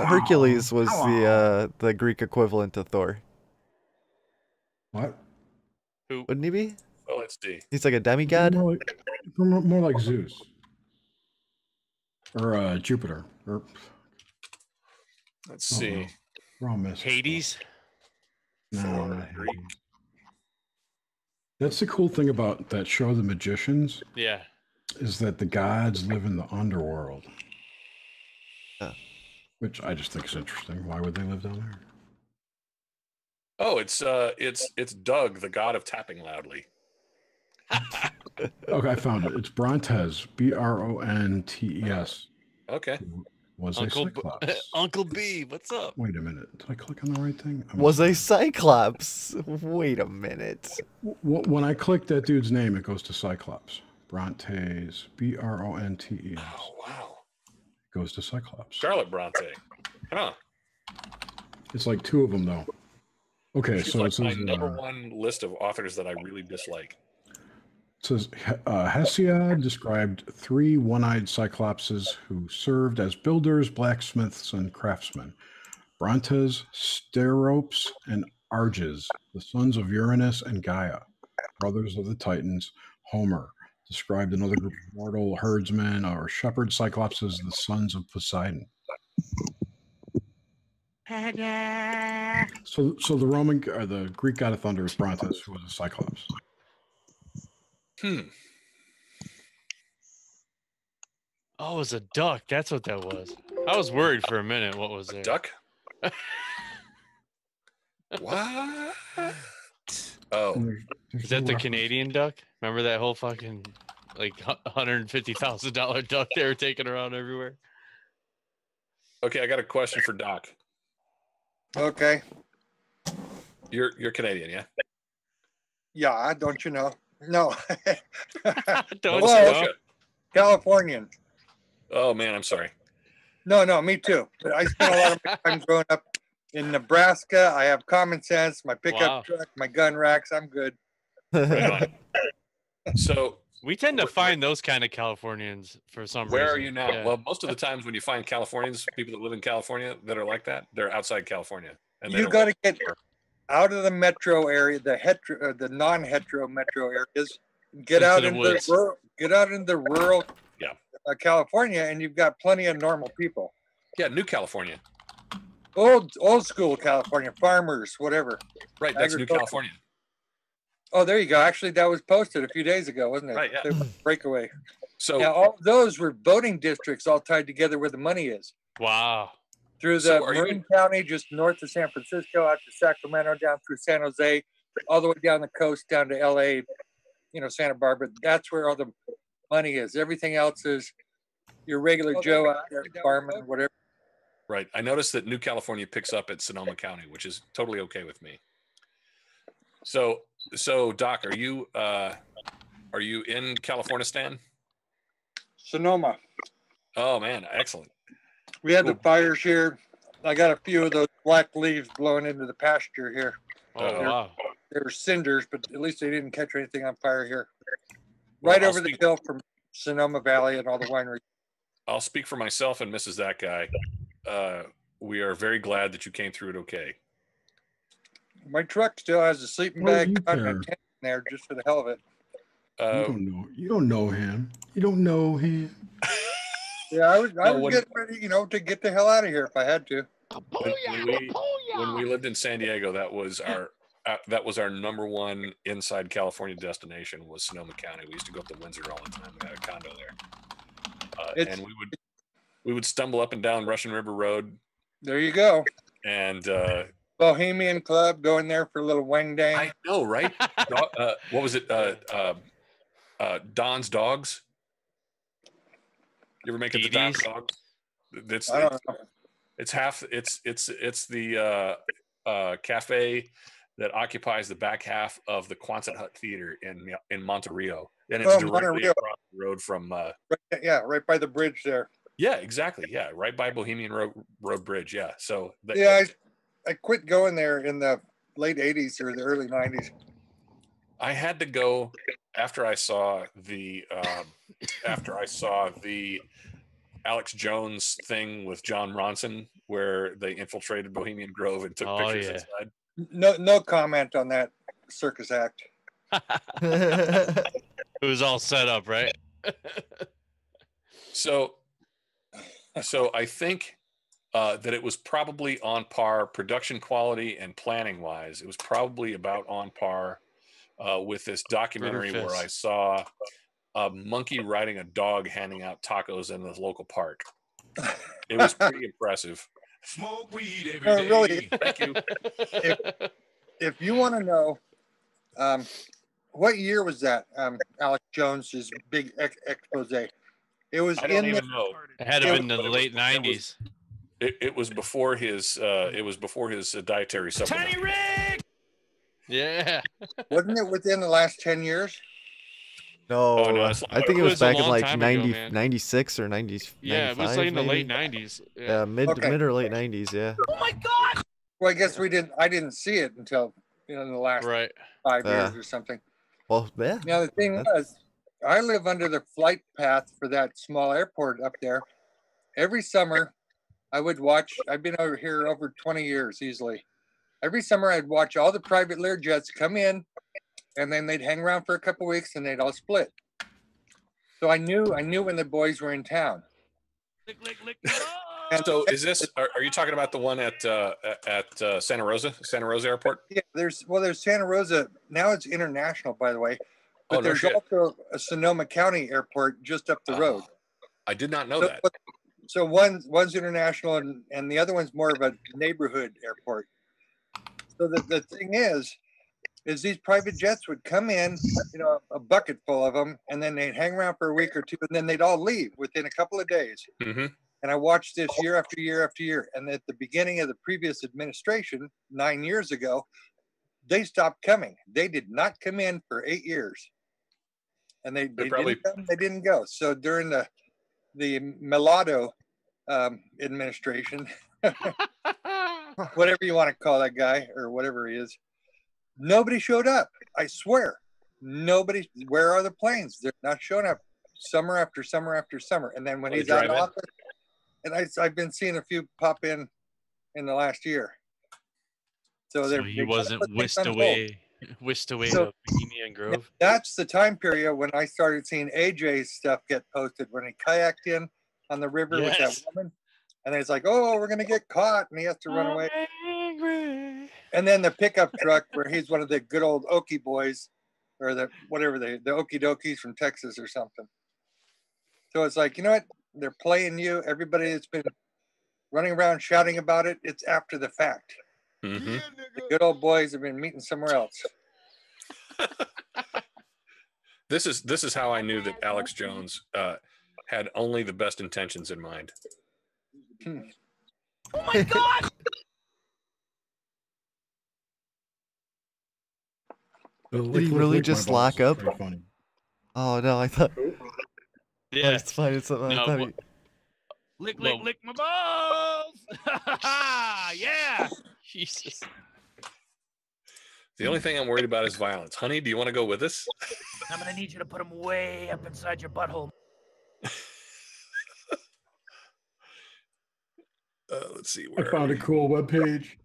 Hercules was the Greek equivalent to Thor. What? Who? Wouldn't he be? Oh, let's see. He's like a demigod. More like Zeus. Or Jupiter. Or let's see. We're all missing. Hades. No, not Hades. That's the cool thing about that show, The Magicians. Yeah. Is that the gods live in the underworld. Which I just think is interesting. Why would they live down there? Oh, it's Doug, the god of tapping loudly. Okay, I found it. It's Brontes. Brontes. Okay. Was Uncle a Cyclops. Uncle B, what's up? Wait a minute. Did I click on the right thing? Was a Cyclops. Wait a minute. When I click that dude's name, it goes to Cyclops. Brontes. Brontes. Oh, wow. It goes to Cyclops. Charlotte Bronte. Huh. It's like two of them, though. Okay, She's so like it says... my number one list of authors that I really dislike. It says Hesiod described 3 one-eyed cyclopses who served as builders, blacksmiths, and craftsmen. Brontes, Steropes, and Arges, the sons of Uranus and Gaia, brothers of the Titans. Homer described another group of mortal herdsmen or shepherd cyclopses, the sons of Poseidon. So the Roman or the Greek god of thunder is Brontes, who was a cyclops. Oh, it was a duck. That's what that was. I was worried for a minute. What was there? Duck? What? Oh. Is that the Canadian duck? Remember that whole fucking like $150,000 duck they were taking around everywhere? Okay, I got a question for Doc. Okay. You're Canadian, yeah? Yeah, don't you know? No. Don't you know? Californian. Oh man, I'm sorry. No, me too. But I spent a lot of my time growing up in Nebraska. I have common sense, my pickup truck, my gun racks. I'm good. Right on. So we tend to find those kind of Californians for some reason. Where are you now? Yeah. Well, most of the times when you find Californians, people that live in California that are like that, they're outside California. And You got to get out of the metro area, the non-hetero metro areas. Get out into the rural California, and you've got plenty of normal people. Yeah, New California. Old school California, farmers, whatever. Right, that's New California. Oh, there you go. Actually, that was posted a few days ago, wasn't it? Right, yeah. Breakaway. So now, all those were voting districts all tied together where the money is. Wow. Through the Marin County, just north of San Francisco, out to Sacramento, down through San Jose, all the way down the coast, down to LA, Santa Barbara. That's where all the money is. Everything else is your regular Joe out there, farming, whatever. Right. I noticed that New California picks up at Sonoma County, which is totally okay with me. So Doc, are you in California, Stan? Sonoma. Oh man, excellent. We had the fires here. I got a few of those black leaves blowing into the pasture here. Oh, wow. They were cinders, but at least they didn't catch anything on fire here. Right over the hill from Sonoma Valley and all the wineries. I'll speak for myself and Mrs. That Guy. We are very glad that you came through it okay. My truck still has a sleeping bag in there just for the hell of it. You don't know him. You don't know him. Yeah, I was getting ready, to get the hell out of here if I had to. When we lived in San Diego, that was our number one inside California destination was Sonoma County. We used to go up to Windsor all the time. We had a condo there, and we would stumble up and down Russian River Road. There you go. And Bohemian Club, going there for a little wang dang. I know, right? What was it? Don's Dogs. You ever make it to Don's Dogs? It's half. It's the cafe that occupies the back half of the Quonset Hut Theater in Monterey, and it's directly across the road from. Right by the bridge there. Yeah, exactly. Yeah, right by Bohemian Road Bridge. Yeah. So. I quit going there in the late '80s or the early '90s. I had to go after I saw the Alex Jones thing with John Ronson, where they infiltrated Bohemian Grove and took pictures inside. No comment on that circus act. It was all set up, right? So I think that it was probably on par, production quality and planning wise. It was probably about on par with this documentary where I saw a monkey riding a dog handing out tacos in the local park. It was pretty impressive. Smoke weed every day. Really, thank you. If you want to know, what year was that? Alex Jones's big expose. It was. I don't even know. It had to have been in the late '90s. It was before his. It was before his dietary supplement. Tiny Rick. Yeah. Wasn't it within the last 10 years? No, I think it was back in like 96 or 90. Yeah, it was like in the late 90s. Yeah, mid or late 90s. Yeah. Oh my God! Well, I guess I didn't see it until in the last 5 years or something. Well, yeah. Now the thing was, I live under the flight path for that small airport up there. Every summer, I would watch. I've been over here over 20 years easily. Every summer, I'd watch all the private Learjets come in, and then they'd hang around for a couple weeks, and they'd all split. So I knew when the boys were in town. So is this? Are you talking about the one at Santa Rosa Airport? Yeah, there's Santa Rosa now. It's international, by the way, but there's also a Sonoma County Airport just up the road. I did not know that. So one's international, and the other one's more of a neighborhood airport. So the thing is these private jets would come in, a bucket full of them, and then they'd hang around for a week or two, and then they'd all leave within a couple of days. Mm-hmm. And I watched this year after year after year. And at the beginning of the previous administration, 9 years ago, they stopped coming. They did not come in for 8 years. And they didn't go. So during the Melado administration, whatever you want to call that guy or whatever he is, nobody showed up. I swear. Nobody. Where are the planes? They're not showing up summer after summer after summer. And then when he's out of office, and I've been seeing a few pop in the last year. So he wasn't whisked away to Bohemian Grove. That's the time period when I started seeing AJ's stuff get posted when he kayaked in on the river with that woman. And it's like, oh, we're going to get caught. And he has to run away. Angry. And then the pickup truck where he's one of the good old Okie boys or the Okie Dokies from Texas or something. So it's like, you know what? They're playing you. Everybody that's been running around shouting about it, it's after the fact. Mm-hmm. The good old boys have been meeting somewhere else. This is how I knew that Alex Jones had only the best intentions in mind. Oh my God! Did he really just lock up? Oh no, I thought. Yeah, it's fine. It's something. I thought lick my balls. Yeah. Jesus. The only thing I'm worried about is violence. Honey, do you want to go with us? I'm gonna need you to put them way up inside your butthole. Let's see. I found a cool webpage.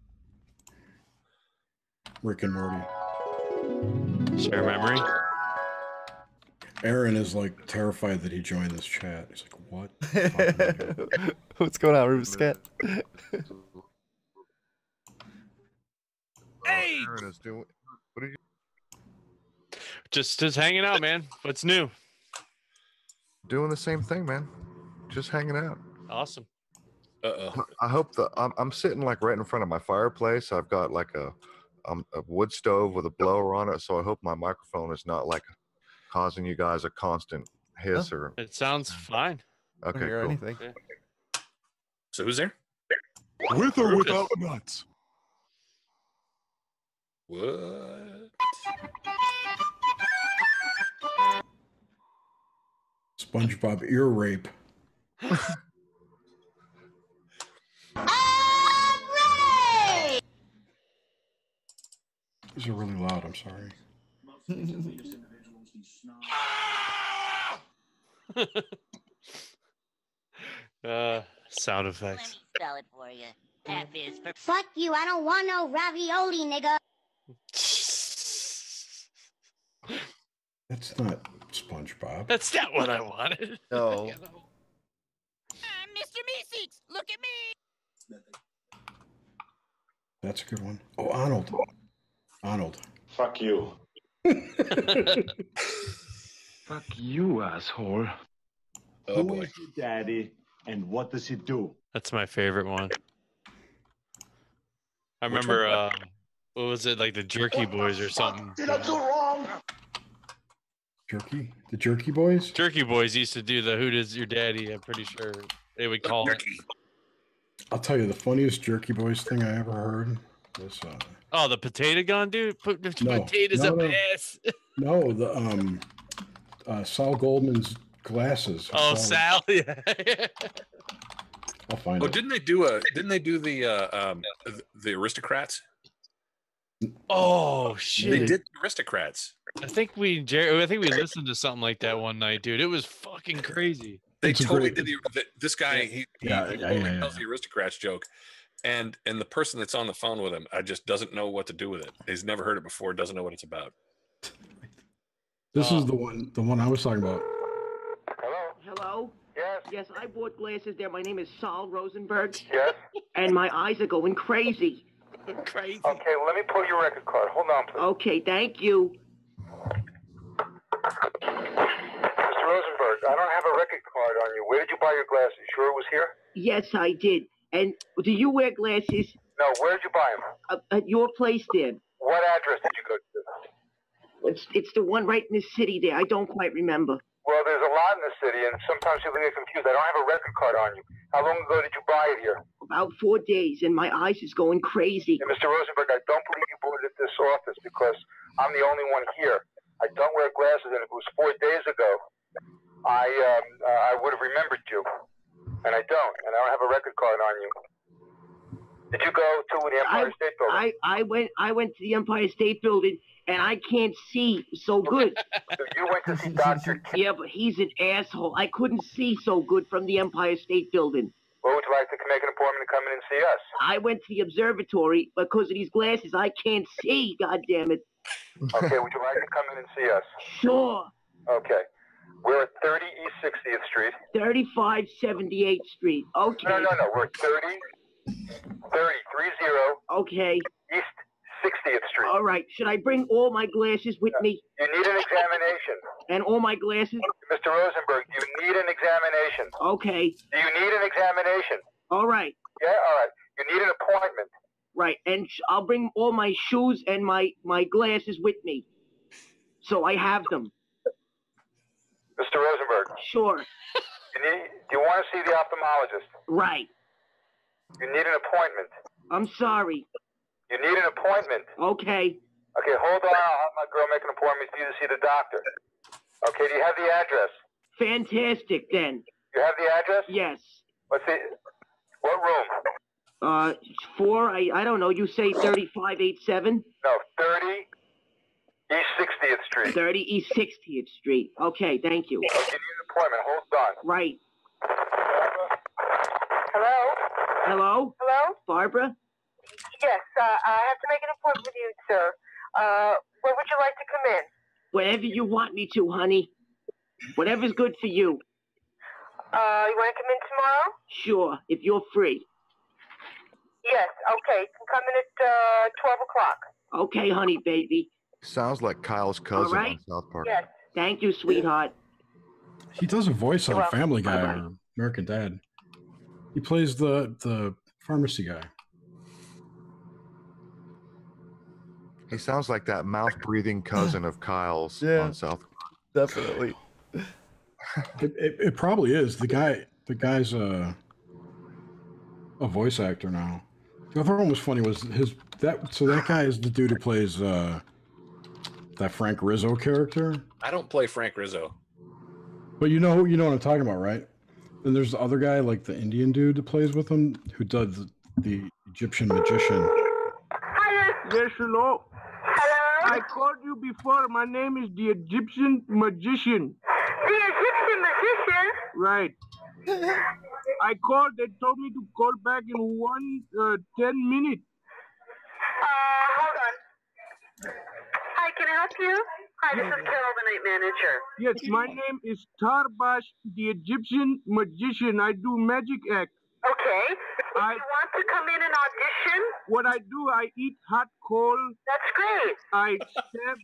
Rick and Morty. Share memory. Aaron is like terrified that he joined this chat. He's like, "What? What's going on, Rubus Cat?" Hey, Aaron is doing. What are you? Just hanging out, man. What's new? Doing the same thing, man. Just hanging out. Awesome. I hope I'm sitting like right in front of my fireplace. I've got like a wood stove with a blower on it, so I hope my microphone is not like causing you guys a constant hiss or? It sounds fine. Okay, hear cool. anything. Yeah. So who's there? With or without the nuts? What? SpongeBob ear rape. These are really loud. I'm sorry. Sound effects. Spell it for you. F is for fuck you. I don't want no ravioli, nigga. That's not SpongeBob. That's not what I wanted. No. Mr. Meeseeks, look at me. That's a good one. Oh, Arnold. Arnold. Fuck you. Fuck you, asshole. Oh, Who boy. is your daddy and what does he do? That's my favorite one. I remember, what was it, like the Jerky Boys or something? Did I do wrong? Jerky? The Jerky Boys? Jerky Boys used to do the Who Does Your Daddy, I'm pretty sure they would call it. I'll tell you, the funniest Jerky Boys thing I ever heard was... Oh, the potato gun, dude? Put the potatoes up ass. No, the Saul Goldman's glasses. Oh, Sal, yeah. I'll find Oh, it. didn't they do the Aristocrats? Oh shit! They did Aristocrats. I think we listened to something like that one night, dude. It was fucking crazy. They It's a totally great- did this guy. He totally tells the Aristocrats joke, and the person that's on the phone with him, I just doesn't know what to do with it. He's never heard it before. Doesn't know what it's about. This is the one I was talking about. Hello? Yes. Yes, I bought glasses there. My name is Saul Rosenberg. Yes. And my eyes are going crazy. Crazy. Okay, well, let me pull your record card. Hold on, please. Okay, thank you. Mr. Rosenberg, I don't have a record card on you. Where did you buy your glasses? Sure it was here? Yes, I did. And do you wear glasses? No, where did you buy them? At your place there. What address did you go to? It's the one right in the city there. I don't quite remember. Well, there's a lot in the city, and sometimes people get confused. I don't have a record card on you. How long ago did you buy it here? About 4 days, and my eyes is going crazy. And Mr. Rosenberg, I don't believe you bought it at this office because I'm the only one here. I don't wear glasses, and if it was 4 days ago, I would have remembered you, and I don't, and I don't have a record card on you. Did you go to the Empire State Building? I went to the Empire State Building, and I can't see so good. So you went to see Dr. Yeah, but he's an asshole. I couldn't see so good from the Empire State Building. Well, would you like to make an appointment to come in and see us? I went to the observatory because of these glasses. I can't see, God damn it. Okay, would you like to come in and see us? Sure. Okay. We're at 30 East 60th Street. 35 78th Street. Okay. No. We're at 30. Okay. East 60th Street. All right. Should I bring all my glasses with me? You need an examination. And all my glasses? Mr. Rosenberg, you need an examination. Okay. Do you need an examination? All right. Yeah, all right. You need an appointment. Right. And I'll bring all my shoes and my glasses with me. So I have them. Mr. Rosenberg. Sure. Do you want to see the ophthalmologist? Right. You need an appointment. I'm sorry. You need an appointment. Okay. Okay, hold on. I'll have my girl make an appointment for you to see the doctor. Okay, do you have the address? Fantastic, then. You have the address? Yes. Let's see. What room? 4, I don't know. You say 3587? No, 30 East 60th Street. 30 East 60th Street. Okay, thank you. Okay, you need an appointment. Hold on. Right. Hello? Hello? Hello? Barbara? Yes, I have to make an appointment with you, sir. When would you like to come in? Whenever you want me to, honey. Whatever's good for you. You want to come in tomorrow? Sure, if you're free. Yes, okay. You can come in at 12 o'clock. Okay, honey, baby. Sounds like Kyle's cousin right. on South Park. Yes. Thank you, sweetheart. He does a voice on You're welcome. Family Guy Bye-bye. or American Dad. He plays the pharmacy guy. He sounds like that mouth-breathing cousin of Kyle's on South Park. Definitely. It probably is. The guy's a voice actor now. The other one was funny. That guy is the dude who plays that Frank Rizzo character. I don't play Frank Rizzo. But you know what I'm talking about, right? And there's the other guy, like the Indian dude that plays with him, who does the Egyptian magician. Yes, hello. Hello? I called you before. My name is the Egyptian magician. The Egyptian magician? Right. I called. They told me to call back in 10 minutes. Hold on. Hi, can I help you? Hi, this is Carol, the night manager. Yes, my name is Tarbash, the Egyptian magician. I do magic acts. Okay. You want to come in and audition? What I do, I eat hot coal. That's great. I stab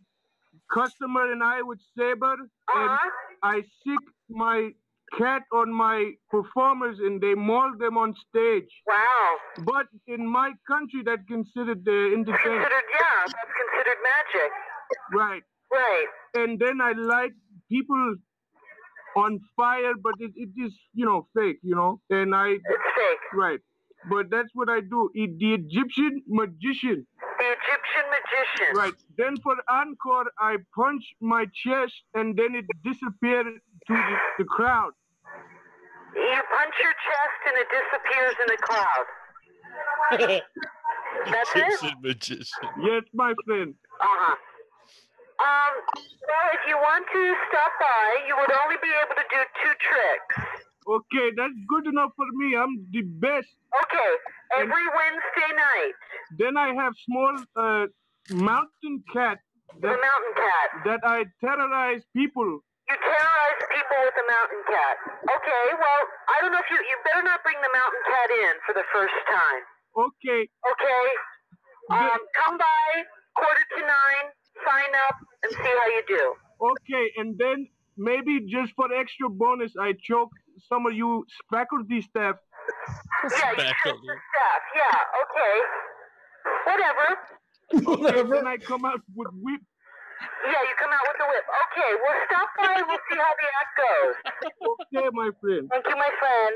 customer and I with saber. And I sick my cat on my performers and they maul them on stage. Wow. But in my country, that's considered entertainment. That's considered magic. Right. Right. And then I light people on fire, but it is, fake, and It's fake. Right. But that's what I do. The Egyptian magician. The Egyptian magician. Right. Then for encore, I punch my chest and then it disappears to the crowd. You punch your chest and it disappears in the crowd. That's Egyptian magician. Yes, my friend. Uh-huh. Well, if you want to stop by, you would only be able to do 2 tricks. Okay, that's good enough for me. I'm the best. Okay, every Wednesday night. Then I have small mountain cat. The mountain cat. That I terrorize people. You terrorize people with the mountain cat. Okay, well, I don't know if you better not bring the mountain cat in for the first time. Okay. Okay. Come by 8:45, sign up, and see how you do. Okay, and then maybe just for extra bonus, I choke some of you faculty staff. Yeah, you choke the staff. Yeah, okay. Whatever. Okay, then I come out with whip. Yeah, you come out with the whip. Okay, well, stop by and we'll see how the act goes. Okay, my friend. Thank you, my friend.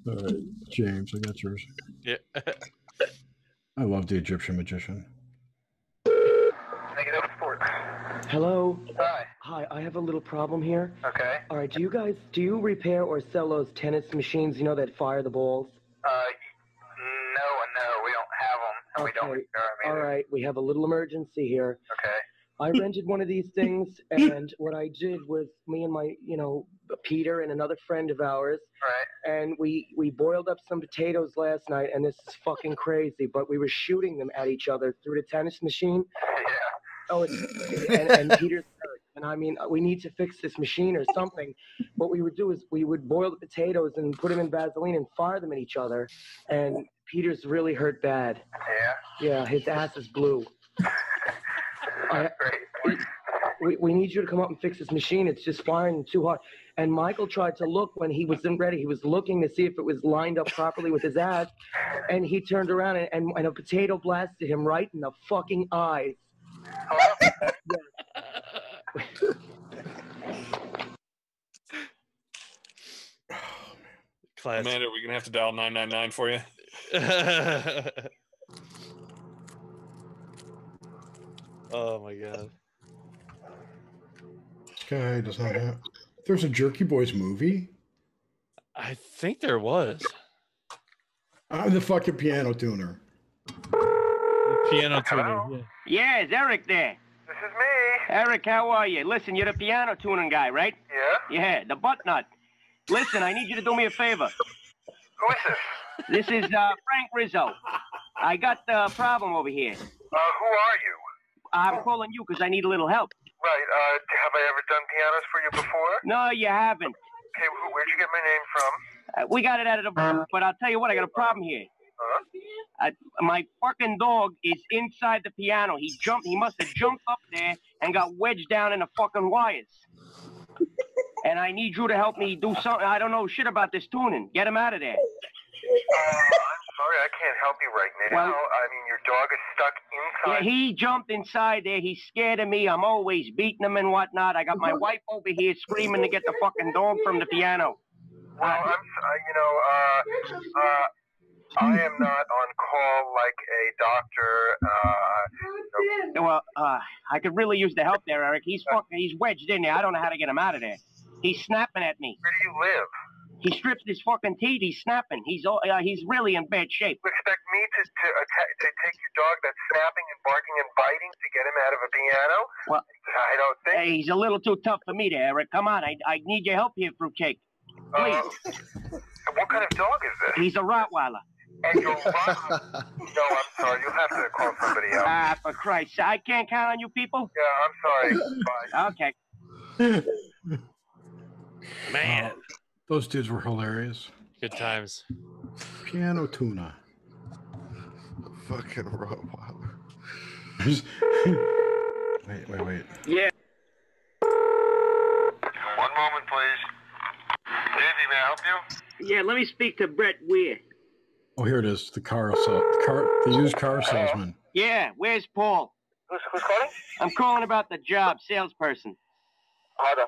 All right, James, I got yours. Yeah. I love the Egyptian magician. Negative report. Hello. Hi. Hi, I have a little problem here. Okay. All right, do you repair or sell those tennis machines, that fire the balls? No, we don't have them. And we don't repair them either. All right, we have a little emergency here. Okay. I rented one of these things, and what I did was me and my, Peter and another friend of ours, and we boiled up some potatoes last night, and this is fucking crazy, but we were shooting them at each other through the tennis machine. Yeah. Oh, and Peter's hurt. And I mean, we need to fix this machine or something. What we would do is we would boil the potatoes and put them in Vaseline and fire them at each other. And Peter's really hurt bad. Yeah? Yeah, his ass is blue. Great. We need you to come up and fix this machine. It's just firing too hard. And Michael tried to look when he wasn't ready. He was looking to see if it was lined up properly with his ass. And he turned around and a potato blasted him right in the fucking eyes. Classic. Amanda, are we gonna have to dial 999 for you? Oh my god. This guy does not have. There's a Jerky Boys movie. I think there was. I'm the fucking piano tuner. Piano tuner. Yeah, it's Eric there. This is me. Eric, how are you? Listen, you're the piano tuning guy, right? Yeah? Yeah, the butt nut. Listen, I need you to do me a favor. Who is this? This is Frank Rizzo. I got a problem over here. Who are you? I'm calling you because I need a little help. Right, have I ever done pianos for you before? No, you haven't. Okay, where'd you get my name from? We got it out of the book, but I'll tell you what, I got a problem here. My fucking dog is inside the piano. He must have jumped up there and got wedged down in the fucking wires. And I need you to help me do something. I don't know shit about this tuning. Get him out of there. I'm sorry, I I can't help you right now. Well- I mean, your dog is stuck Yeah, inside. he jumped inside there. He's scared of me. I'm always beating him and whatnot. I got my wife over here screaming to get the fucking dog from the piano. Well, I am not on call like a doctor. Well, I could really use the help there, Eric. He's wedged in there. I don't know how to get him out of there. He's snapping at me. Where do you live? He stripped his fucking teeth. He's snapping. He's really in bad shape. You expect me to take your dog that's snapping and barking and biting to get him out of a piano? Well, I don't think. Hey, he's a little too tough for me there, Eric. Come on, I need your help here, Fruitcake. Please. What kind of dog is this? He's a Rottweiler. And you're No, I'm sorry. You'll have to call somebody else. For Christ's sake, I can't count on you people? Yeah, I'm sorry. Bye. Okay. Man. Those dudes were hilarious. Good times. Piano tuna. Fucking Rottweiler. Wait. Yeah. One moment, please. Andy, may I help you? Yeah, let me speak to Brett Weir. Oh, here it is. The used car salesman. Yeah, where's Paul? Who's calling? I'm calling about the job, salesperson. Hold on.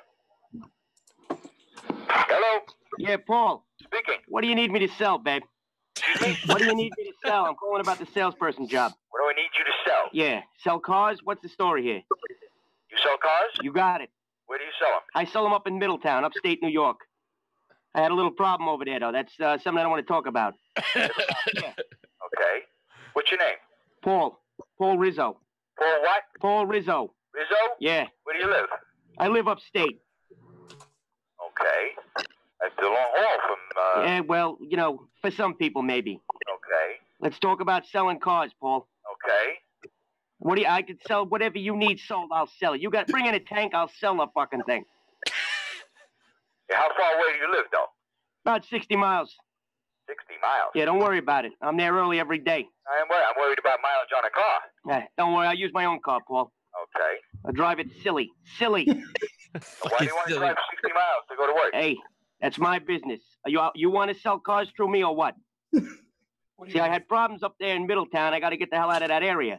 Hello? Yeah, Paul. Speaking. What do you need me to sell, babe? What do you need me to sell? I'm calling about the salesperson job. What do I need you to sell? Yeah, sell cars? What's the story here? You sell cars? You got it. Where do you sell them? I sell them up in Middletown, upstate New York. I had a little problem over there, though. That's something I don't want to talk about. Okay. What's your name? Paul Rizzo. Paul what? Paul Rizzo. Rizzo? Yeah. Where do you live? I live upstate. Okay. That's a long haul from, Yeah, well, for some people, maybe. Okay. Let's talk about selling cars, Paul. Okay. I could sell whatever you need sold, I'll sell it. Bring in a tank, I'll sell the fucking thing. Yeah, how far away do you live, though? About 60 miles. 60 miles? Yeah, don't worry about it. I'm there early every day. I'm worried about mileage on a car. Don't worry, I'll use my own car, Paul. Okay. I'll drive it silly. Silly. Why do you want to drive 60 miles to go to work? Hey, that's my business. You want to sell cars through me or what? See, I had problems up there in Middletown. I got to get the hell out of that area.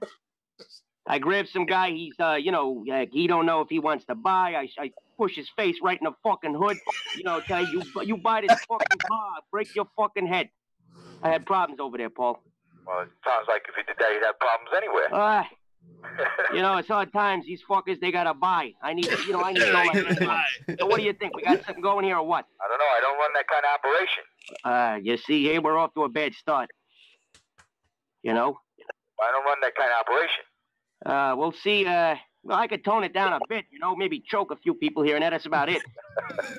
I grabbed some guy. He's, he don't know if he wants to buy. I push his face right in the fucking hood. Tell you buy this fucking car, I'll break your fucking head. I had problems over there, Paul. Well, it sounds like if you did that, you'd have problems anywhere. It's hard times. These fuckers, they gotta buy. I need to know my So what do you think? We got something going here or what? I don't know. I don't run that kind of operation. You see, here we're off to a bad start. I don't run that kind of operation. We'll see. I could tone it down a bit, maybe choke a few people here and there. That's about it.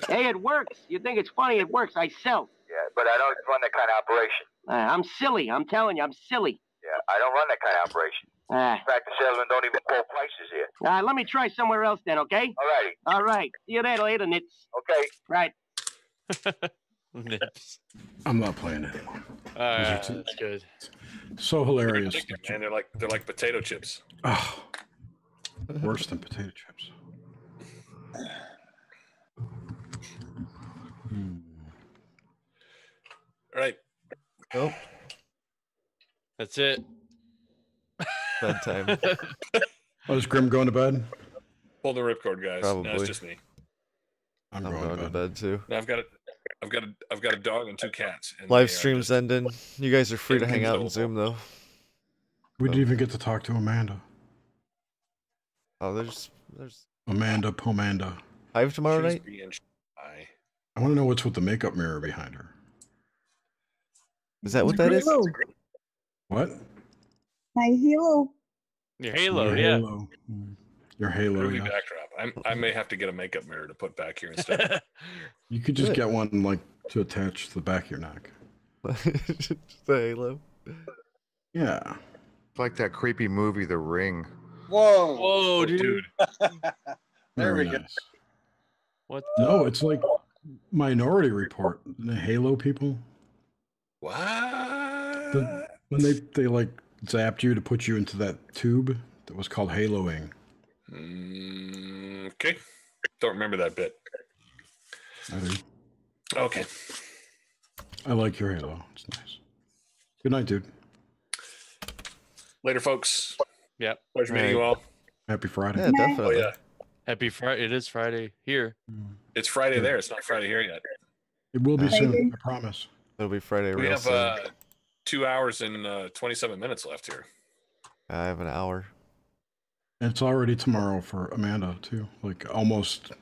Hey, it works. You think it's funny? It works. I sell. Yeah, but I don't run that kind of operation. I'm silly. I'm telling you, I'm silly. Yeah, I don't run that kind of operation. In fact, the salesmen don't even quote prices here. Let me try somewhere else then, okay? Alrighty. All right. See you later, Nits. Okay. Right. Nips. I'm not playing anymore. That's good. So hilarious. Man, they're like potato chips. Oh, worse than potato chips. All right. Oh. That's it. Bedtime. Oh, is Grim going to bed? Pull the ripcord, guys. Probably. No, it's just me. I'm going to bed too. No, I've got a dog and 2 cats. And Live stream's ending. You guys are free to hang out in Zoom though. We didn't even get to talk to Amanda. Oh, there's Amanda Pomanda. Hive tomorrow night? I want to know what's with the makeup mirror behind her. Is that what that is? What? My halo. Your halo, Your yeah. halo. Your halo. Groovy Yeah. backdrop. I may have to get a makeup mirror to put back here instead. You could just get one like to attach to the back of your neck. The halo. Yeah. It's like that creepy movie, The Ring. Whoa. Whoa, dude. There we Very go. nice. What? No, it's like Minority Report. The Halo people. What? When they like zapped you to put you into that tube that was called haloing. Okay. Don't remember that bit. I do. Okay. I like your halo. It's nice. Good night, dude. Later, folks. Yep. Pleasure meeting you all. Happy Friday. Yeah, definitely. Oh, yeah. Happy Friday. It is Friday here. It's Friday there. It's not Friday here yet. It will be soon. I promise. It'll be Friday We real have soon. 2 hours and 27 minutes left here. I have an hour. And it's already tomorrow for Amanda too. Like almost